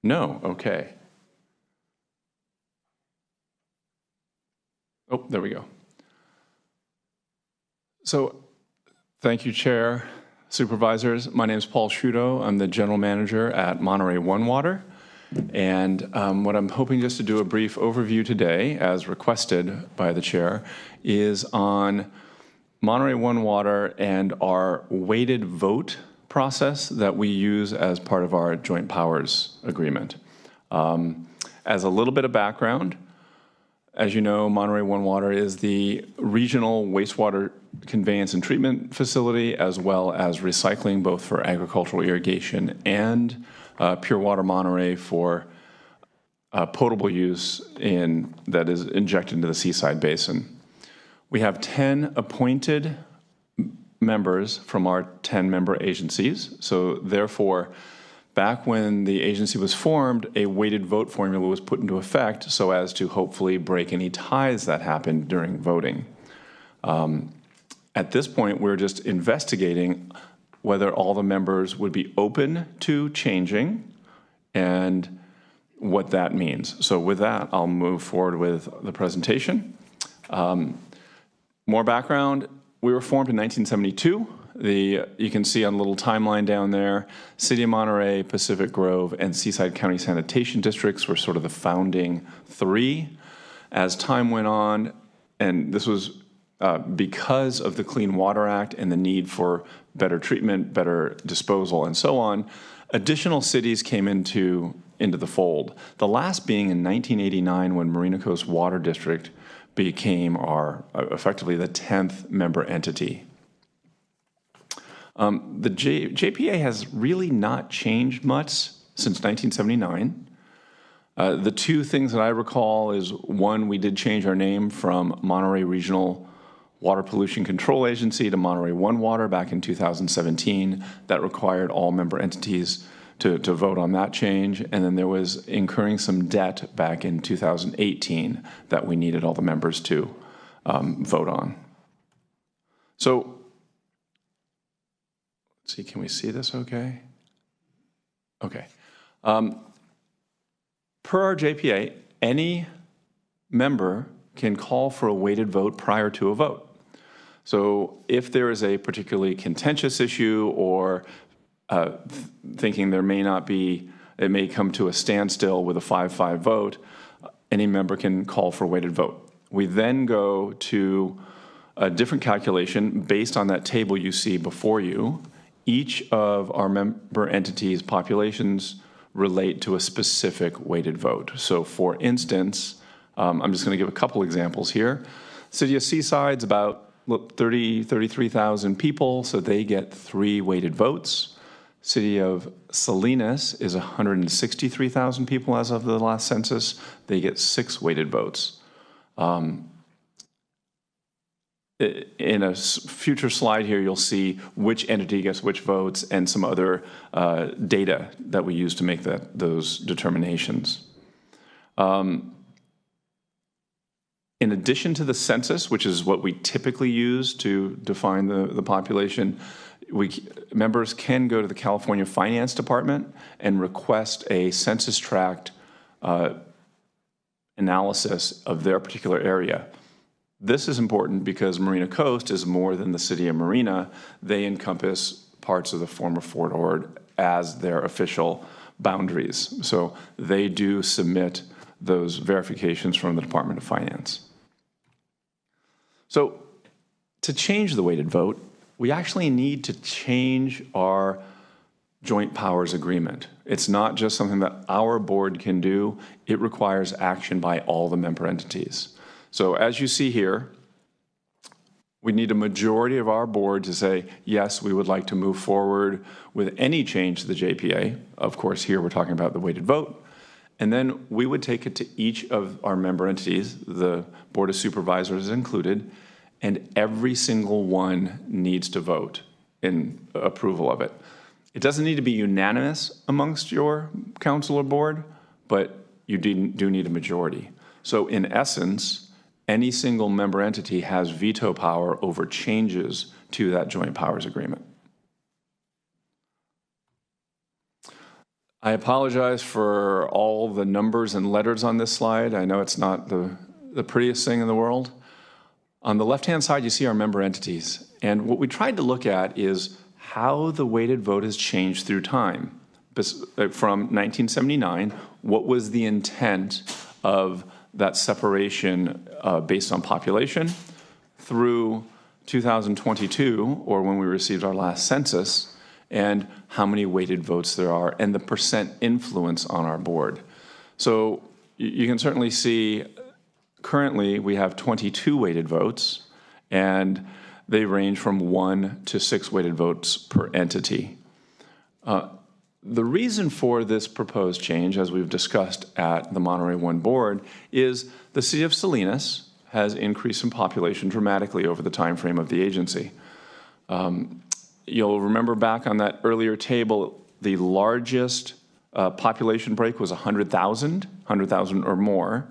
No? Okay. Oh, there we go. So thank you, Chair, Supervisors. My name is Paul Shudo. I'm the General Manager at Monterey One Water. And what I'm hoping just to do a brief overview today, as requested by the Chair, is on Monterey One Water and our weighted vote process that we use as part of our joint powers agreement. As a little bit of background, as you know, Monterey One Water is the regional wastewater conveyance and treatment facility, as well as recycling, both for agricultural irrigation and Pure Water Monterey for potable use that is injected into the Seaside Basin. We have 10 appointed members from our 10-member agencies. So therefore, back when the agency was formed, a weighted vote formula was put into effect so as to hopefully break any ties that happened during voting. At this point, we're just investigating whether all the members would be open to changing and what that means. So with that, I'll move forward with the presentation. More background, we were formed in 1972. You can see on the little timeline down there, City of Monterey, Pacific Grove, and Seaside County Sanitation Districts were sort of the founding three. As time went on, and this was because of the Clean Water Act and the need for better treatment, better disposal, and so on, additional cities came into the fold. The last being in 1989 when Marina Coast Water District became effectively the 10th member entity. The JPA has really not changed much since 1979. The two things that I recall is, one, we did change our name from Monterey Regional Water Pollution Control Agency to Monterey One Water back in 2017. That required all member entities to vote on that change. And then there was incurring some debt back in 2018 that we needed all the members to vote on. So, let's see, can we see this okay? Okay. Per our JPA, any member can call for a weighted vote prior to a vote. So if there is a particularly contentious issue or thinking there may not be, it may come to a standstill with a 5-5 vote, any member can call for a weighted vote. We then go to a different calculation based on that table you see before you. Each of our member entities' populations relate to a specific weighted vote. So for instance, I'm just going to give a couple examples here. City of Seaside's about 33,000 people, so they get 3 weighted votes. City of Salinas is 163,000 people as of the last census. They get 6 weighted votes. In a future slide here, you'll see which entity gets which votes and some other data that we use to make those determinations. In addition to the census, which is what we typically use to define the population, members can go to the California Finance Department and request a census tract analysis of their particular area. This is important because Marina Coast is more than the city of Marina. They encompass parts of the former Fort Ord as their official boundaries. So they do submit those verifications from the Department of Finance. So to change the weighted vote, we actually need to change our joint powers agreement. It's not just something that our board can do. It requires action by all the member entities. So as you see here, we need a majority of our board to say, yes, we would like to move forward with any change to the JPA. Of course, here we're talking about the weighted vote. And then we would take it to each of our member entities, the Board of Supervisors included, and every single one needs to vote in approval of it. It doesn't need to be unanimous amongst your council or board, but you do need a majority. So in essence, any single member entity has veto power over changes to that joint powers agreement. I apologize for all the numbers and letters on this slide. I know it's not the prettiest thing in the world. On the left-hand side, you see our member entities. And what we tried to look at is how the weighted vote has changed through time. From 1979, what was the intent of that separation based on population through 2022, or when we received our last census, and how many weighted votes there are, and the percent influence on our board. So you can certainly see currently we have 22 weighted votes, and they range from 1 to 6 weighted votes per entity. The reason for this proposed change, as we've discussed at the Monterey One board, is the city of Salinas has increased in population dramatically over the time frame of the agency. You'll remember back on that earlier table, the largest population break was 100,000 or more,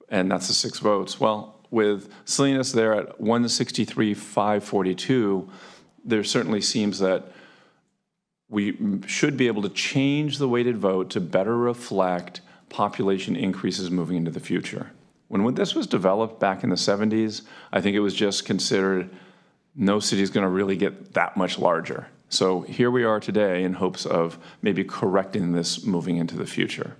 and that's the 6 votes. Well, with Salinas there at 163,542, there certainly seems that we should be able to change the weighted vote to better reflect population increases moving into the future. When this was developed back in the 70s, I think it was just considered no city is going to really get that much larger. So here we are today in hopes of maybe correcting this moving into the future.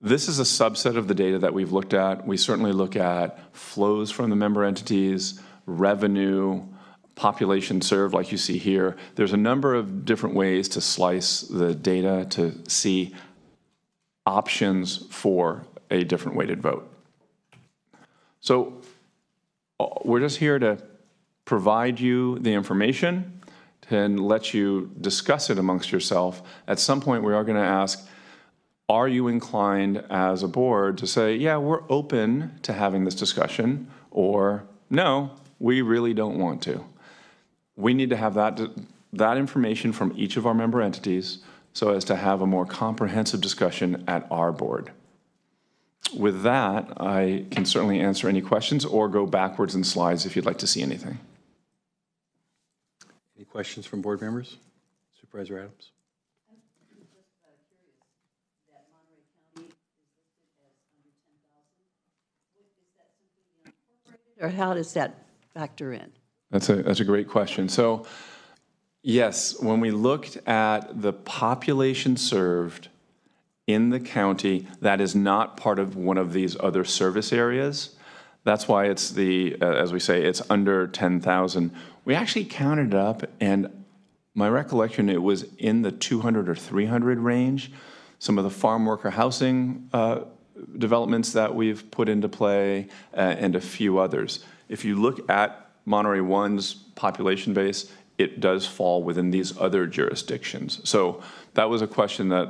This is a subset of the data that we've looked at. We certainly look at flows from the member entities, revenue, population served, like you see here. There's a number of different ways to slice the data to see options for a different weighted vote. So we're just here to provide you the information and let you discuss it amongst yourself. At some point, we are going to ask, are you inclined as a board to say, yeah, we're open to having this discussion, or no, we really don't want to. We need to have that information from each of our member entities so as to have a more comprehensive discussion at our board. With that, I can certainly answer any questions or go backwards in slides if you'd like to see anything. Any questions from board members? Supervisor Adams? Or how does that factor in? That's a great question. So yes, when we looked at the population served in the county that is not part of one of these other service areas, that's why it's as we say, it's under 10,000. We actually counted it up, and my recollection, it was in the 200 or 300 range. Some of the farm worker housing developments that we've put into play, and a few others. If you look at Monterey One's population base, it does fall within these other jurisdictions. So that was a question that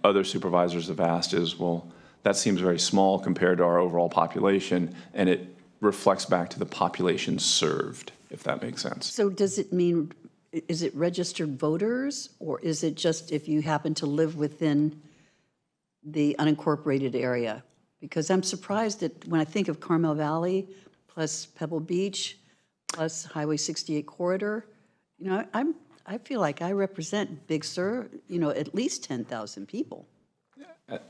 other supervisors have asked is, well, that seems very small compared to our overall population, and it reflects back to the population served, if that makes sense. So does it mean, is it registered voters, or is it just if you happen to live within the unincorporated area? Because I'm surprised that when I think of Carmel Valley plus Pebble Beach plus Highway 68 corridor, you know, I feel like I represent Big Sur, you know, at least 10,000 people.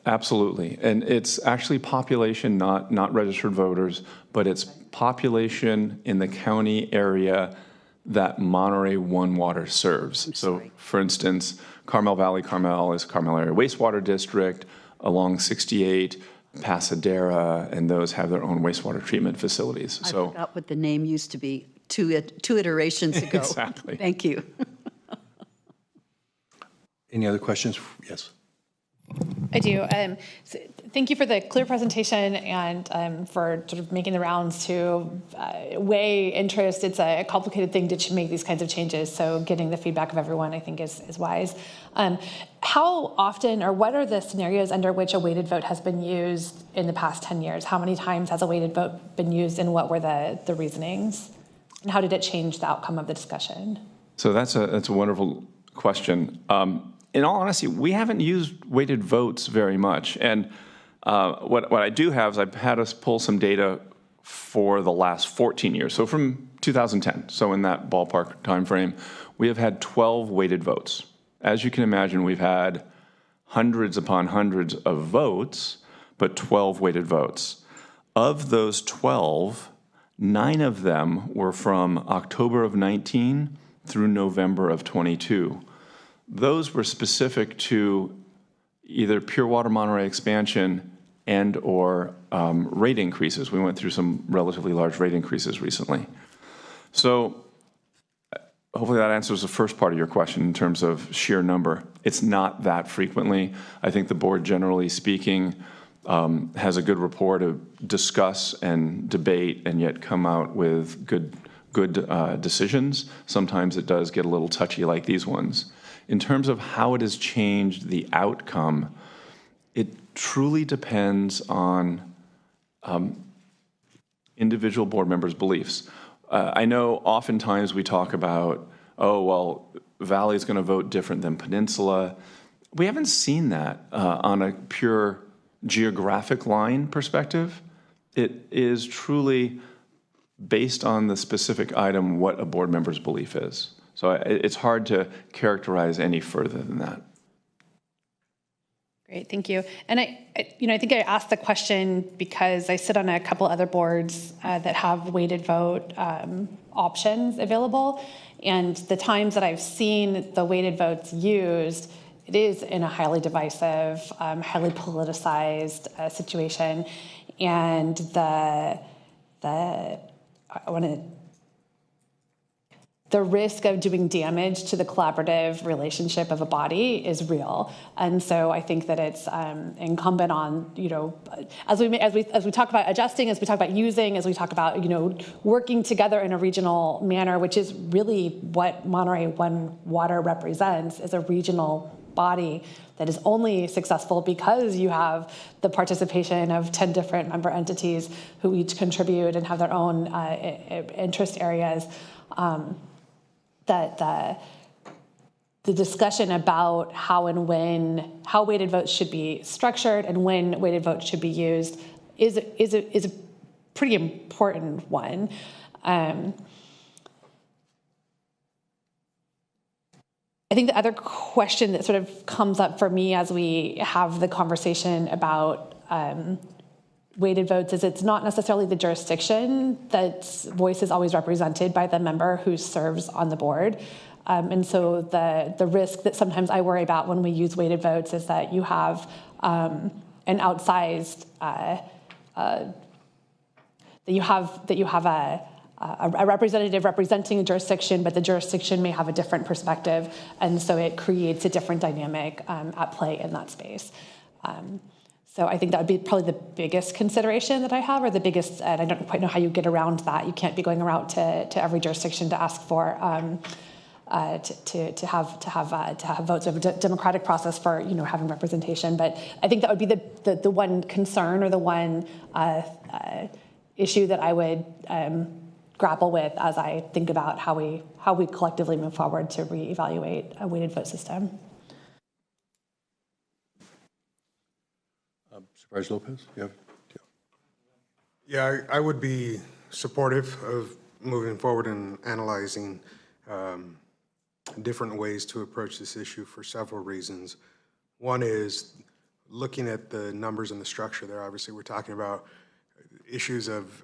Absolutely. And it's actually population, not registered voters, but it's population in the county area that Monterey One Water serves. So, for instance, Carmel Valley, Carmel is Carmel Area Wastewater District, along 68, Pasadena, and those have their own wastewater treatment facilities. I forgot what the name used to be two iterations ago. Exactly. Thank you. Any other questions? Yes. I do. So thank you for the clear presentation and for sort of making the rounds to weigh interest. It's a complicated thing to make these kinds of changes, so getting the feedback of everyone, I think, is wise. How often, or what are the scenarios under which a weighted vote has been used in the past 10 years? How many times has a weighted vote been used, and what were the reasonings? And how did it change the outcome of the discussion? So that's a wonderful question. In all honesty, we haven't used weighted votes very much. And what I do have is I've had us pull some data for the last 14 years. So from 2010, so in that ballpark timeframe, we have had 12 weighted votes. As you can imagine, we've had hundreds upon hundreds of votes, but 12 weighted votes. Of those 12, 9 of them were from October of 19 through November of 22. Those were specific to either Pure Water Monterey expansion and or rate increases. We went through some relatively large rate increases recently. So hopefully that answers the first part of your question in terms of sheer number. It's not that frequently. I think the board, generally speaking, has a good rapport to discuss and debate and yet come out with good decisions. Sometimes it does get a little touchy like these ones. In terms of how it has changed the outcome, it truly depends on individual board members' beliefs. I know oftentimes we talk about, oh, well, Valley's going to vote different than Peninsula. We haven't seen that on a pure geographic line perspective. It is truly based on the specific item what a board member's belief is. So it's hard to characterize any further than that. Great, thank you. And I think I asked the question because I sit on a couple other boards that have weighted vote options available, and the times that I've seen the weighted votes used, it is in a highly divisive, highly politicized situation, and the risk of doing damage to the collaborative relationship of a body is real. And so I think that it's incumbent on, as we talk about adjusting, as we talk about using, as we talk about, working together in a regional manner, which is really what Monterey One Water represents, is a regional body that is only successful because you have the participation of 10 different member entities who each contribute and have their own interest areas. That the discussion about how weighted votes should be structured and when weighted votes should be used is a pretty important one. I think the other question that sort of comes up for me as we have the conversation about weighted votes is it's not necessarily the jurisdiction that's voice is always represented by the member who serves on the board. And so the risk that sometimes I worry about when we use weighted votes is that you have an outsized, that you have a representative representing a jurisdiction, but the jurisdiction may have a different perspective, and so it creates a different dynamic at play in that space. So I think that would be probably the biggest consideration that I have, or the biggest, and I don't quite know how you get around that. You can't be going around to every jurisdiction to ask for to have votes of a democratic process for having representation. But I think that would be the one concern or the one issue that I would grapple with as I think about how we collectively move forward to reevaluate a weighted vote system. Supervisor Lopez, you have? Yeah, I would be supportive of moving forward and analyzing different ways to approach this issue for several reasons. One is looking at the numbers and the structure there. Obviously, we're talking about issues of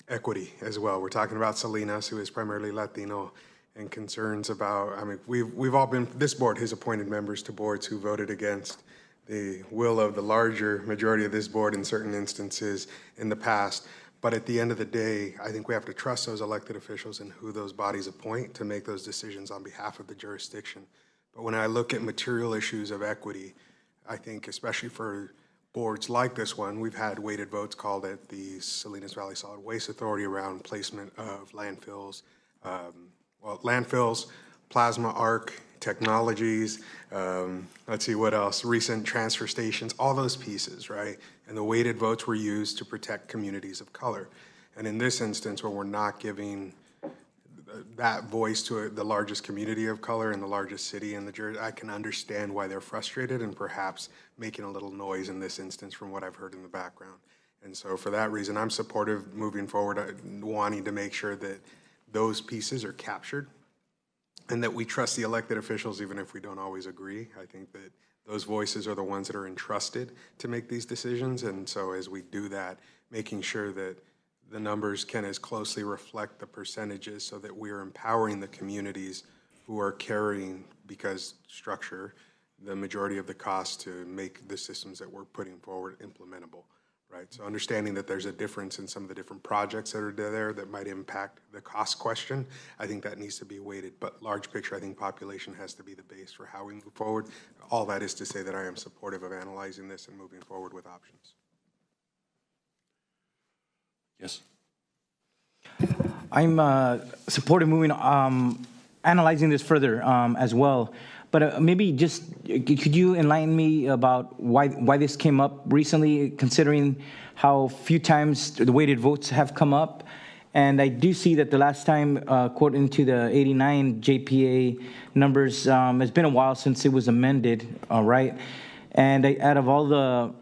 equity as well. We're talking about Salinas, who is primarily Latino, and concerns about, I mean, we've all been, this board has appointed members to boards who voted against the will of the larger majority of this board in certain instances in the past. But at the end of the day, I think we have to trust those elected officials and who those bodies appoint to make those decisions on behalf of the jurisdiction. But when I look at material issues of equity, I think especially for boards like this one, we've had weighted votes called at the Salinas Valley Solid Waste Authority around placement of landfills, landfills, plasma arc technologies, let's see what else, recent transfer stations, all those pieces, right? And the weighted votes were used to protect communities of color. And in this instance, where we're not giving that voice to the largest community of color in the largest city in the jury, I can understand why they're frustrated and perhaps making a little noise in this instance from what I've heard in the background. And so for that reason, I'm supportive moving forward, wanting to make sure that those pieces are captured and that we trust the elected officials even if we don't always agree. I think that those voices are the ones that are entrusted to make these decisions. And so as we do that, making sure that the numbers can as closely reflect the percentages so that we are empowering the communities who are carrying, because structure, the majority of the cost to make the systems that we're putting forward implementable, right? So understanding that there's a difference in some of the different projects that are there that might impact the cost question, I think that needs to be weighted. But large picture, I think population has to be the base for how we move forward. All that is to say that I am supportive of analyzing this and moving forward with options. Yes. I'm supportive moving, analyzing this further as well. But maybe just, could you enlighten me about why this came up recently, considering how few times the weighted votes have come up? And I do see that the last time, according to the 89 JPA numbers, it's been a while since it was amended, right? And out of all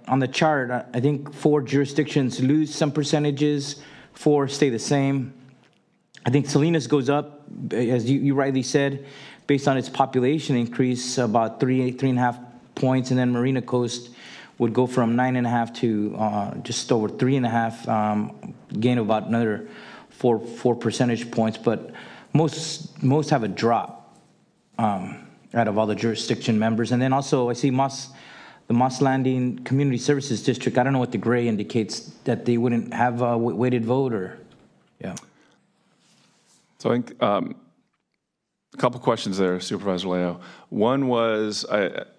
on the chart, I think 4 jurisdictions lose some percentages, 4 stay the same. I think Salinas goes up, as you rightly said, based on its population increase, about 3.5 points, and then Marina Coast would go from 9.5 to just over 3.5, gain of about another 4 percentage points. But most have a drop out of all the jurisdiction members. And then also I see the Moss Landing Community Services District. I don't know what the gray indicates, that they wouldn't have a weighted vote, or yeah. So I think a couple questions there, Supervisor Leo. One was,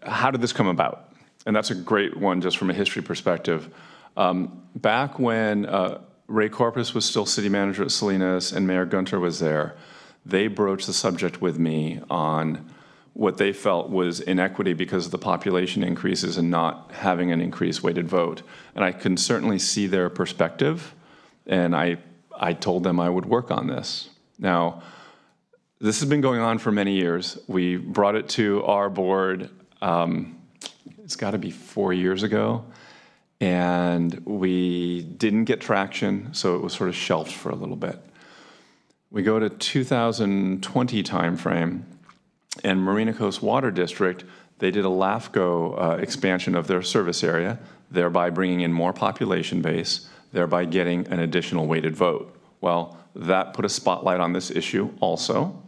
how did this come about? And that's a great one just from a history perspective. Back when Ray Corpus was still city manager at Salinas and Mayor Gunter was there, they broached the subject with me on what they felt was inequity because of the population increases and not having an increased weighted vote. And I can certainly see their perspective, and I told them I would work on this. Now, this has been going on for many years. We brought it to our board, it's got to be 4 years ago, and we didn't get traction, so it was sort of shelved for a little bit. We go to 2020 timeframe, and Marina Coast Water District, they did a LAFCO expansion of their service area, thereby bringing in more population base, thereby getting an additional weighted vote. Well, that put a spotlight on this issue also,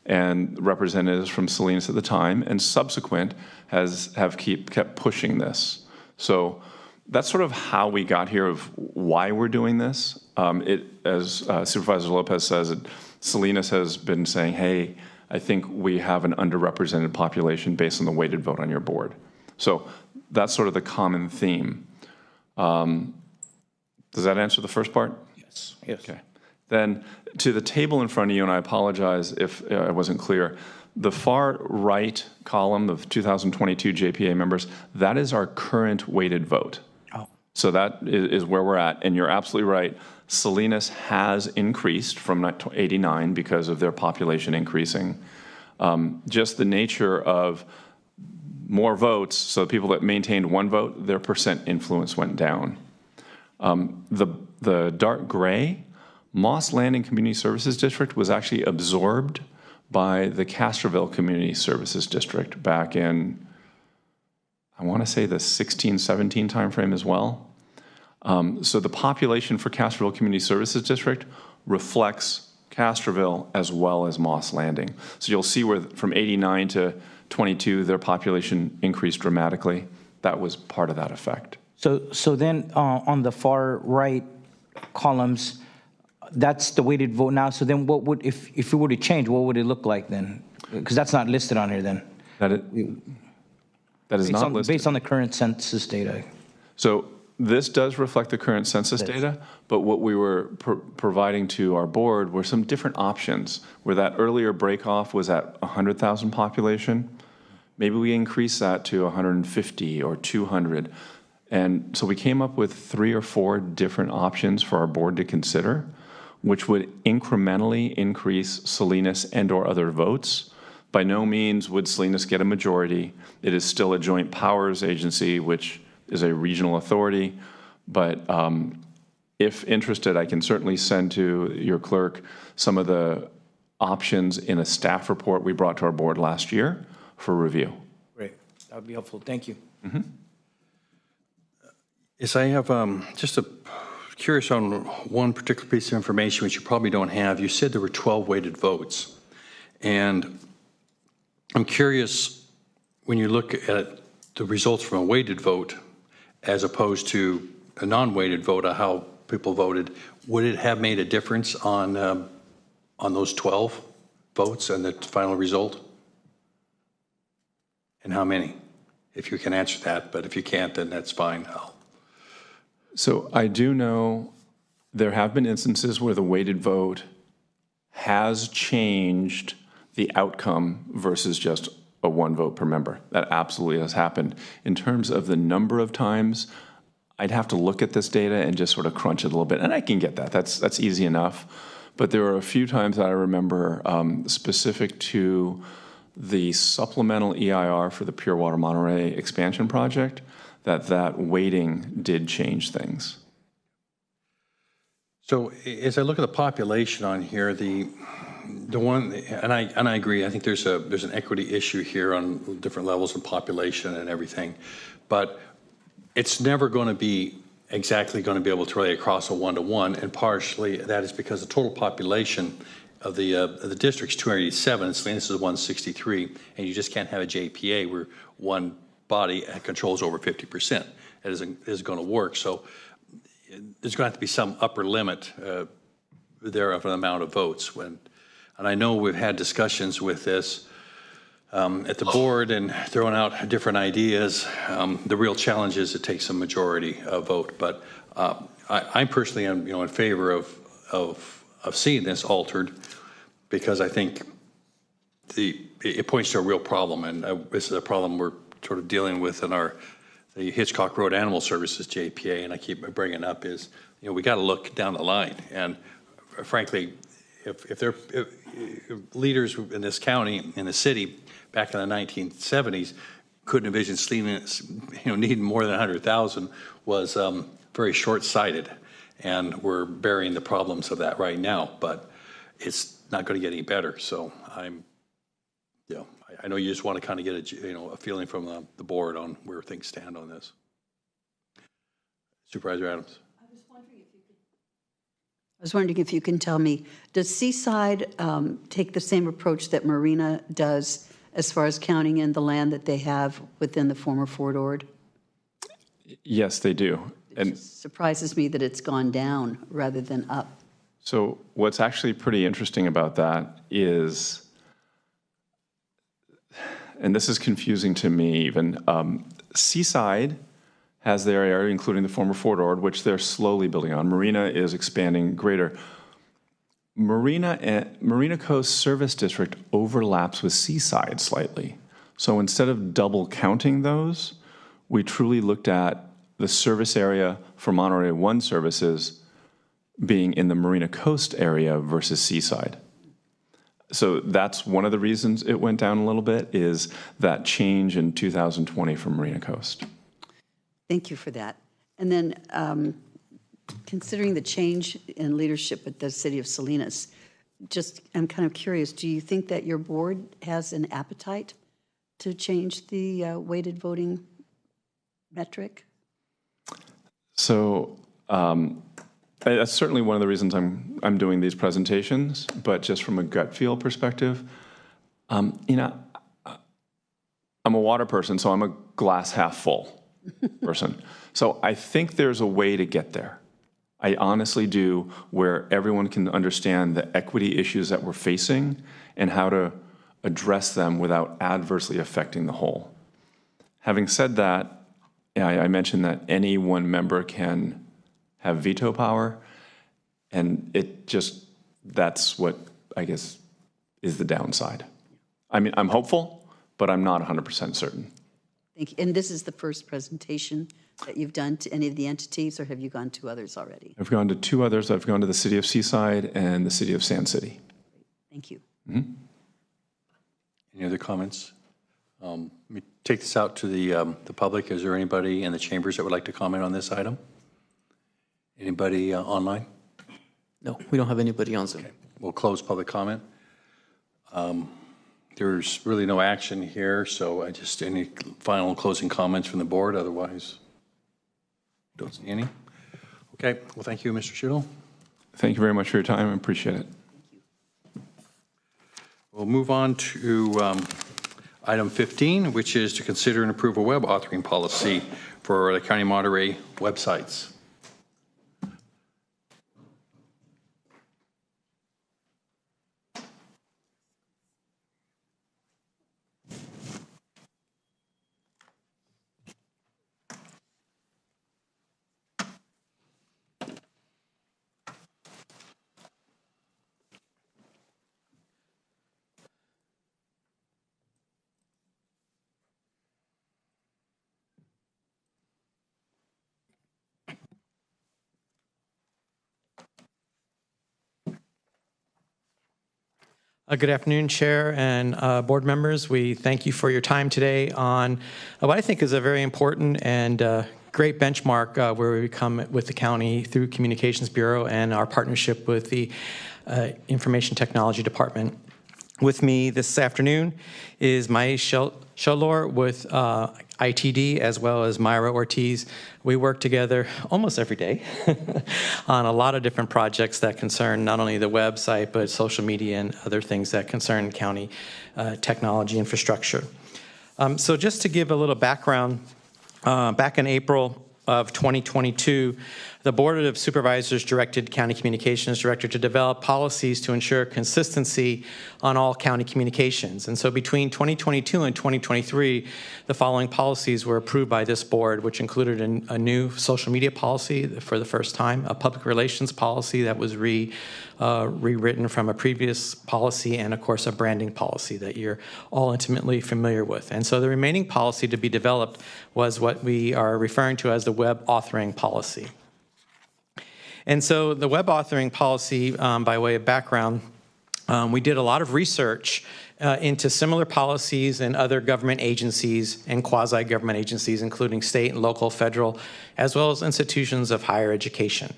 and representatives from Salinas at the time and subsequent have kept pushing this. So that's sort of how we got here, of why we're doing this. As Supervisor Lopez says, Salinas has been saying, hey, I think we have an underrepresented population based on the weighted vote on your board. So that's sort of the common theme. Does that answer the first part? Yes. Yes. Okay. Then to the table in front of you, and I apologize if I wasn't clear, the far right column of 2022 JPA members, that is our current weighted vote. Oh. So that is where we're at. And you're absolutely right. Salinas has increased from 89 because of their population increasing. Just the nature of more votes, so people that maintained one vote, their percent influence went down. The dark gray, Moss Landing Community Services District was actually absorbed by the Castroville Community Services District back in, I want to say the 16, 17 timeframe as well. So the population for Castroville Community Services District reflects Castroville as well as Moss Landing. So you'll see where from 89 to 22, their population increased dramatically. That was part of that effect. So then on the far right columns, that's the weighted vote now. So then what would, if it were to change, what would it look like then? Because that's not listed on here then. That is not listed. Based on the current census data. So this does reflect the current census data, but what we were providing to our board were some different options, where that earlier breakoff was at 100,000 population. Maybe we increase that to 150 or 200. And so we came up with 3 or 4 different options for our board to consider, which would incrementally increase Salinas and or other votes. By no means would Salinas get a majority. It is still a joint powers agency, which is a regional authority. But if interested, I can certainly send to your clerk some of the options in a staff report we brought to our board last year for review. Great. That would be helpful. Thank you. Mm-hmm. Yes, I have just curious on one particular piece of information which you probably don't have. You said there were 12 weighted votes. And I'm curious, when you look at the results from a weighted vote as opposed to a non-weighted vote of how people voted, would it have made a difference on those 12 votes and the final result? And how many? If you can answer that, but if you can't, then that's fine. So I do know there have been instances where the weighted vote has changed the outcome versus just a 1 vote per member. That absolutely has happened. In terms of the number of times, I'd have to look at this data and just sort of crunch it a little bit, and I can get that. That's easy enough. But there are a few times that I remember specific to the supplemental EIR for the Pure Water Monterey expansion project, that weighting did change things. So as I look at the population on here, the one, and I agree, I think there's an equity issue here on different levels of population and everything, but it's never going to be exactly going to be able to relate across a 1-to-1, and partially that is because the total population of the district's 287, and Salinas is 163, and you just can't have a JPA where one body controls over 50%. It isn't going to work. So there's going to have to be some upper limit there of an amount of votes. And I know we've had discussions with this at the board and throwing out different ideas. The real challenge is it takes a majority vote. But I personally am, in favor of seeing this altered, because I think it points to a real problem, and this is a problem we're sort of dealing with in the Hitchcock Road Animal Services JPA, and I keep bringing up is, we got to look down the line. And frankly, if leaders in this county, in the city, back in the 1970s, couldn't envision Salinas, needing more than 100,000 was very short-sighted, and we're bearing the problems of that right now. But it's not going to get any better. So I know you just want to kind of get a feeling from the board on where things stand on this. Supervisor Adams. I was wondering if you can tell me, does Seaside take the same approach that Marina does as far as counting in the land that they have within the former Fort Ord? Yes, they do. It just surprises me that it's gone down rather than up. So what's actually pretty interesting about that is, and this is confusing to me even, Seaside has their area, including the former Fort Ord, which they're slowly building on. Marina is expanding greater. Marina Coast Service District overlaps with Seaside slightly. So instead of double counting those, we truly looked at the service area for Monterey One services being in the Marina Coast area versus Seaside. So that's one of the reasons it went down a little bit, is that change in 2020 for Marina Coast. Thank you for that. And then considering the change in leadership at the city of Salinas, I'm kind of curious, do you think that your board has an appetite to change the weighted voting metric? So that's certainly one of the reasons I'm doing these presentations, but just from a gut feel perspective, you know, I'm a water person, so I'm a glass half full person. So I think there's a way to get there. I honestly do, where everyone can understand the equity issues that we're facing and how to address them without adversely affecting the whole. Having said that, I mentioned that any one member can have veto power, and that's what I guess is the downside. I mean, I'm hopeful, but I'm not 100% certain. Thank you. And this is the first presentation that you've done to any of the entities, or have you gone to others already? I've gone to 2 others. I've gone to the city of Seaside and the city of Sand City. Thank you. Mm-hmm. Any other comments? Let me take this out to the public. Is there anybody in the chambers that would like to comment on this item? Anybody online? No, we don't have anybody on Zoom. Okay. We'll close public comment. There's really no action here, so any final closing comments from the board? Otherwise, don't see any. Okay, well, thank you, Mr. Schuettel. Thank you very much for your time. I appreciate it. We'll move on to item 15, which is to consider and approve a web authoring policy for the County of Monterey websites. Good afternoon, Chair and board members. We thank you for your time today on what I think is a very important and great benchmark where we come with the county through Communications Bureau and our partnership with the Information Technology Department. With me this afternoon is Mai Shalor with ITD, as well as Myra Ortiz. We work together almost every day on a lot of different projects that concern not only the website, but social media and other things that concern county technology infrastructure. So just to give a little background, back in April of 2022, the Board of Supervisors directed County Communications Director to develop policies to ensure consistency on all county communications. And so between 2022 and 2023, the following policies were approved by this board, which included a new social media policy for the first time, a public relations policy that was rewritten from a previous policy, and of course a branding policy that you're all intimately familiar with. And so the remaining policy to be developed was what we are referring to as the web authoring policy. And so the web authoring policy, by way of background, we did a lot of research into similar policies in other government agencies and quasi-government agencies, including state and local, federal, as well as institutions of higher education,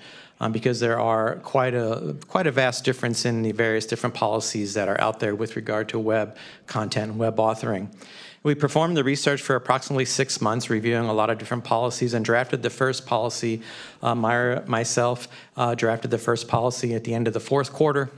because there are quite a vast difference in the various different policies that are out there with regard to web content and web authoring. We performed the research for approximately 6 months, reviewing a lot of different policies, and drafted the first policy. Myself drafted the first policy at the end of the fourth quarter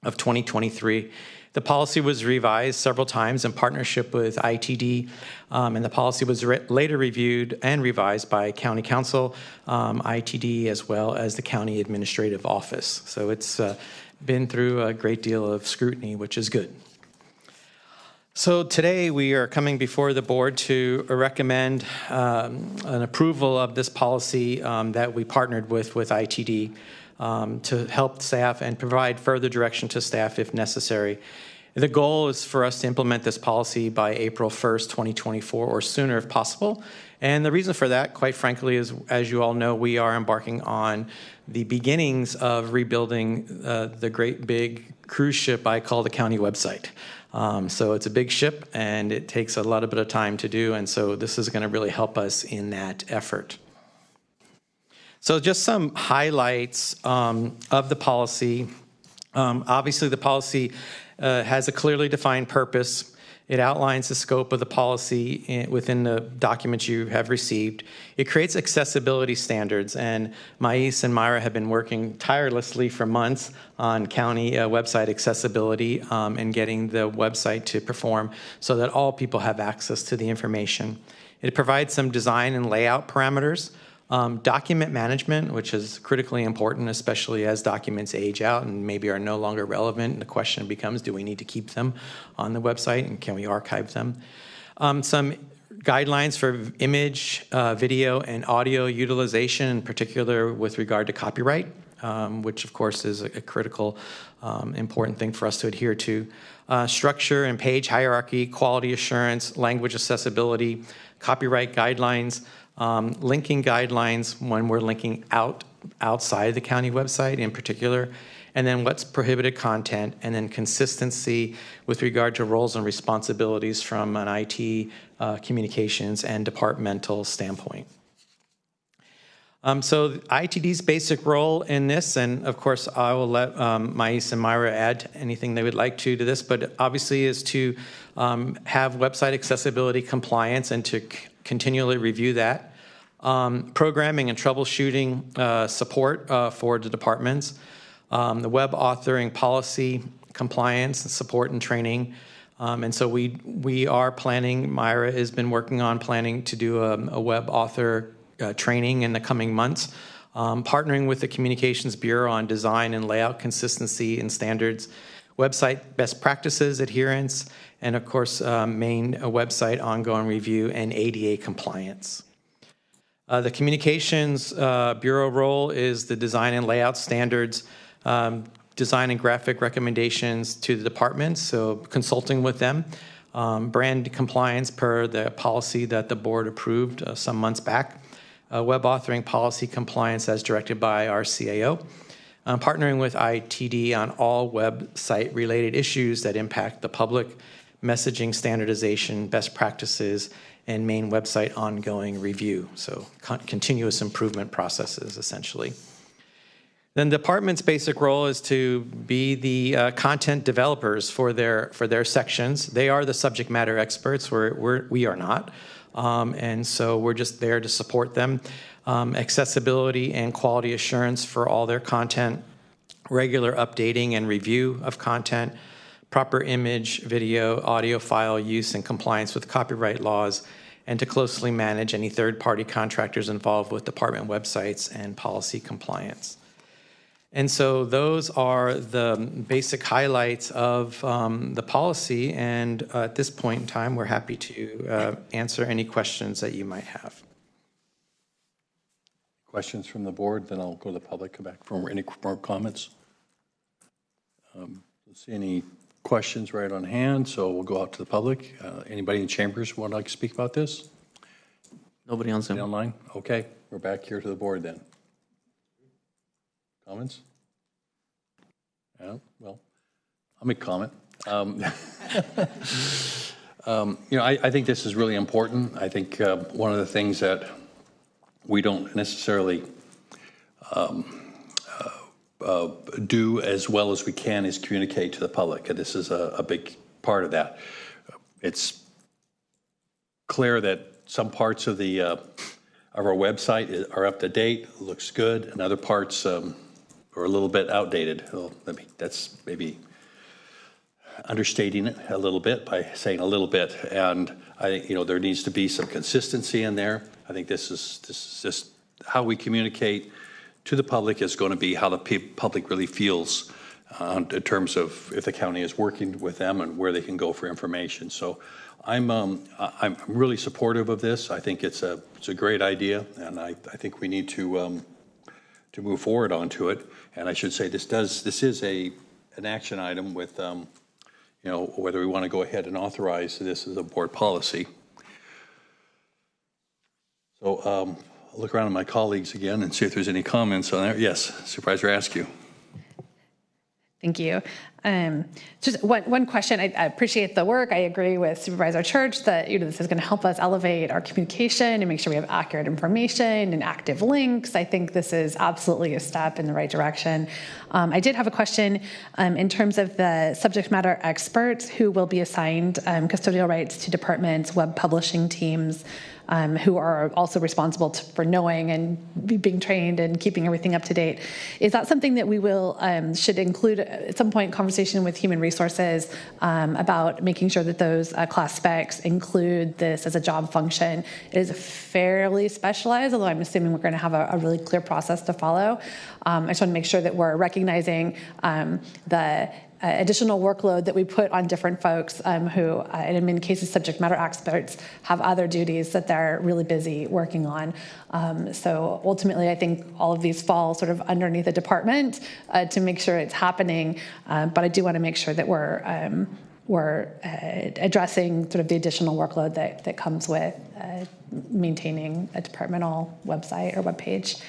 of 2023. The policy was revised several times in partnership with ITD, and the policy was later reviewed and revised by County Council, ITD, as well as the County Administrative Office. So it's been through a great deal of scrutiny, which is good. So today we are coming before the board to recommend an approval of this policy that we partnered with ITD to help staff and provide further direction to staff if necessary. The goal is for us to implement this policy by April 1st, 2024, or sooner if possible. And the reason for that, quite frankly, is, as you all know, we are embarking on the beginnings of rebuilding the great big cruise ship I call the county website. So it's a big ship, and it takes a lot of bit of time to do, and so this is going to really help us in that effort. So just some highlights of the policy. Obviously, the policy has a clearly defined purpose. It outlines the scope of the policy within the documents you have received. It creates accessibility standards, and Mais and Myra have been working tirelessly for months on county website accessibility and getting the website to perform so that all people have access to the information. It provides some design and layout parameters. Document management, which is critically important, especially as documents age out and maybe are no longer relevant. And the question becomes, do we need to keep them on the website, and can we archive them? Some guidelines for image, video, and audio utilization, in particular with regard to copyright, which of course is a critical, important thing for us to adhere to. Structure and page hierarchy, quality assurance, language accessibility, copyright guidelines, linking guidelines when we're linking outside the county website in particular, and then what's prohibited content, and then consistency with regard to roles and responsibilities from an IT, communications, and departmental standpoint. So ITD's basic role in this, and of course I will let Mais and Myra add anything they would like to this, but obviously is to have website accessibility compliance and to continually review that. Programming and troubleshooting support for the departments. The web authoring policy compliance and support and training. And so we are planning, Myra has been working on planning to do a web author training in the coming months. Partnering with the Communications Bureau on design and layout consistency and standards, website best practices adherence, and of course, main website ongoing review and ADA compliance. The Communications Bureau role is the design and layout standards, design and graphic recommendations to the departments, so consulting with them. Brand compliance per the policy that the board approved some months back. Web authoring policy compliance as directed by our CAO. Partnering with ITD on all website related issues that impact the public, messaging standardization, best practices, and main website ongoing review. So continuous improvement processes, essentially. Then the department's basic role is to be the content developers for their sections. They are the subject matter experts, we are not. And so we're just there to support them. Accessibility and quality assurance for all their content, regular updating and review of content, proper image, video, audio file use and compliance with copyright laws, and to closely manage any third-party contractors involved with department websites and policy compliance. And so those are the basic highlights of the policy, and at this point in time, we're happy to answer any questions that you might have. Questions from the board, then I'll go to the public, come back for any more comments. Let's see any questions right on hand, so we'll go out to the public. Anybody in chambers would like to speak about this? Nobody on Zoom. Online? Okay, we're back here to the board then. Comments? Yeah, well, I'll make a comment. I think this is really important. I think one of the things that we don't necessarily do as well as we can is communicate to the public, and this is a big part of that. It's clear that some parts of our website are up to date, looks good, and other parts are a little bit outdated. Well, that's maybe understating it a little bit by saying a little bit. And I think there needs to be some consistency in there. I think this is just how we communicate to the public is going to be how the public really feels in terms of if the county is working with them and where they can go for information. So I'm really supportive of this. I think it's a great idea, and I think we need to move forward onto it. And I should say this is an action item with whether we want to go ahead and authorize this as a board policy. So I'll look around at my colleagues again and see if there's any comments on that. Yes, Supervisor Askew. Thank you. Just one question. I appreciate the work. I agree with Supervisor Church that this is going to help us elevate our communication and make sure we have accurate information and active links. I think this is absolutely a step in the right direction. I did have a question in terms of the subject matter experts who will be assigned custodial rights to departments, web publishing teams, who are also responsible for knowing and being trained and keeping everything up to date. Is that something that we will should include at some point conversation with Human Resources about making sure that those class specs include this as a job function? It is fairly specialized, although I'm assuming we're going to have a really clear process to follow. I just want to make sure that we're recognizing the additional workload that we put on different folks who, in many cases, subject matter experts have other duties that they're really busy working on. So ultimately, I think all of these fall sort of underneath the department to make sure it's happening. But I do want to make sure that we're addressing sort of the additional workload that comes with maintaining a departmental website or webpage.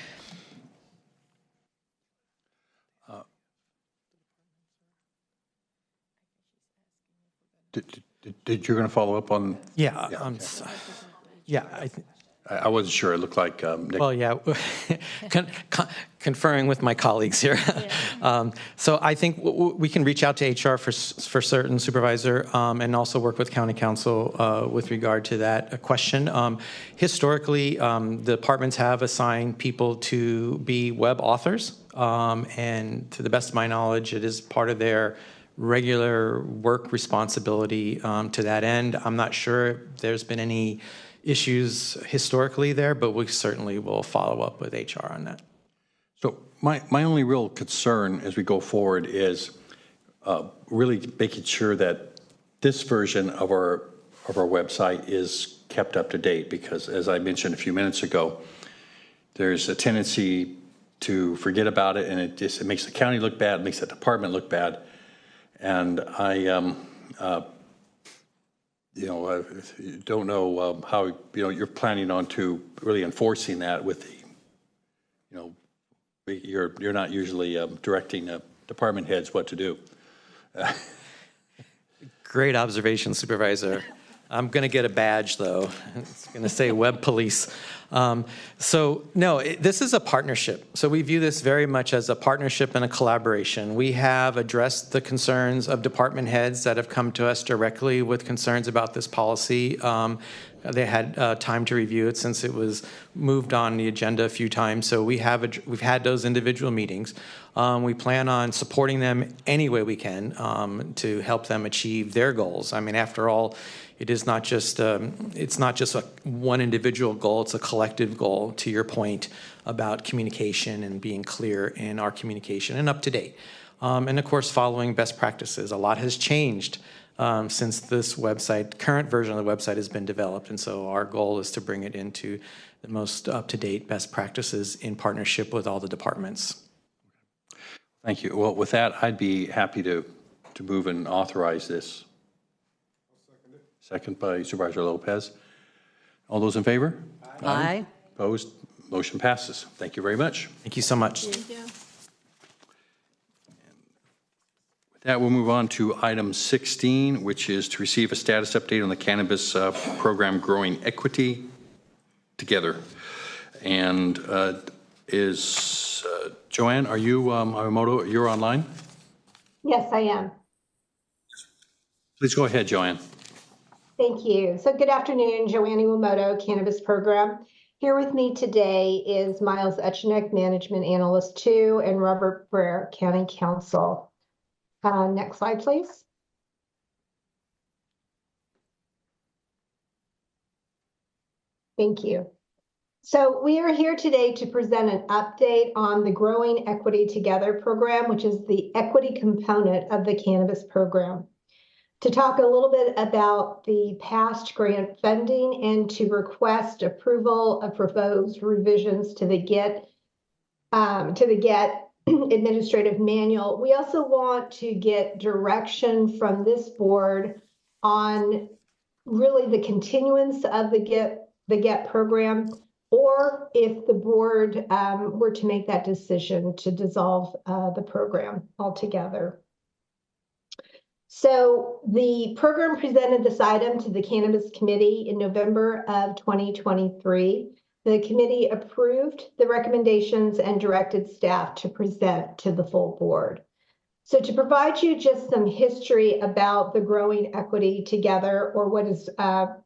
Did you going to follow up on? Yeah. I wasn't sure. It looked like Nick. Well, yeah, conferring with my colleagues here. So I think we can reach out to HR for certain, Supervisor, and also work with County Council with regard to that question. Historically, the departments have assigned people to be web authors, and to the best of my knowledge, it is part of their regular work responsibility to that end. I'm not sure there's been any issues historically there, but we certainly will follow up with HR on that. So my only real concern as we go forward is really making sure that this version of our website is kept up to date, because as I mentioned a few minutes ago, there's a tendency to forget about it, and it makes the county look bad, it makes the department look bad. And I, don't know how you're planning on to really enforcing that with the, you're not usually directing department heads what to do. Great observation, Supervisor. I'm going to get a badge, though. It's going to say Web Police. So, no, this is a partnership. So we view this very much as a partnership and a collaboration. We have addressed the concerns of department heads that have come to us directly with concerns about this policy. They had time to review it since it was moved on the agenda a few times. So we've had those individual meetings. We plan on supporting them any way we can to help them achieve their goals. I mean, after all, it is not just one individual goal, it's a collective goal, to your point about communication and being clear in our communication and up to date. And of course, following best practices. A lot has changed since this current version of the website has been developed. And so our goal is to bring it into the most up-to-date best practices in partnership with all the departments. Thank you. Well, with that, I'd be happy to move and authorize this. Second by Supervisor Lopez. All those in favor? Aye. Opposed? Motion passes. Thank you very much. Thank you so much. With that, we'll move on to item 16, which is to receive a status update on the cannabis program Growing Equity Together. And is Joanne, are you, Aramoto, you're online? Yes, I am. Please go ahead, Joanne. Thank you. So good afternoon, Joanne Iwamoto, Cannabis Program. Here with me today is Miles Etchenick, Management Analyst 2, and Robert Brer, County Counsel. Next slide, please. Thank you. So we are here today to present an update on the Growing Equity Together program, which is the equity component of the cannabis program, to talk a little bit about the past grant funding and to request approval of proposed revisions to the GET administrative manual. We also want to get direction from this board on really the continuance of the GET program, or if the board were to make that decision to dissolve the program altogether. So the program presented this item to the Cannabis Committee in November of 2023. The committee approved the recommendations and directed staff to present to the full board. So to provide you just some history about the Growing Equity Together, or what is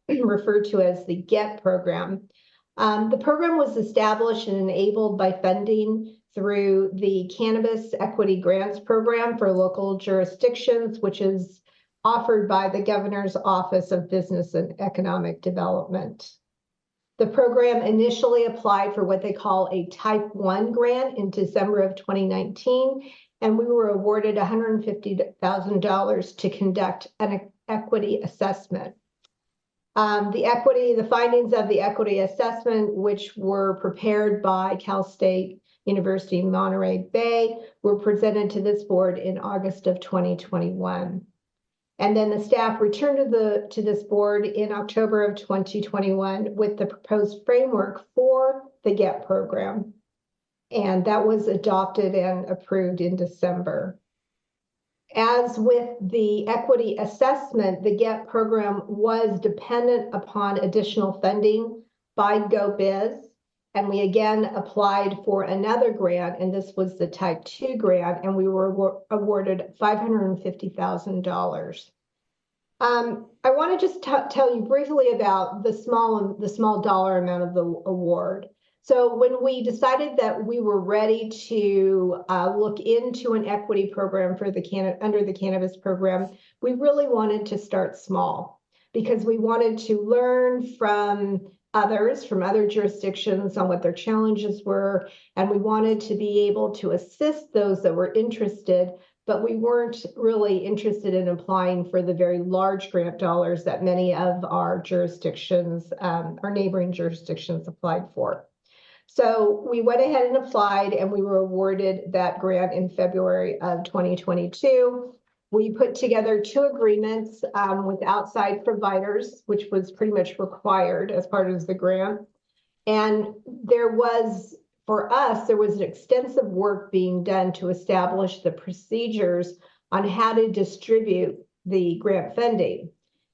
referred to as the GET program. The program was established and enabled by funding through the Cannabis Equity Grants Program for local jurisdictions, which is offered by the Governor's Office of Business and Economic Development. The program initially applied for what they call a Type 1 grant in December of 2019, and we were awarded $150,000 to conduct an equity assessment. The findings of the equity assessment, which were prepared by Cal State University Monterey Bay, were presented to this board in August of 2021. And then the staff returned to this board in October of 2021 with the proposed framework for the GET program. And that was adopted and approved in December. As with the equity assessment, the GET program was dependent upon additional funding by GoBiz. And we again applied for another grant, and this was the Type 2 grant, and we were awarded $550,000. I want to just tell you briefly about the small dollar amount of the award. So when we decided that we were ready to look into an equity program for under the cannabis program, we really wanted to start small because we wanted to learn from others, from other jurisdictions on what their challenges were, and we wanted to be able to assist those that were interested, but we weren't really interested in applying for the very large grant dollars that many of our jurisdictions, our neighboring jurisdictions applied for. So we went ahead and applied, and we were awarded that grant in February of 2022. We put together 2 agreements with outside providers, which was pretty much required as part of the grant. And for us, there was an extensive work being done to establish the procedures on how to distribute the grant funding.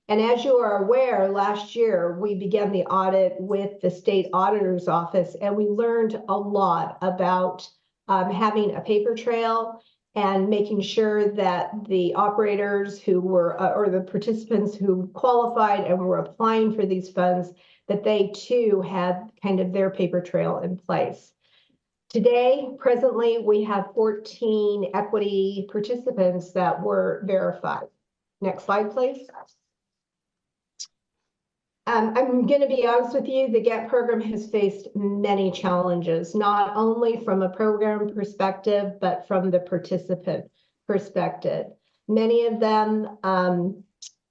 And as you are aware, last year, we began the audit with the state auditor's office, and we learned a lot about having a paper trail and making sure that the operators who were, or the participants who qualified and were applying for these funds, that they too had kind of their paper trail in place. Today, presently, we have 14 equity participants that were verified. Next slide, please. I'm going to be honest with you, the GET program has faced many challenges, not only from a program perspective, but from the participant perspective. Many of them,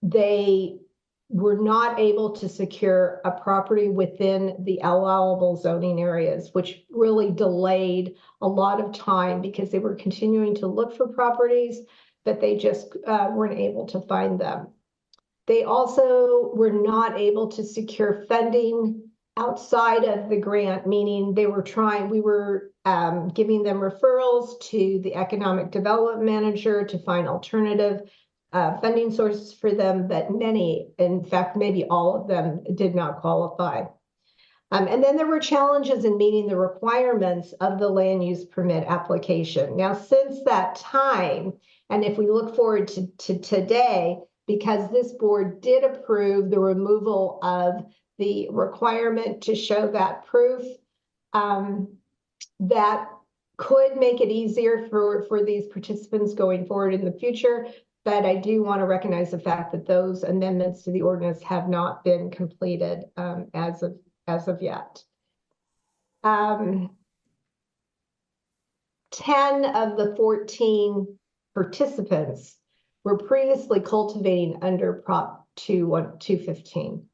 they were not able to secure a property within the allowable zoning areas, which really delayed a lot of time because they were continuing to look for properties, but they just weren't able to find them. They also were not able to secure funding outside of the grant, meaning we were giving them referrals to the economic development manager to find alternative funding sources for them, but many, in fact, maybe all of them did not qualify. And then there were challenges in meeting the requirements of the land use permit application. Now, since that time, and if we look forward to today, because this board did approve the removal of the requirement to show that proof, that could make it easier for these participants going forward in the future. But I do want to recognize the fact that those amendments to the ordinance have not been completed as of yet. 10 of the 14 participants were previously cultivating under Prop 215.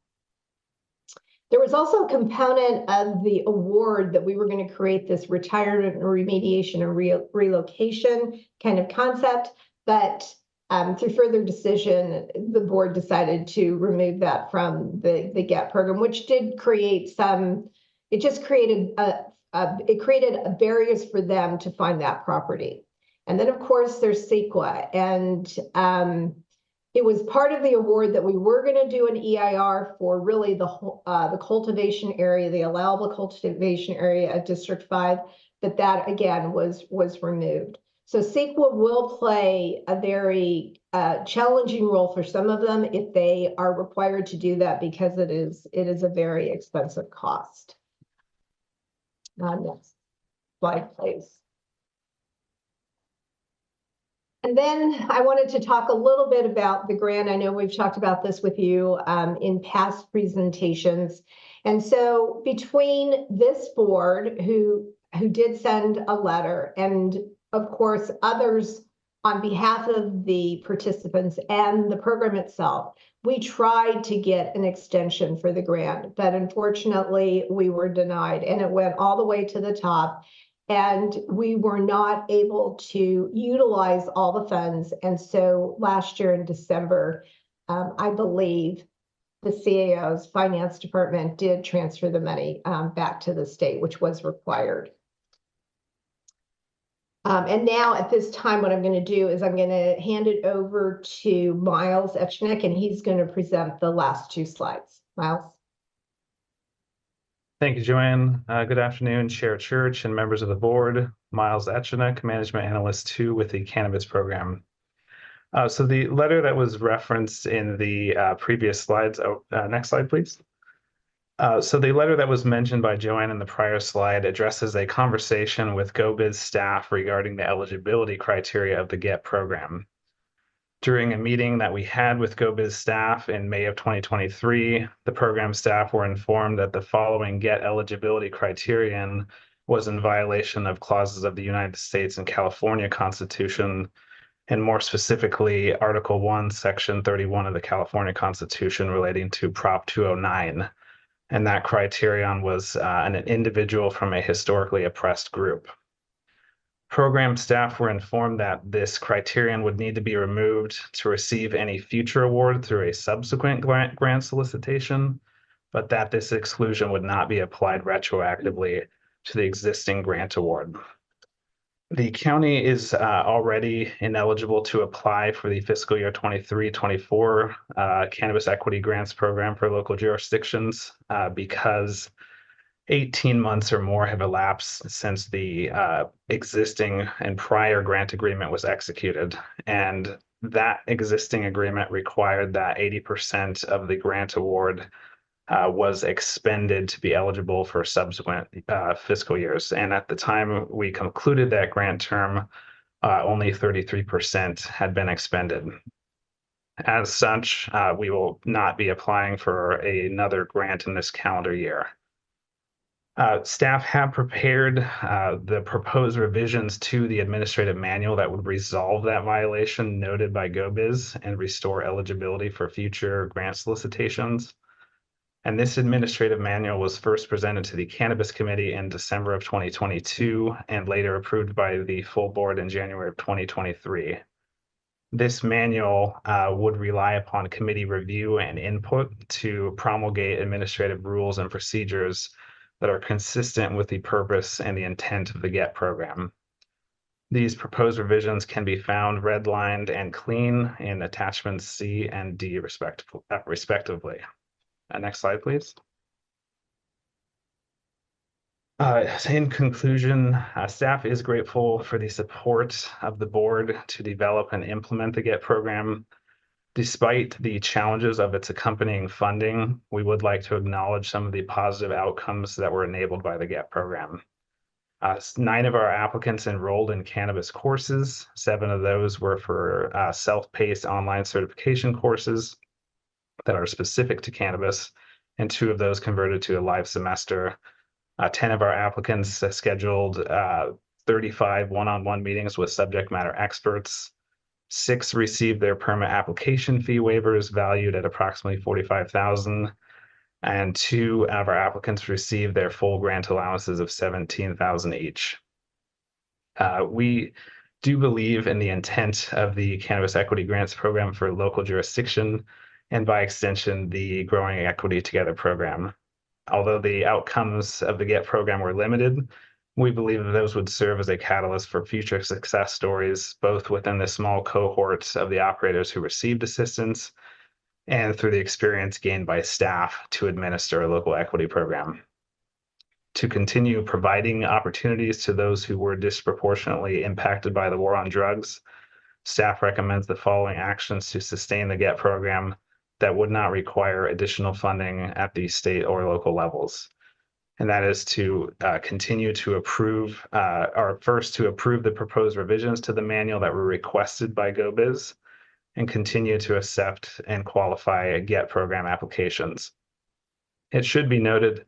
There was also a component of the award that we were going to create this retirement and remediation and relocation kind of concept, but through further decision, the board decided to remove that from the GET program, which did create it just created it created barriers for them to find that property. And then, of course, there's CEQA, and it was part of the award that we were going to do an EIR for really the cultivation area, the allowable cultivation area of District 5, but that again was removed. So CEQA will play a very challenging role for some of them if they are required to do that, because it is a very expensive cost. Next slide, please. And then I wanted to talk a little bit about the grant. I know we've talked about this with you in past presentations. And so between this board, who did send a letter, and of course others on behalf of the participants and the program itself, we tried to get an extension for the grant, but unfortunately we were denied, and it went all the way to the top. And we were not able to utilize all the funds. And so last year in December, I believe the CAO's finance department did transfer the money back to the state, which was required. And now at this time, what I'm going to do is I'm going to hand it over to Miles Etchnick, and he's going to present the last two slides. Miles. Thank you, Joanne. Good afternoon, Chair Church and members of the board. Miles Etchnick, Management Analyst 2 with the Cannabis Program. So the letter that was referenced in the previous slides, next slide, please. So the letter that was mentioned by Joanne in the prior slide addresses a conversation with GoBiz staff regarding the eligibility criteria of the GET program. During a meeting that we had with GoBiz staff in May of 2023, the program staff were informed that the following GET eligibility criterion was in violation of clauses of the United States and California Constitution, and more specifically, Article 1, Section 31 of the California Constitution relating to Prop 209. And that criterion was an individual from a historically oppressed group. Program staff were informed that this criterion would need to be removed to receive any future award through a subsequent grant solicitation, but that this exclusion would not be applied retroactively to the existing grant award. The county is already ineligible to apply for the fiscal year 23-24 Cannabis Equity Grants Program for local jurisdictions because 18 months or more have elapsed since the existing and prior grant agreement was executed. And that existing agreement required that 80% of the grant award was expended to be eligible for subsequent fiscal years. And at the time we concluded that grant term, only 33% had been expended. As such, we will not be applying for another grant in this calendar year. Staff have prepared the proposed revisions to the administrative manual that would resolve that violation noted by GoBiz and restore eligibility for future grant solicitations. And this administrative manual was first presented to the Cannabis Committee in December of 2022 and later approved by the full board in January of 2023. This manual would rely upon committee review and input to promulgate administrative rules and procedures that are consistent with the purpose and the intent of the GET program. These proposed revisions can be found redlined and clean in attachments C and D respectively. Next slide, please. In conclusion, staff is grateful for the support of the board to develop and implement the GET program. Despite the challenges of its accompanying funding, we would like to acknowledge some of the positive outcomes that were enabled by the GET program. 9 of our applicants enrolled in cannabis courses. 7 of those were for self-paced online certification courses that are specific to cannabis, and 2 of those converted to a live semester. 10 of our applicants scheduled 35 one-on-one meetings with subject matter experts. 6 received their permit application fee waivers valued at approximately $45,000, and 2 of our applicants received their full grant allowances of $17,000 each. We do believe in the intent of the Cannabis Equity Grants Program for local jurisdiction, and by extension, the Growing Equity Together program. Although the outcomes of the GET program were limited, we believe that those would serve as a catalyst for future success stories, both within the small cohorts of the operators who received assistance and through the experience gained by staff to administer a local equity program. To continue providing opportunities to those who were disproportionately impacted by the war on drugs, staff recommends the following actions to sustain the GET program that would not require additional funding at the state or local levels. And that is to continue to approve, or first to approve the proposed revisions to the manual that were requested by GoBiz, and continue to accept and qualify GET program applications. It should be noted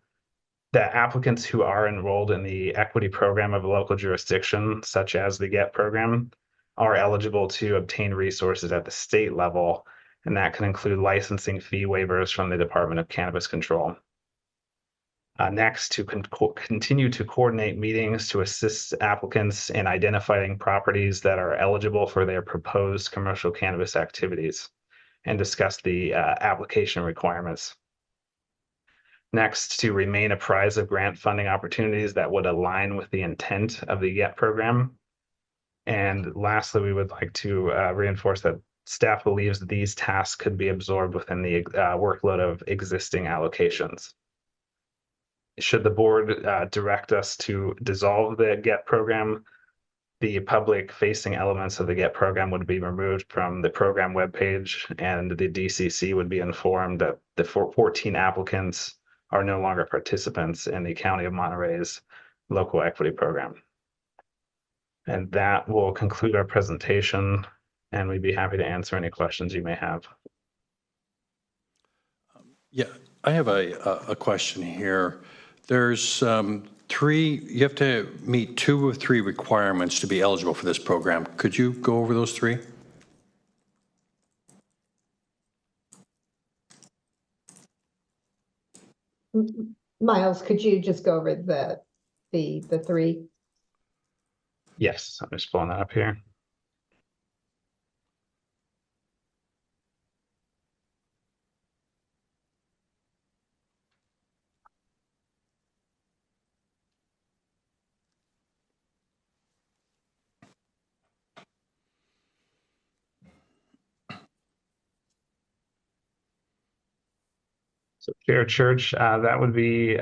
that applicants who are enrolled in the equity program of a local jurisdiction, such as the GET program, are eligible to obtain resources at the state level, and that can include licensing fee waivers from the Department of Cannabis Control. Next, to continue to coordinate meetings to assist applicants in identifying properties that are eligible for their proposed commercial cannabis activities and discuss the application requirements. Next, to remain apprised of grant funding opportunities that would align with the intent of the GET program. And lastly, we would like to reinforce that staff believes that these tasks could be absorbed within the workload of existing allocations. Should the board direct us to dissolve the GET program, the public-facing elements of the GET program would be removed from the program webpage, and the DCC would be informed that the 14 applicants are no longer participants in the County of Monterey's local equity program. And that will conclude our presentation, and we'd be happy to answer any questions you may have. Yeah, I have a question here. There's you have to meet 2 of 3 requirements to be eligible for this program. Could you go over those 3? Miles, could you just go over the 3? Yes, I'm just pulling that up here. So Chair Church, that would be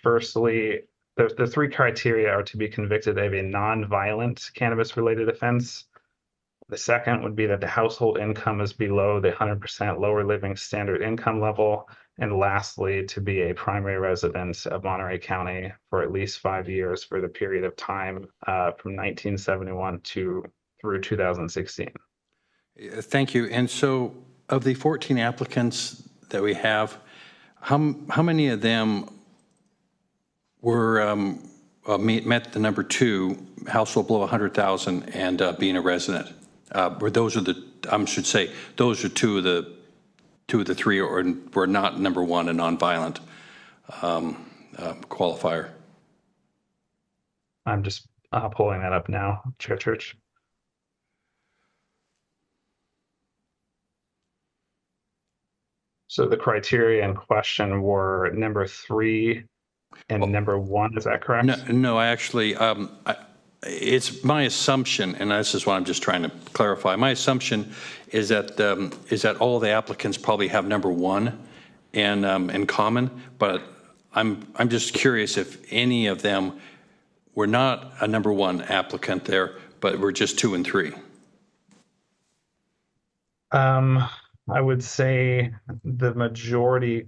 firstly, the 3 criteria are to be convicted of a non-violent cannabis-related offense. The second would be that the household income is below the 100% lower living standard income level. And lastly, to be a primary resident of Monterey County for at least 5 years for the period of time from 1971 through 2016. Thank you. And so of the 14 applicants that we have, how many of them were met the number 2, household below 100,000 and being a resident? Those are the, I should say, those are 2 of the 3, or were not number 1, a nonviolent qualifier. I'm just pulling that up now, Chair Church. So the criteria in question were number 3 and number 1, is that correct? No, I actually, it's my assumption, and this is what I'm just trying to clarify. My assumption is that all the applicants probably have number 1 in common, but I'm just curious if any of them were not a number 1 applicant there, but were just 2 and 3. I would say the majority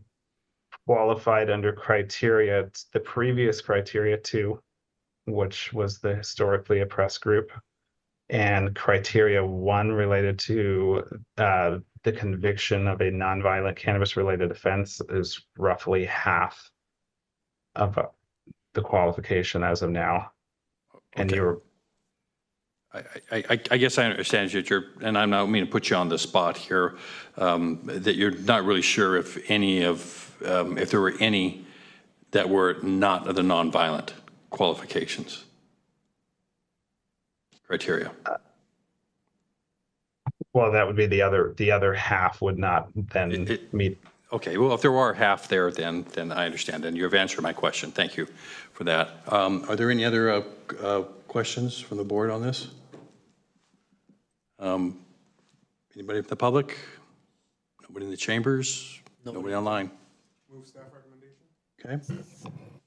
qualified under criteria, the previous criteria 2, which was the historically oppressed group, and criteria 1 related to the conviction of a nonviolent cannabis-related offense is roughly half of the qualification as of now. And Okay. I guess I understand that you're, and I'm not meaning to put you on the spot here, that you're not really sure if if there were any that were not of the nonviolent qualifications, criteria. Well, that would be the other half would not then meet. Okay, well, if there are half there, then I understand. Then you have answered my question. Thank you for that. Are there any other questions from the board on this? Anybody from the public? Nobody in the chambers? Nobody online? Move staff recommendation. Okay.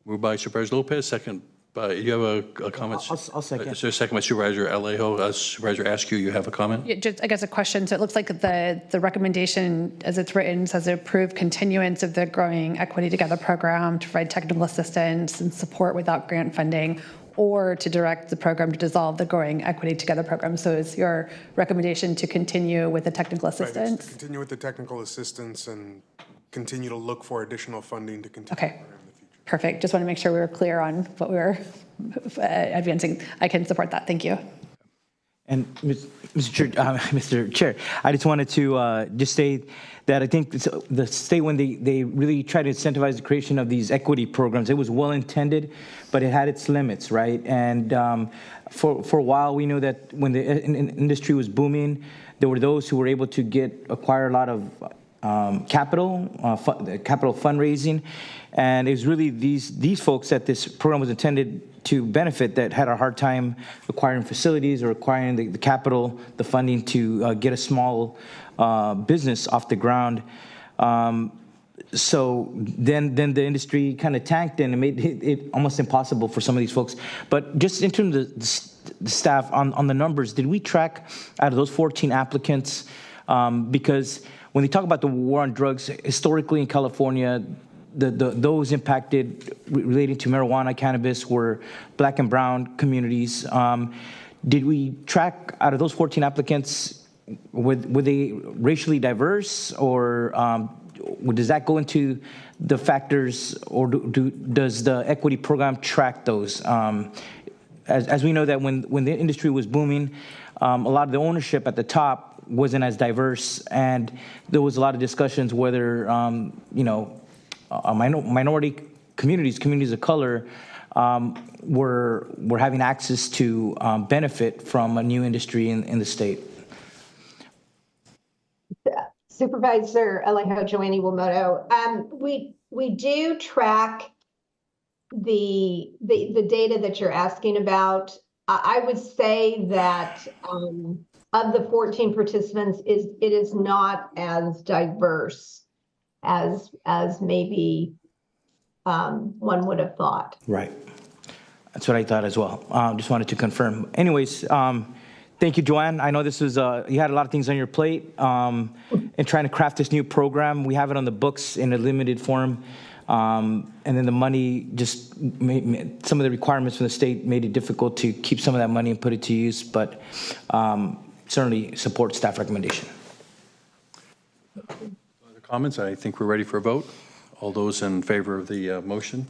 Moved by Supervisor Lopez, second by, you have a comment? I'll second. Is there a second by Supervisor Alejo? Supervisor Askew, you have a comment? Yeah, just, I guess, a question. So it looks like the recommendation, as it's written, says approve continuance of the Growing Equity Together program to provide technical assistance and support without grant funding, or to direct the program to dissolve the Growing Equity Together program. So is your recommendation to continue with the technical assistance? Right, to continue with the technical assistance and continue to look for additional funding to continue. Okay. Perfect. Just want to make sure we were clear on what we were advancing. I can support that. Thank you. And Mr. Chair, I just wanted to just say that I think the state, when they really tried to incentivize the creation of these equity programs, it was well intended, but it had its limits, right? And for a while, we know that when the industry was booming, there were those who were able to acquire a lot of capital fundraising, and it was really these folks that this program was intended to benefit that had a hard time acquiring facilities or acquiring the capital, the funding to get a small business off the ground. So then the industry kind of tanked and it made it almost impossible for some of these folks. But just in terms of the staff, on the numbers, did we track out of those 14 applicants? Because when they talk about the war on drugs, historically in California, those impacted relating to marijuana, cannabis were Black and brown communities. Did we track out of those 14 applicants, were they racially diverse, or does that go into the factors, or does the equity program track those? As we know that when the industry was booming, a lot of the ownership at the top wasn't as diverse, and there was a lot of discussions whether minority communities of color were having access to benefit from a new industry in the state. Supervisor Alejo, Joanny Wilmoto, we do track the data that you're asking about. I would say that of the 14 participants, it is not as diverse as maybe one would have thought. Right. That's what I thought as well. Just wanted to confirm. Anyways, thank you, Joanne. I know this was, you had a lot of things on your plate in trying to craft this new program. We have it on the books in a limited form. And then the money just made, some of the requirements from the state made it difficult to keep some of that money and put it to use, but certainly support staff recommendation. Other comments? I think we're ready for a vote. All those in favor of the motion?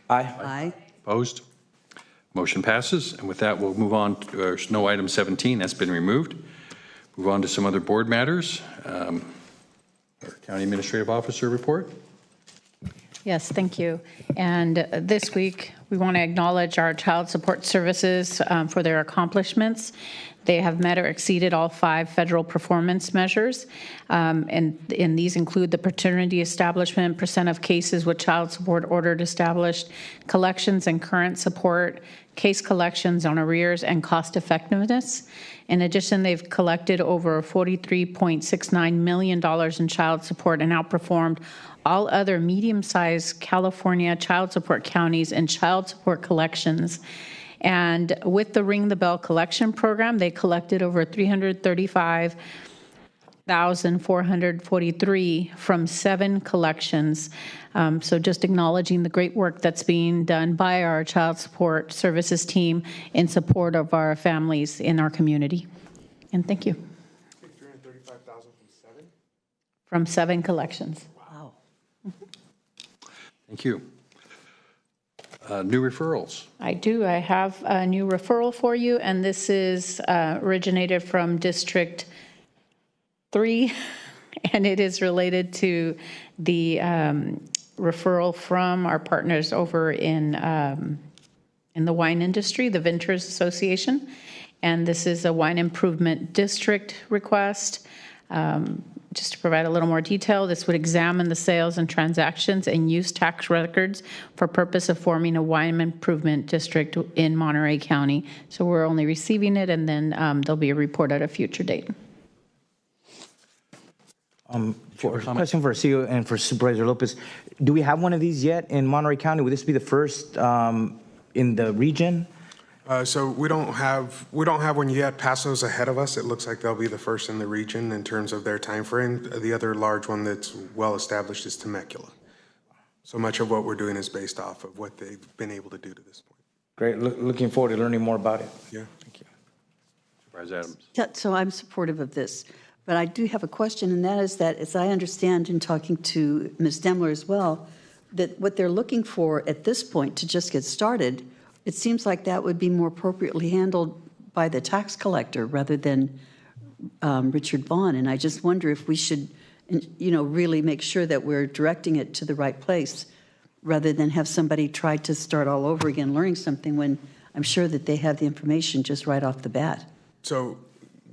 Aye. Aye. Opposed? Motion passes. And with that, we'll move on. There's no item 17. That's been removed. Move on to some other board matters. Our County Administrative Officer report. Yes, thank you. And this week, we want to acknowledge our child support services for their accomplishments. They have met or exceeded all 5 federal performance measures, and these include the paternity establishment, percent of cases with child support ordered established, collections and current support, case collections on arrears, and cost effectiveness. In addition, they've collected over $43.69 million in child support and outperformed all other medium-sized California child support counties in child support collections. And with the Ring the Bell collection program, they collected over $335,443 from 7 collections. So just acknowledging the great work that's being done by our child support services team in support of our families in our community. And thank you. 335,000 from 7? From 7 collections. Wow. Thank you. New referrals. I do. I have a new referral for you, and this is originated from District 3, and it is related to the referral from our partners over in the wine industry, the Ventures Association. And this is a wine improvement district request. Just to provide a little more detail, this would examine the sales and transactions and use tax records for purpose of forming a wine improvement district in Monterey County. So we're only receiving it, and then there'll be a report at a future date. For a question for CEO and for Supervisor Lopez, do we have one of these yet in Monterey County? Would this be the first in the region? So we don't have one yet. Paso's ahead of us. It looks like they'll be the first in the region in terms of their time frame. The other large one that's well established is Temecula. So much of what we're doing is based off of what they've been able to do to this point. Great. Looking forward to learning more about it. Yeah. Thank you. Supervisor Adams. Yeah, so I'm supportive of this, but I do have a question, and that is that, as I understand in talking to Ms. Demler as well, that what they're looking for at this point to just get started, it seems like that would be more appropriately handled by the tax collector rather than Richard Vaughn. And I just wonder if we should, really make sure that we're directing it to the right place rather than have somebody try to start all over again learning something when I'm sure that they have the information just right off the bat. So,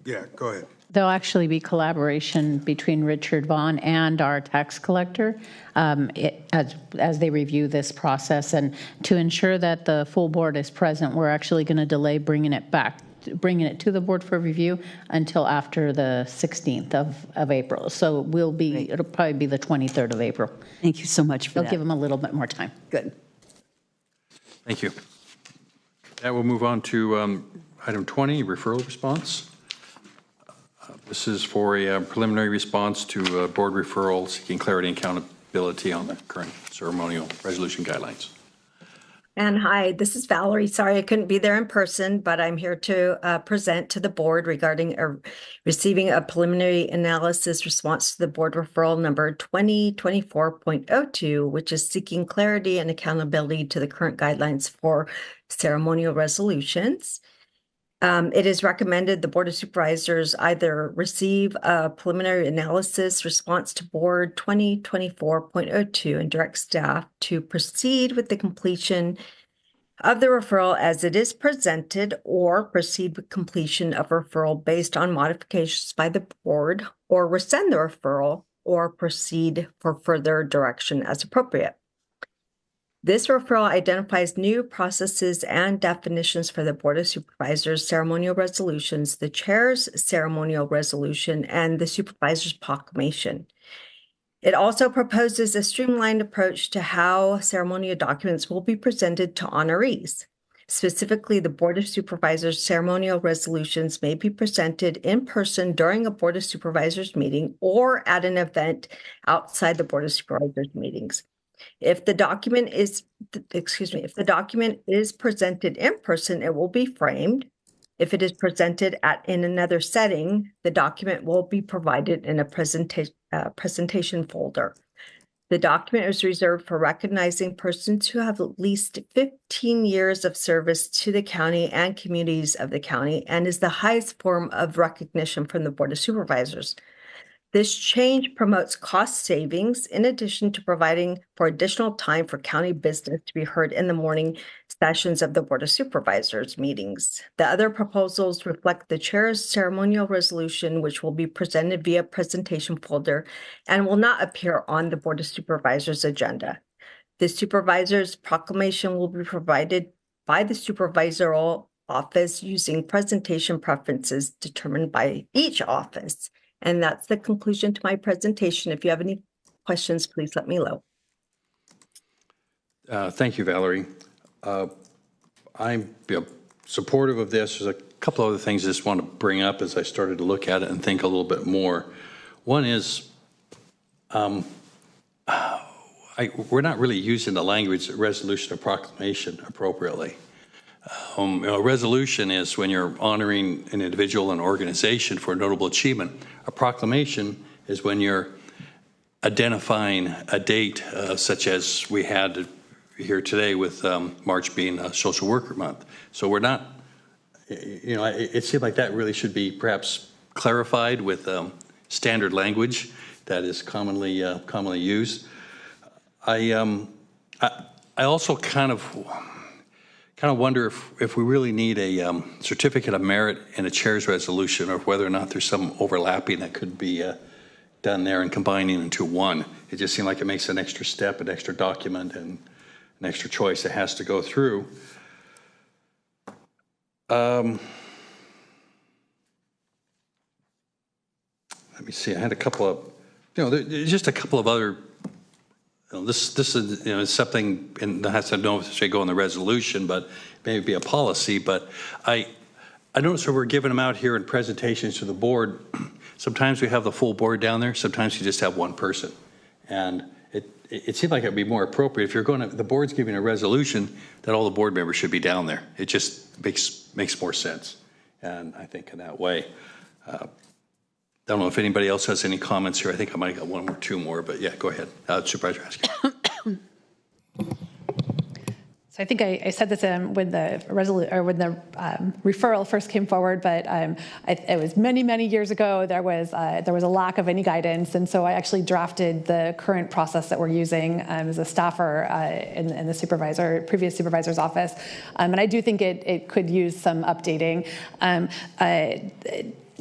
yeah, go ahead. There'll actually be collaboration between Richard Vaughn and our tax collector as they review this process. And to ensure that the full board is present, we're actually going to delay bringing it to the board for review until after the 16th of April. So it'll probably be the 23rd of April. Thank you so much for that. They'll give them a little bit more time. Good. Thank you. Now we'll move on to item 20, referral response. This is for a preliminary response to a board referral seeking clarity and accountability on the current ceremonial resolution guidelines. And hi, this is Valerie. Sorry I couldn't be there in person, but I'm here to present to the board regarding receiving a preliminary analysis response to the board referral number 2024.02, which is seeking clarity and accountability to the current guidelines for ceremonial resolutions. It is recommended the Board of Supervisors either receive a preliminary analysis response to Board 2024.02 and direct staff to proceed with the completion of the referral as it is presented, or proceed with completion of referral based on modifications by the board, or rescind the referral, or proceed for further direction as appropriate. This referral identifies new processes and definitions for the Board of Supervisors ceremonial resolutions, the chair's ceremonial resolution, and the supervisor's proclamation. It also proposes a streamlined approach to how ceremonial documents will be presented to honorees. Specifically, the Board of Supervisors ceremonial resolutions may be presented in person during a Board of Supervisors meeting or at an event outside the Board of Supervisors meetings. If the document is presented in person, it will be framed. If it is presented in another setting, the document will be provided in a presentation folder. The document is reserved for recognizing persons who have at least 15 years of service to the county and communities of the county, and is the highest form of recognition from the Board of Supervisors. This change promotes cost savings in addition to providing for additional time for county business to be heard in the morning sessions of the Board of Supervisors meetings. The other proposals reflect the chair's ceremonial resolution, which will be presented via presentation folder and will not appear on the Board of Supervisors agenda. The supervisor's proclamation will be provided by the supervisorial office using presentation preferences determined by each office. And that's the conclusion to my presentation. If you have any questions, please let me know. Thank you, Valerie. I'm supportive of this. There's a couple other things I just want to bring up as I started to look at it and think a little bit more. One is we're not really using the language resolution or proclamation appropriately. A resolution is when you're honoring an individual and organization for a notable achievement. A proclamation is when you're identifying a date, such as we had here today with March being Social Worker Month. So we're not, you know, it seemed like that really should be perhaps clarified with standard language that is commonly used. I also kind of wonder if we really need a certificate of merit in a chair's resolution, or whether or not there's some overlapping that could be done there and combining into one. It just seemed like it makes an extra step, an extra document, and an extra choice that has to go through. Let me see. I had a couple of, just a couple of other. This is is something, and that has to know if it should go in the resolution, but maybe be a policy. But I noticed that we're giving them out here in presentations to the board. Sometimes we have the full board down there. Sometimes you just have one person, and it seemed like it'd be more appropriate if you're going to, the board's giving a resolution, that all the board members should be down there. It just makes more sense, and I think in that way. I don't know if anybody else has any comments here. I think I might have got one or two more, but yeah, go ahead. Supervisor Askew. So I think I said this when the referral first came forward, but it was many years ago. There was a lack of any guidance, and so I actually drafted the current process that we're using as a staffer in the previous supervisor's office, and I do think it could use some updating.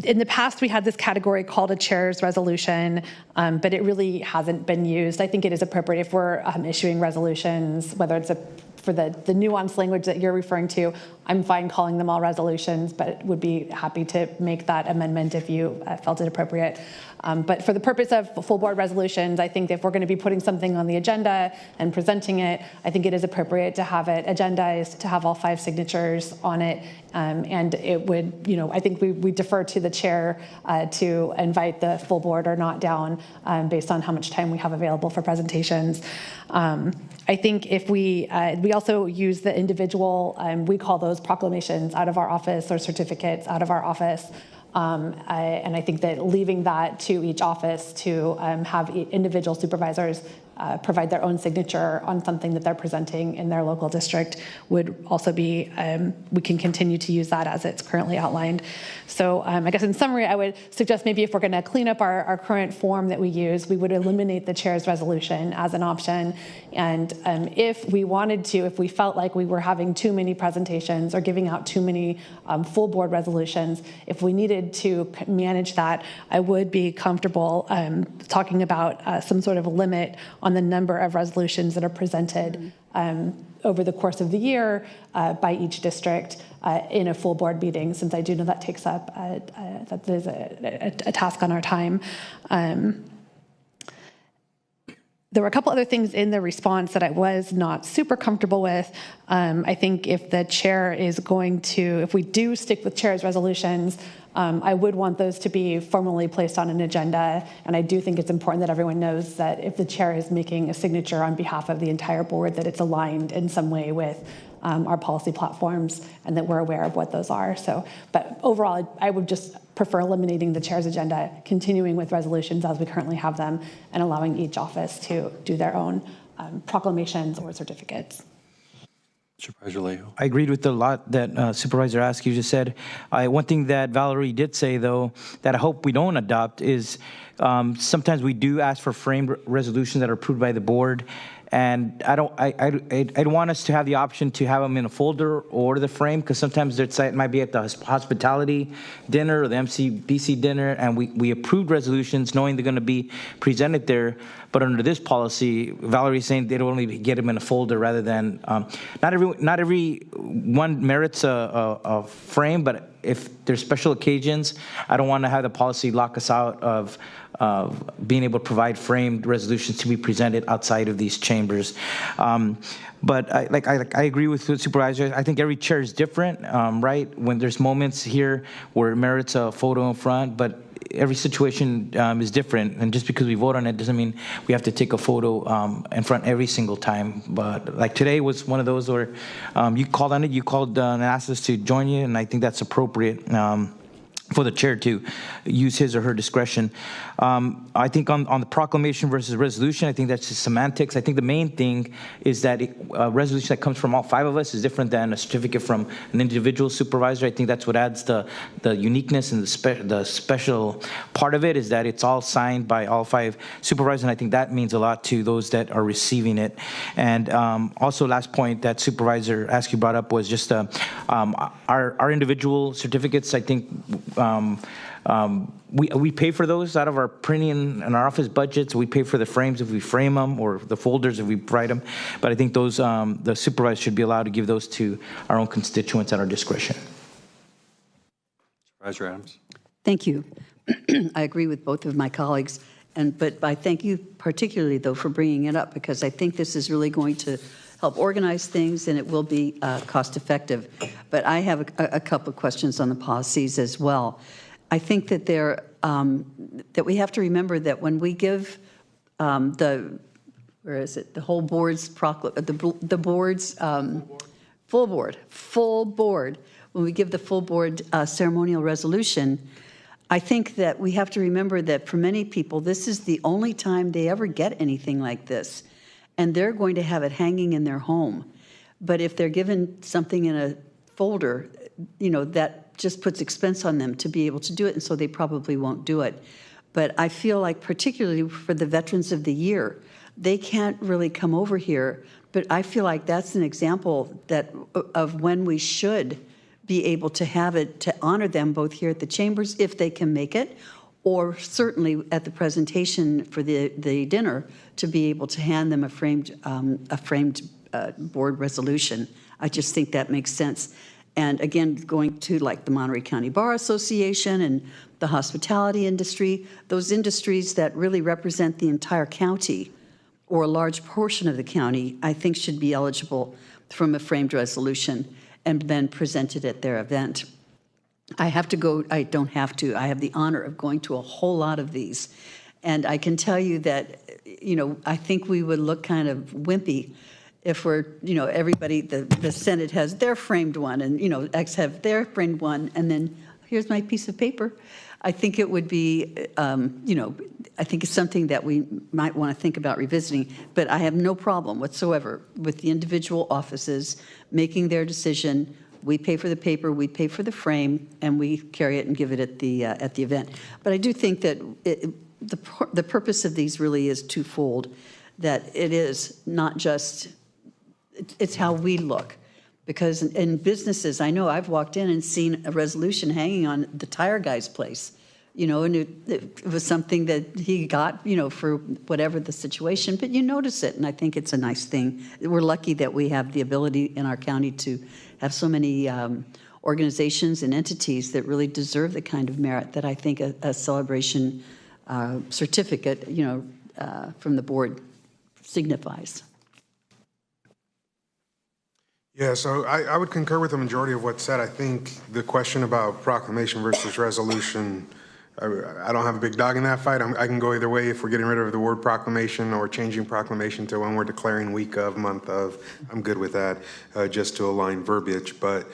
In the past, we had this category called a chair's resolution, but it really hasn't been used. I think it is appropriate if we're issuing resolutions, whether it's for the nuanced language that you're referring to. I'm fine calling them all resolutions, but would be happy to make that amendment if you felt it appropriate. But for the purpose of full board resolutions, I think if we're going to be putting something on the agenda and presenting it, I think it is appropriate to have it agendized, to have all 5 signatures on it. And it would, I think we defer to the chair to invite the full board or not down based on how much time we have available for presentations. I think if we also use the individual, we call those proclamations out of our office or certificates out of our office. And I think that leaving that to each office to have individual supervisors provide their own signature on something that they're presenting in their local district would also be, we can continue to use that as it's currently outlined. So I guess in summary, I would suggest maybe if we're going to clean up our current form that we use, we would eliminate the chair's resolution as an option. And if we wanted to, if we felt like we were having too many presentations or giving out too many full board resolutions, if we needed to manage that, I would be comfortable talking about some sort of limit on the number of resolutions that are presented over the course of the year by each district in a full board meeting, since I do know that takes up, that is a task on our time. There were a couple other things in the response that I was not super comfortable with. I think if the chair is going to, if we do stick with chair's resolutions, I would want those to be formally placed on an agenda. And I do think it's important that everyone knows that if the chair is making a signature on behalf of the entire board, that it's aligned in some way with our policy platforms and that we're aware of what those are. So, but overall, I would just prefer eliminating the chair's agenda, continuing with resolutions as we currently have them, and allowing each office to do their own proclamations or certificates. Supervisor Lejo. I agreed with a lot that Supervisor Askew just said. One thing that Valerie did say, though, that I hope we don't adopt is sometimes we do ask for framed resolutions that are approved by the board. And I'd want us to have the option to have them in a folder or the frame, because sometimes their site might be at the hospitality dinner or the MCBC dinner, and we approved resolutions knowing they're going to be presented there. But under this policy, Valerie's saying they'd only get them in a folder rather than, not every one merits a frame, but if there's special occasions, I don't want to have the policy lock us out of being able to provide framed resolutions to be presented outside of these chambers. But I agree with the supervisor. I think every chair is different, right? When there's moments here where it merits a photo in front, but every situation is different. And just because we vote on it doesn't mean we have to take a photo in front every single time. But like today was one of those where you called on it, you called and asked us to join you, and I think that's appropriate. for the chair to use his or her discretion. I think on the proclamation versus resolution, I think that's just semantics. I think the main thing is that a resolution that comes from all 5 of us is different than a certificate from an individual supervisor. I think that's what adds the uniqueness and the special part of it, is that it's all signed by all 5 supervisors, and I think that means a lot to those that are receiving it. And also, last point that Supervisor Askew brought up was just our individual certificates. I think we pay for those out of our printing and our office budgets. We pay for the frames if we frame them, or the folders if we write them. But I think those the supervisor should be allowed to give those to our own constituents at our discretion. Supervisor Adams. Thank you. I agree with both of my colleagues, but I thank you particularly, though, for bringing it up, because I think this is really going to help organize things, and it will be cost effective. But I have a couple of questions on the policies as well. I think that that we have to remember that when we give the whole board's full board, when we give the full board ceremonial resolution, I think that we have to remember that for many people, this is the only time they ever get anything like this, and they're going to have it hanging in their home. But if they're given something in a folder, that just puts expense on them to be able to do it, and so they probably won't do it. But I feel like, particularly for the Veterans of the Year, they can't really come over here, but I feel like that's an example of when we should be able to have it to honor them both here at the chambers, if they can make it, or certainly at the presentation for the dinner, to be able to hand them a framed board resolution. I just think that makes sense. And again, going to like the Monterey County Bar Association and the hospitality industry, those industries that really represent the entire county or a large portion of the county, I think should be eligible from a framed resolution and then presented at their event. I have to go, I don't have to, I have the honor of going to a whole lot of these. And I can tell you that, I think we would look kind of wimpy if we're, everybody, the Senate has their framed one, and, X have their framed one, and then here's my piece of paper. I think it would be, I think it's something that we might want to think about revisiting, but I have no problem whatsoever with the individual offices making their decision. We pay for the paper, we pay for the frame, and we carry it and give it at the event. But I do think that the purpose of these really is twofold, that it is not just, it's how we look. Because in businesses, I know I've walked in and seen a resolution hanging on the tire guy's place, and it was something that he got, for whatever the situation, but you notice it, and I think it's a nice thing. We're lucky that we have the ability in our county to have so many organizations and entities that really deserve the kind of merit that I think a celebration certificate, from the board signifies. Yeah, so I would concur with the majority of what's said. I think the question about proclamation versus resolution, I don't have a big dog in that fight. I can go either way if we're getting rid of the word proclamation or changing proclamation to when we're declaring week of, month of. I'm good with that, just to align verbiage. But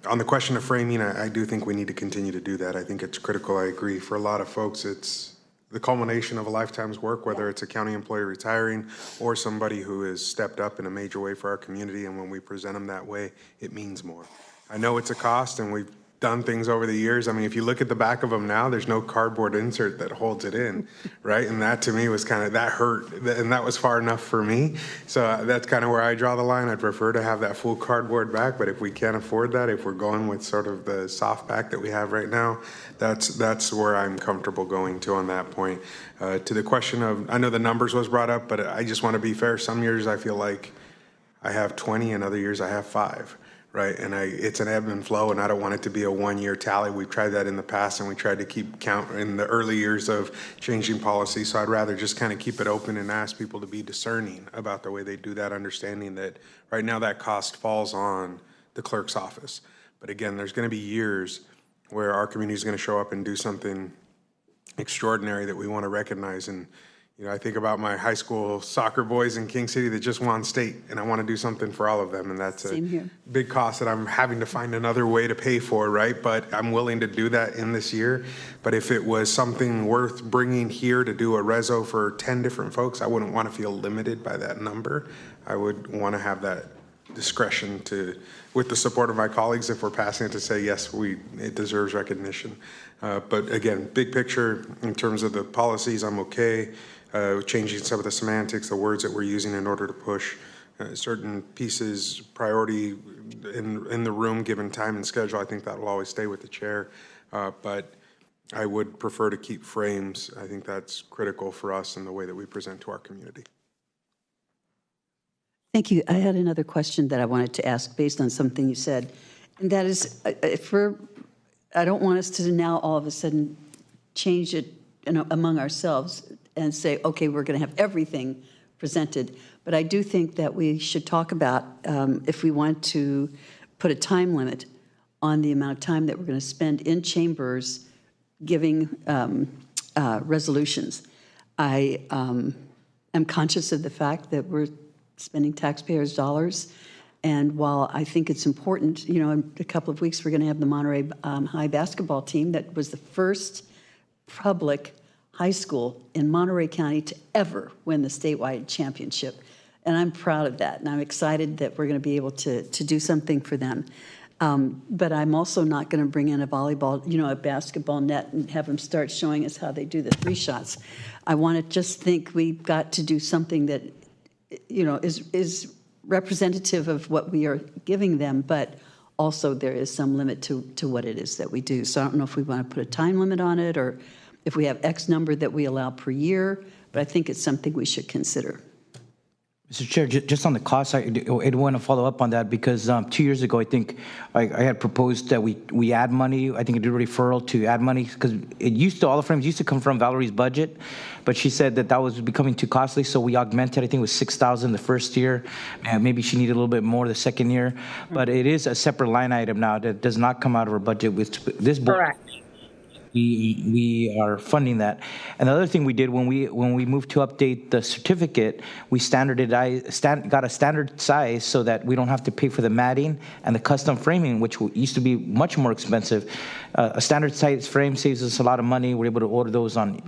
on the question of framing, I do think we need to continue to do that. I think it's critical. I agree. For a lot of folks, it's the culmination of a lifetime's work, whether it's a county employee retiring or somebody who has stepped up in a major way for our community. And when we present them that way, it means more. I know it's a cost, and we've done things over the years. I mean, if you look at the back of them now, there's no cardboard insert that holds it in, right? And that to me was kind of, that hurt, and that was far enough for me. So that's kind of where I draw the line. I'd prefer to have that full cardboard back, but if we can't afford that, if we're going with sort of the soft back that we have right now, that's where I'm comfortable going to on that point. To the question of, I know the numbers was brought up, but I just want to be fair. Some years I feel like I have 20, and other years I have 5. Right, and it's an ebb and flow, and I don't want it to be a one-year tally. We've tried that in the past, and we tried to keep count in the early years of changing policy. So I'd rather just kind of keep it open and ask people to be discerning about the way they do that, understanding that right now that cost falls on the clerk's office. But again, there's going to be years where our community is going to show up and do something extraordinary that we want to recognize. And You know, I think about my high school soccer boys in King City that just won state, and I want to do something for all of them, and that's Same here. big cost that I'm having to find another way to pay for, right? But I'm willing to do that in this year. But if it was something worth bringing here to do a reso for 10 different folks, I wouldn't want to feel limited by that number. I would want to have that discretion to, with the support of my colleagues, if we're passing it, to say, yes, it deserves recognition. But again, big picture, in terms of the policies, I'm okay. Changing some of the semantics, the words that we're using in order to push certain pieces, priority in the room, given time and schedule. I think that will always stay with the chair. But I would prefer to keep frames. I think that's critical for us in the way that we present to our community. Thank you. I had another question that I wanted to ask based on something you said, and that is, I don't want us to now all of a sudden change it among ourselves and say, okay, we're going to have everything presented. But I do think that we should talk about if we want to put a time limit on the amount of time that we're going to spend in chambers giving resolutions. I am conscious of the fact that we're spending taxpayers' dollars. And while I think it's important, you know, in a couple of weeks, we're going to have the Monterey High basketball team that was the first public high school in Monterey County to ever win the statewide championship. And I'm proud of that. And I'm excited that we're going to be able to do something for them. But I'm also not going to bring in a volleyball, you know, a basketball net and have them start showing us how they do the 3 shots. I want to just think we've got to do something that, you know, is representative of what we are giving them, but also there is some limit to what it is that we do. So I don't know if we want to put a time limit on it or if we have X number that we allow per year, but I think it's something we should consider. Mr. Chair, just on the cost, I want to follow up on that because 2 years ago, I think I had proposed that we add money. I think I did a referral to add money because all the frames used to come from Valerie's budget, but she said that was becoming too costly, so we augmented. I think it was $6,000 the first year. Maybe she needed a little bit more the second year, but it is a separate line item now that does not come out of our budget with this board. Correct. We are funding that. And the other thing we did when we moved to update the certificate, we got a standard size so that we don't have to pay for the matting and the custom framing, which used to be much more expensive. A standard size frame saves us a lot of money. We're able to order those on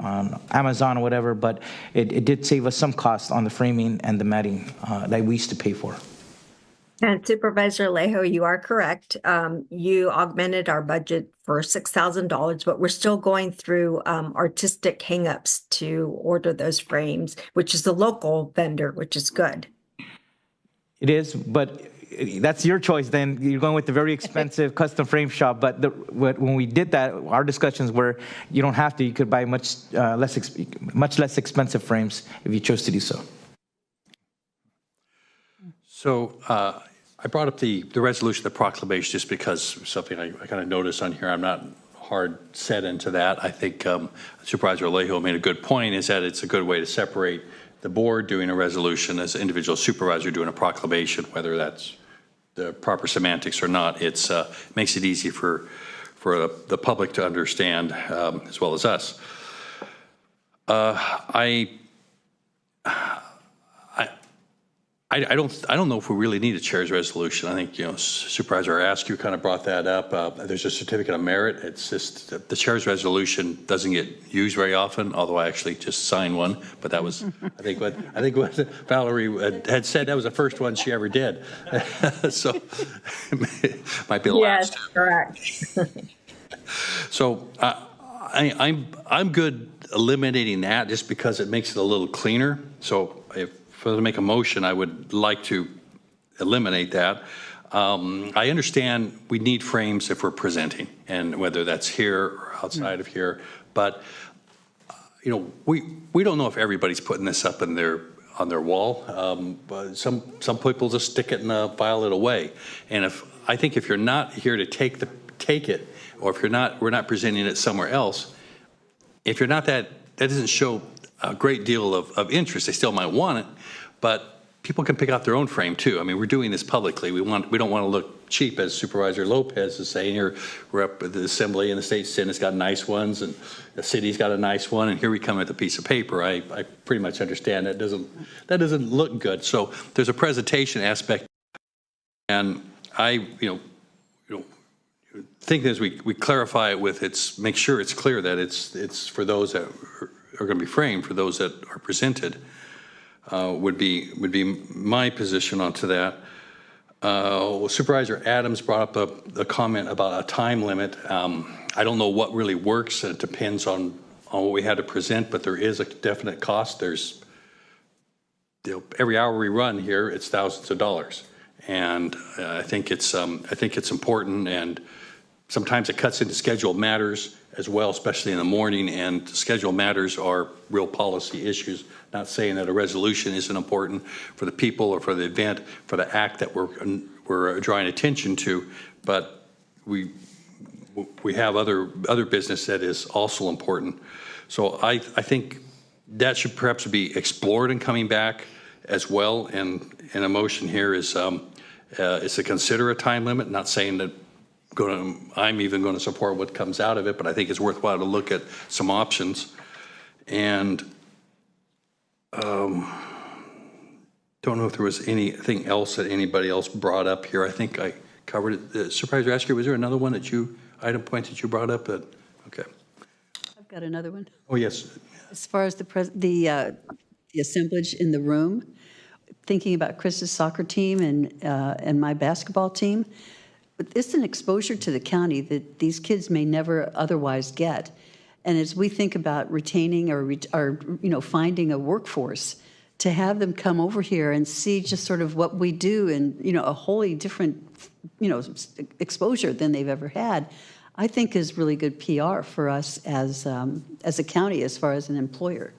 Amazon or whatever, but it did save us some cost on the framing and the matting that we used to pay for. And Supervisor Alejo, you are correct. You augmented our budget for $6,000, but we're still going through artistic hangups to order those frames, which is the local vendor, which is good. It is, but that's your choice then. You're going with the very expensive custom frame shop, but when we did that, our discussions were you don't have to. You could buy much less expensive frames if you chose to do so. So I brought up the resolution, the proclamation, just because something I kind of noticed on here. I'm not hard set into that. I think Supervisor Alejo made a good point, is that it's a good way to separate the board doing a resolution as an individual supervisor doing a proclamation, whether that's the proper semantics or not. It makes it easy for the public to understand as well as us. I don't know if we really need a chair's resolution. I think, Supervisor Askew kind of brought that up. There's a certificate of merit. It's just the chair's resolution doesn't get used very often, although I actually just signed one. But that was, I think what Valerie had said, that was the first one she ever did. So it might be the last. Yes, correct. So I'm good eliminating that just because it makes it a little cleaner. So if I was to make a motion, I would like to eliminate that. I understand we need frames if we're presenting, and whether that's here or outside of here. But we don't know if everybody's putting this up on their wall. But some people just stick it and file it away. And I think if you're not here to take it, or if we're not presenting it somewhere else. If you're not that doesn't show a great deal of interest. They still might want it, but people can pick out their own frame too. I mean, we're doing this publicly. We don't want to look cheap, as Supervisor Lopez is saying. Here, we're up at the Assembly and the State Senate's got nice ones, and the city's got a nice one, and here we come with a piece of paper. I pretty much understand that doesn't look good. So there's a presentation aspect, and I think as we clarify it with make sure it's clear that it's for those that are going to be framed, for those that are presented. Would be my position onto that. Supervisor Adams brought up a comment about a time limit. I don't know what really works. It depends on what we had to present, but there is a definite cost. There's every hour we run here, it's thousands of dollars, and I think it's important. And sometimes it cuts into schedule matters as well, especially in the morning. And schedule matters are real policy issues. Not saying that a resolution isn't important for the people or for the event, for the act that we're drawing attention to, but we have other business that is also important. So I think that should perhaps be explored in coming back as well. And a motion here is to consider a time limit. Not saying that I'm even going to support what comes out of it, but I think it's worthwhile to look at some options. And don't know if there was anything else that anybody else brought up here. I think I covered it. Supervisor Asker, was there another one item point that you brought up? Okay. I've got another one. Oh, yes. As far as the assemblage in the room, thinking about Chris's soccer team and my basketball team, but it's an exposure to the county that these kids may never otherwise get. And as we think about retaining or finding a workforce, to have them come over here and see just sort of what we do and, a wholly different, exposure than they've ever had, I think is really good PR for us as a county as far as an employer.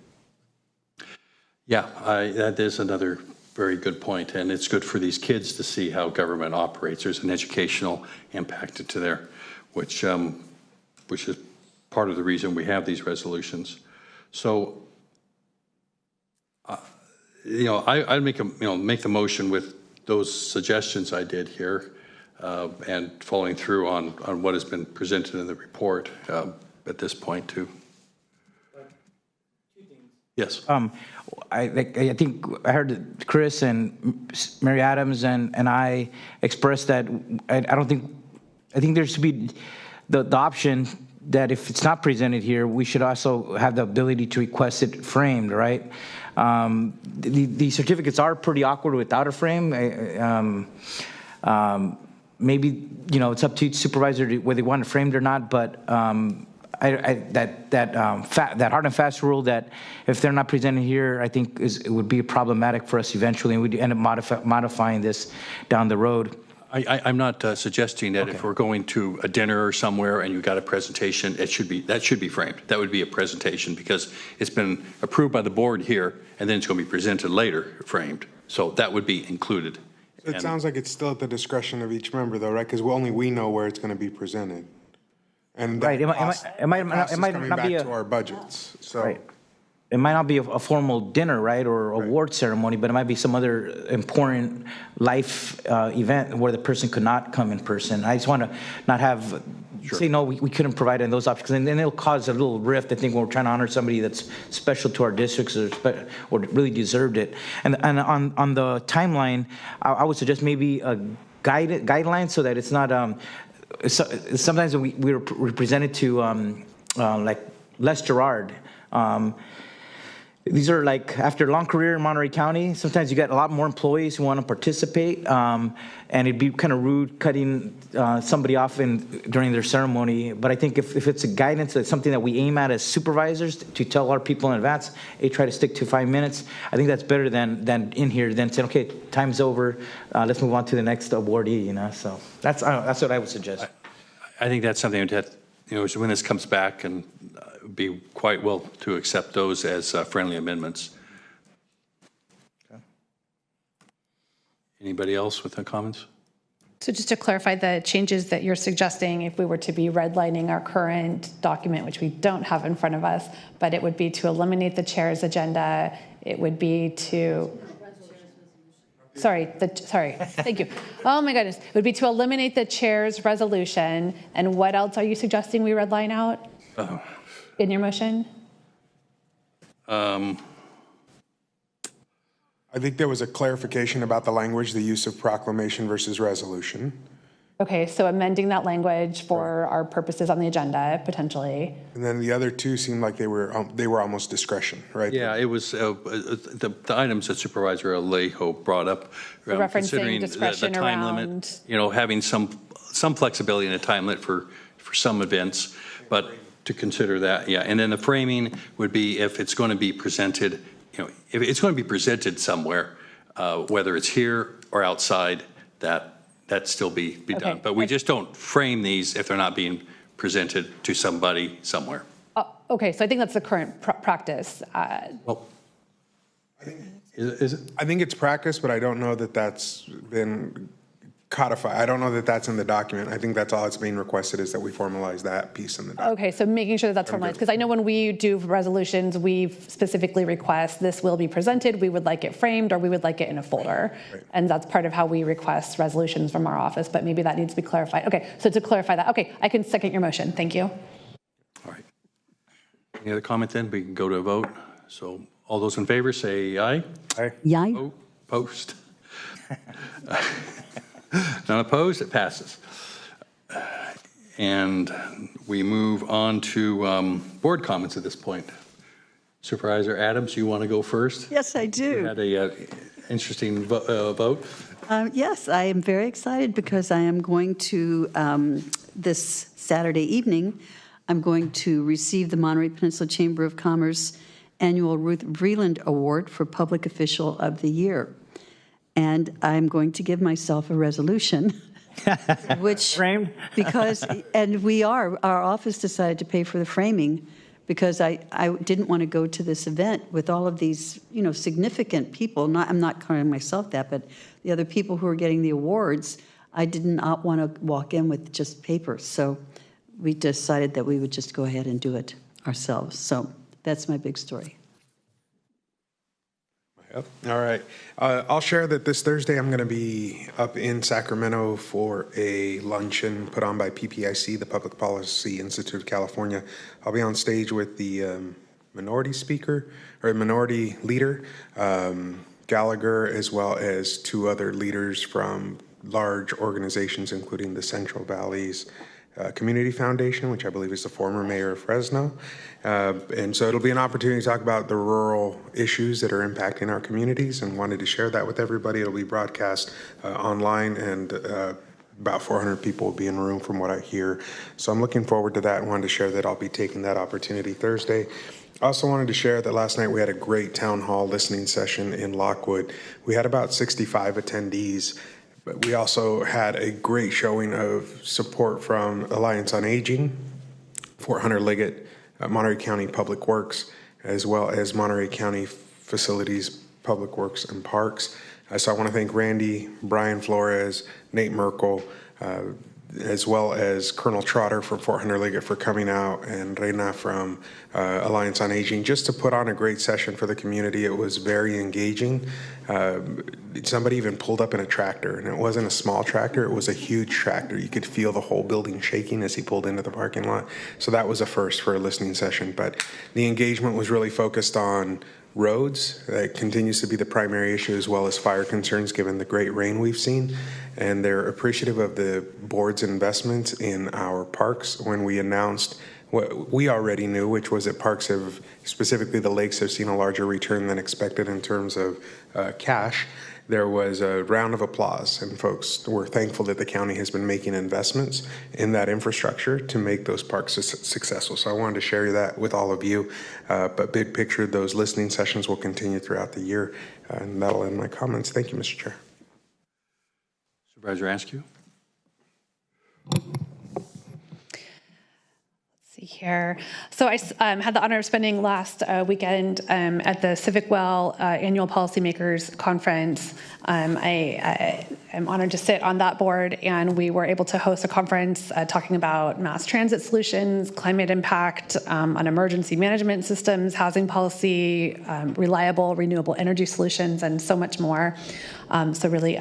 Yeah, that is another very good point, and it's good for these kids to see how government operates. There's an educational impact to there, which is part of the reason we have these resolutions. So, I'd make the motion with those suggestions I did here, and following through on what has been presented in the report at this point too. Yes. I think I heard Chris and Mary Adams and I express that I think there should be the option that if it's not presented here, we should also have the ability to request it framed, right? The certificates are pretty awkward without a frame. Maybe, it's up to each supervisor whether they want it framed or not, but that hard and fast rule that if they're not presented here, I think it would be problematic for us eventually, and we'd end up modifying this down the road. I'm not suggesting that if we're going to a dinner or somewhere and you've got a presentation, that should be framed. That would be a presentation because it's been approved by the board here, and then it's going to be presented later framed. So that would be included. It sounds like it's still at the discretion of each member, though, right? Because only we know where it's going to be presented. And right. It might not be to our budgets. So. Right. It might not be a formal dinner, right, or award ceremony, but it might be some other important life event where the person could not come in person. I just want to not have say no, we couldn't provide in those options, and then it'll cause a little rift. I think when we're trying to honor somebody that's special to our districts or really deserved it. And on the timeline, I would suggest maybe a guideline so that it's not. Sometimes when we were presented to like Les Gerard. These are like, after a long career in Monterey County, sometimes you get a lot more employees who want to participate, and it'd be kind of rude cutting somebody off during their ceremony. But I think if it's a guidance, that's something that we aim at as supervisors to tell our people in advance, hey, try to stick to 5 minutes. I think that's better than in here than saying, okay, time's over, let's move on to the next awardee. So that's what I would suggest. I think that's something that when this comes back and. Be quite well to accept those as friendly amendments. Okay. Anybody else with comments? So just to clarify the changes that you're suggesting, if we were to be redlining our current document, which we don't have in front of us, but it would be to eliminate the chair's agenda. It would be to sorry, thank you. Oh my goodness. It would be to eliminate the chair's resolution. And what else are you suggesting we red line out in your motion? I think there was a clarification about the language, the use of proclamation versus resolution. Okay, so amending that language for our purposes on the agenda, potentially. And then the other two seemed like they were almost discretion, right? Yeah, it was the items that Supervisor Alejo brought up, So referencing considering discretion the time around limit, having some flexibility in the time limit for some events, but to consider that, yeah. And then the framing would be if it's going to be presented, if it's going to be presented somewhere, whether it's here or outside, that still be done. But we just don't frame these if they're not being presented to somebody somewhere. Okay, so I think that's the current practice. Well, is it? I think it's practice, but I don't know that that's been codified. I don't know that that's in the document. I think that's all that's being requested is that we formalize that piece in the document. Okay, so making sure that that's formalized, because I know when we do resolutions, we specifically request this will be presented, we would like it framed, or we would like it in a folder. Right. And that's part of how we request resolutions from our office, but maybe that needs to be clarified. Okay, so to clarify that, okay, I can second your motion. Thank you. All right. Any other comment then? We can go to a vote. So all those in favor say aye. Aye. Aye. Opposed? None opposed? It passes. And we move on to board comments at this point. Supervisor Adams, you want to go first? Yes, I do. You had a interesting vote. Yes, I am very excited because I am going to, this Saturday evening, I'm going to receive the Monterey Peninsula Chamber of Commerce Annual Ruth Vreeland Award for Public Official of the Year. And I'm going to give myself a resolution, which, because, and our office decided to pay for the framing because I didn't want to go to this event with all of these, significant people. I'm not calling myself that, but the other people who are getting the awards, I did not want to walk in with just paper. So we decided that we would just go ahead and do it ourselves. So that's my big story. Yep. All right. I'll share that this Thursday I'm going to be up in Sacramento for a luncheon put on by PPIC, the Public Policy Institute of California. I'll be on stage with the minority leader, Gallagher, as well as two other leaders from large organizations, including the Central Valley's Community Foundation, which I believe is the former mayor of Fresno. And so it'll be an opportunity to talk about the rural issues that are impacting our communities and wanted to share that with everybody. It'll be broadcast online and about 400 people will be in the room from what I hear. So I'm looking forward to that and wanted to share that I'll be taking that opportunity Thursday. I also wanted to share that last night we had a great town hall listening session in Lockwood. We had about 65 attendees. But we also had a great showing of support from Alliance on Aging, Fort Hunter Liggett, Monterey County Public Works, as well as Monterey County Facilities, Public Works, and Parks. So I want to thank Randy, Brian Flores, Nate Merkel, as well as Colonel Trotter from Fort Hunter Liggett for coming out, and Reina from Alliance on Aging, just to put on a great session for the community. It was very engaging. Somebody even pulled up in a tractor, and it wasn't a small tractor, it was a huge tractor. You could feel the whole building shaking as he pulled into the parking lot. So that was a first for a listening session, but the engagement was really focused on roads. That continues to be the primary issue, as well as fire concerns given the great rain we've seen. And they're appreciative of the board's investments in our parks. When we announced what we already knew, which was that parks have, specifically the lakes, have seen a larger return than expected in terms of cash, there was a round of applause, and folks were thankful that the county has been making investments in that infrastructure to make those parks successful. So I wanted to share that with all of you. But big picture, those listening sessions will continue throughout the year, and that'll end my comments. Thank you, Mr. Chair. Supervisor Askew. See see here. So I had the honor of spending last weekend at the Civic Well Annual Policymakers Conference. I am honored to sit on that board, and we were able to host a conference talking about mass transit solutions, climate impact on emergency management systems, housing policy, reliable renewable energy solutions, and so much more. So really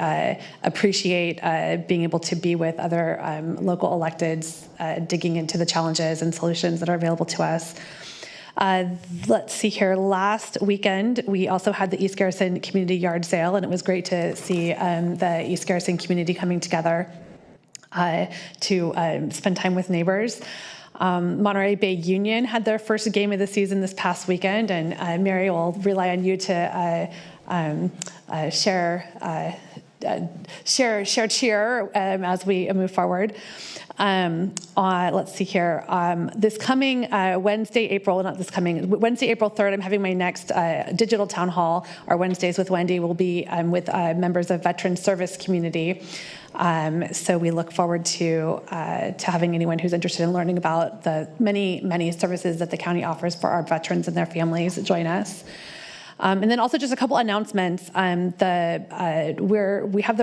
appreciate being able to be with other local electeds digging into the challenges and solutions that are available to us. Let's see here. Last weekend, we also had the East Garrison Community Yard Sale, and it was great to see the East Garrison community coming together to spend time with neighbors. Monterey Bay Union had their first game of the season this past weekend, and Mary will rely on you to share cheer as we move forward. Let's see here. This coming Wednesday, April 3rd, I'm having my next digital town hall. Our Wednesdays with Wendy will be with members of veteran service community. So we look forward to having anyone who's interested in learning about the many services that the county offers for our veterans and their families join us. And then also just a couple announcements. We have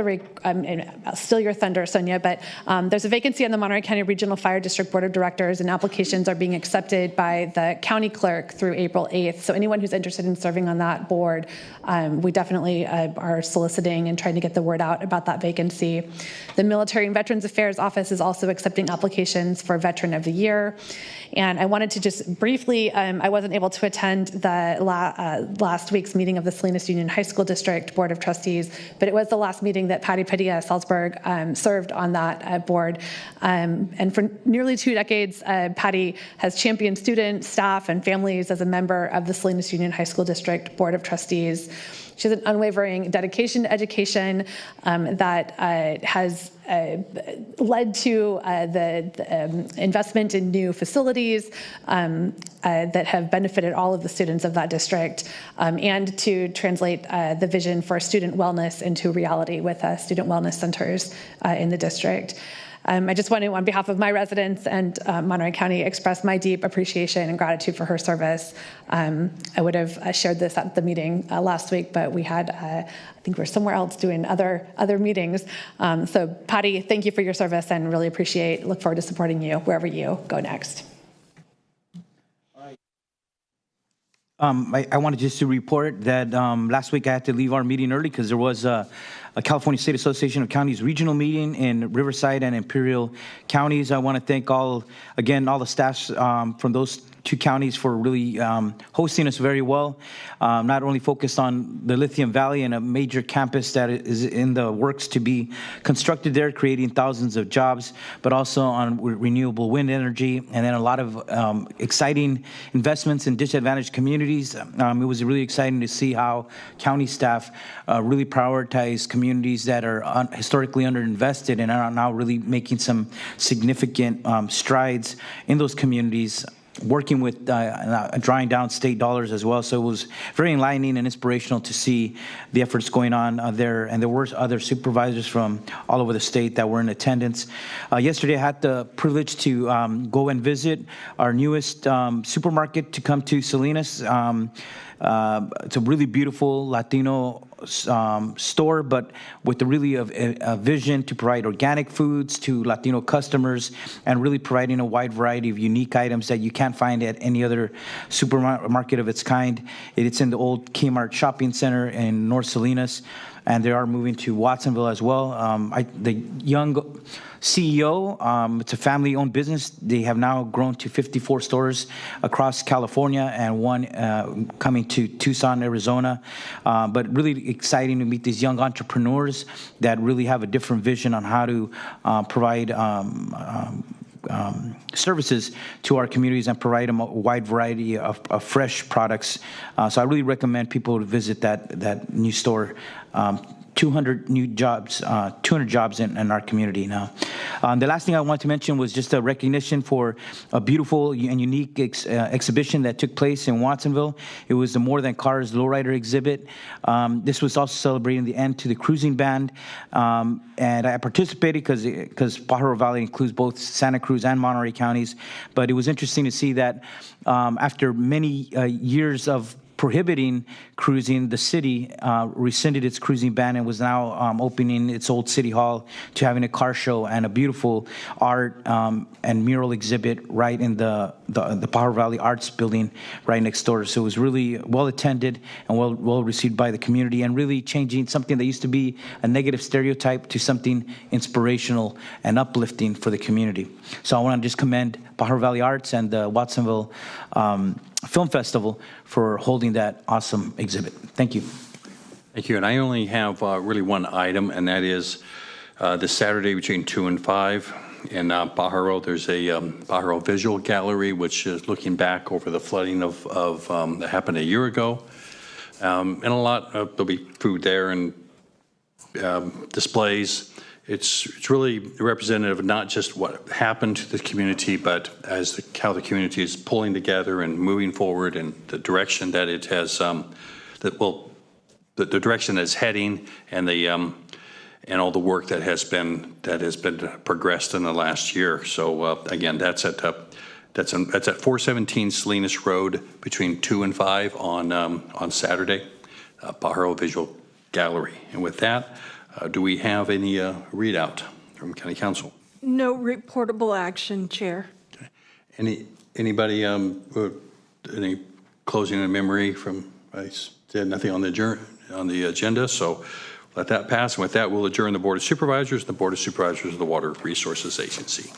I'll steal your thunder, Sonia, but there's a vacancy on the Monterey County Regional Fire District Board of Directors, and applications are being accepted by the county clerk through April 8th. So anyone who's interested in serving on that board, we definitely are soliciting and trying to get the word out about that vacancy. The Military and Veterans Affairs Office is also accepting applications for Veteran of the Year. And I wanted to just briefly, I wasn't able to attend the last week's meeting of the Salinas Union High School District Board of Trustees, but it was the last meeting that Patty Padilla Salzberg served on that board. And for nearly 2 decades, Patty has championed students, staff, and families as a member of the Salinas Union High School District Board of Trustees. She has an unwavering dedication to education that has led to the investment in new facilities that have benefited all of the students of that district, and to translate the vision for student wellness into reality with student wellness centers in the district. I just want to, on behalf of my residents and Monterey County, express my deep appreciation and gratitude for her service. I would have shared this at the meeting last week, but we had, I think we're somewhere else doing other meetings. So Patty, thank you for your service and really look forward to supporting you wherever you go next. I wanted just to report that last week I had to leave our meeting early because there was a California State Association of Counties regional meeting in Riverside and Imperial counties. I want to thank all the staffs from those 2 counties for really hosting us very well. Not only focused on the Lithium Valley and a major campus that is in the works to be constructed there, creating thousands of jobs, but also on renewable wind energy, and then a lot of exciting investments in disadvantaged communities. It was really exciting to see how county staff really prioritize communities that are historically underinvested and are now really making some significant strides in those communities, working with drawing down state dollars as well. So it was very enlightening and inspirational to see the efforts going on there. And there were other supervisors from all over the state that were in attendance. Yesterday, I had the privilege to go and visit our newest supermarket to come to Salinas. It's a really beautiful Latino store, but with a vision to provide organic foods to Latino customers and really providing a wide variety of unique items that you can't find at any other supermarket of its kind. It's in the old Kmart shopping center in North Salinas, and they are moving to Watsonville as well. The young CEO, it's a family-owned business. They have now grown to 54 stores across California and one coming to Tucson, Arizona. But really exciting to meet these young entrepreneurs that really have a different vision on how to provide services to our communities and provide them a wide variety of fresh products. So I really recommend people to visit that new store 200 new jobs, 200 jobs in our community now. The last thing I wanted to mention was just a recognition for a beautiful and unique exhibition that took place in Watsonville. It was the More Than Cars Lowrider exhibit. This was also celebrating the end to the cruising ban. And I participated because Pajaro Valley includes both Santa Cruz and Monterey counties. But it was interesting to see that after many years of prohibiting cruising, the city rescinded its cruising ban and was now opening its old city hall to having a car show and a beautiful art and mural exhibit right in the Pajaro Valley Arts building right next door. So it was really well attended and well received by the community, and really changing something that used to be a negative stereotype to something inspirational and uplifting for the community. So I want to just commend Pajaro Valley Arts and the Watsonville Film Festival for holding that awesome exhibit. Thank you. Thank you. And I only have really one item, and that is this Saturday between 2 and 5 in Pajaro. There's a Pajaro Visual Gallery, which is looking back over the flooding that happened a year ago. And a lot there'll be food there and displays. It's really representative of not just what happened to the community, but how the community is pulling together and moving forward, and the direction that it has, the direction that it's heading, and and all the work that has been progressed in the last year. So again, that's at 417 Salinas Road between 2 and 5 on Saturday, Pajaro Visual Gallery. And with that, do we have any readout from County Council? No reportable action, Chair. Okay. Anybody, any closing in memory from, I said nothing on the agenda, so let that pass. And with that, we'll adjourn the Board of Supervisors. The Board of Supervisors of the Water Resources Agency.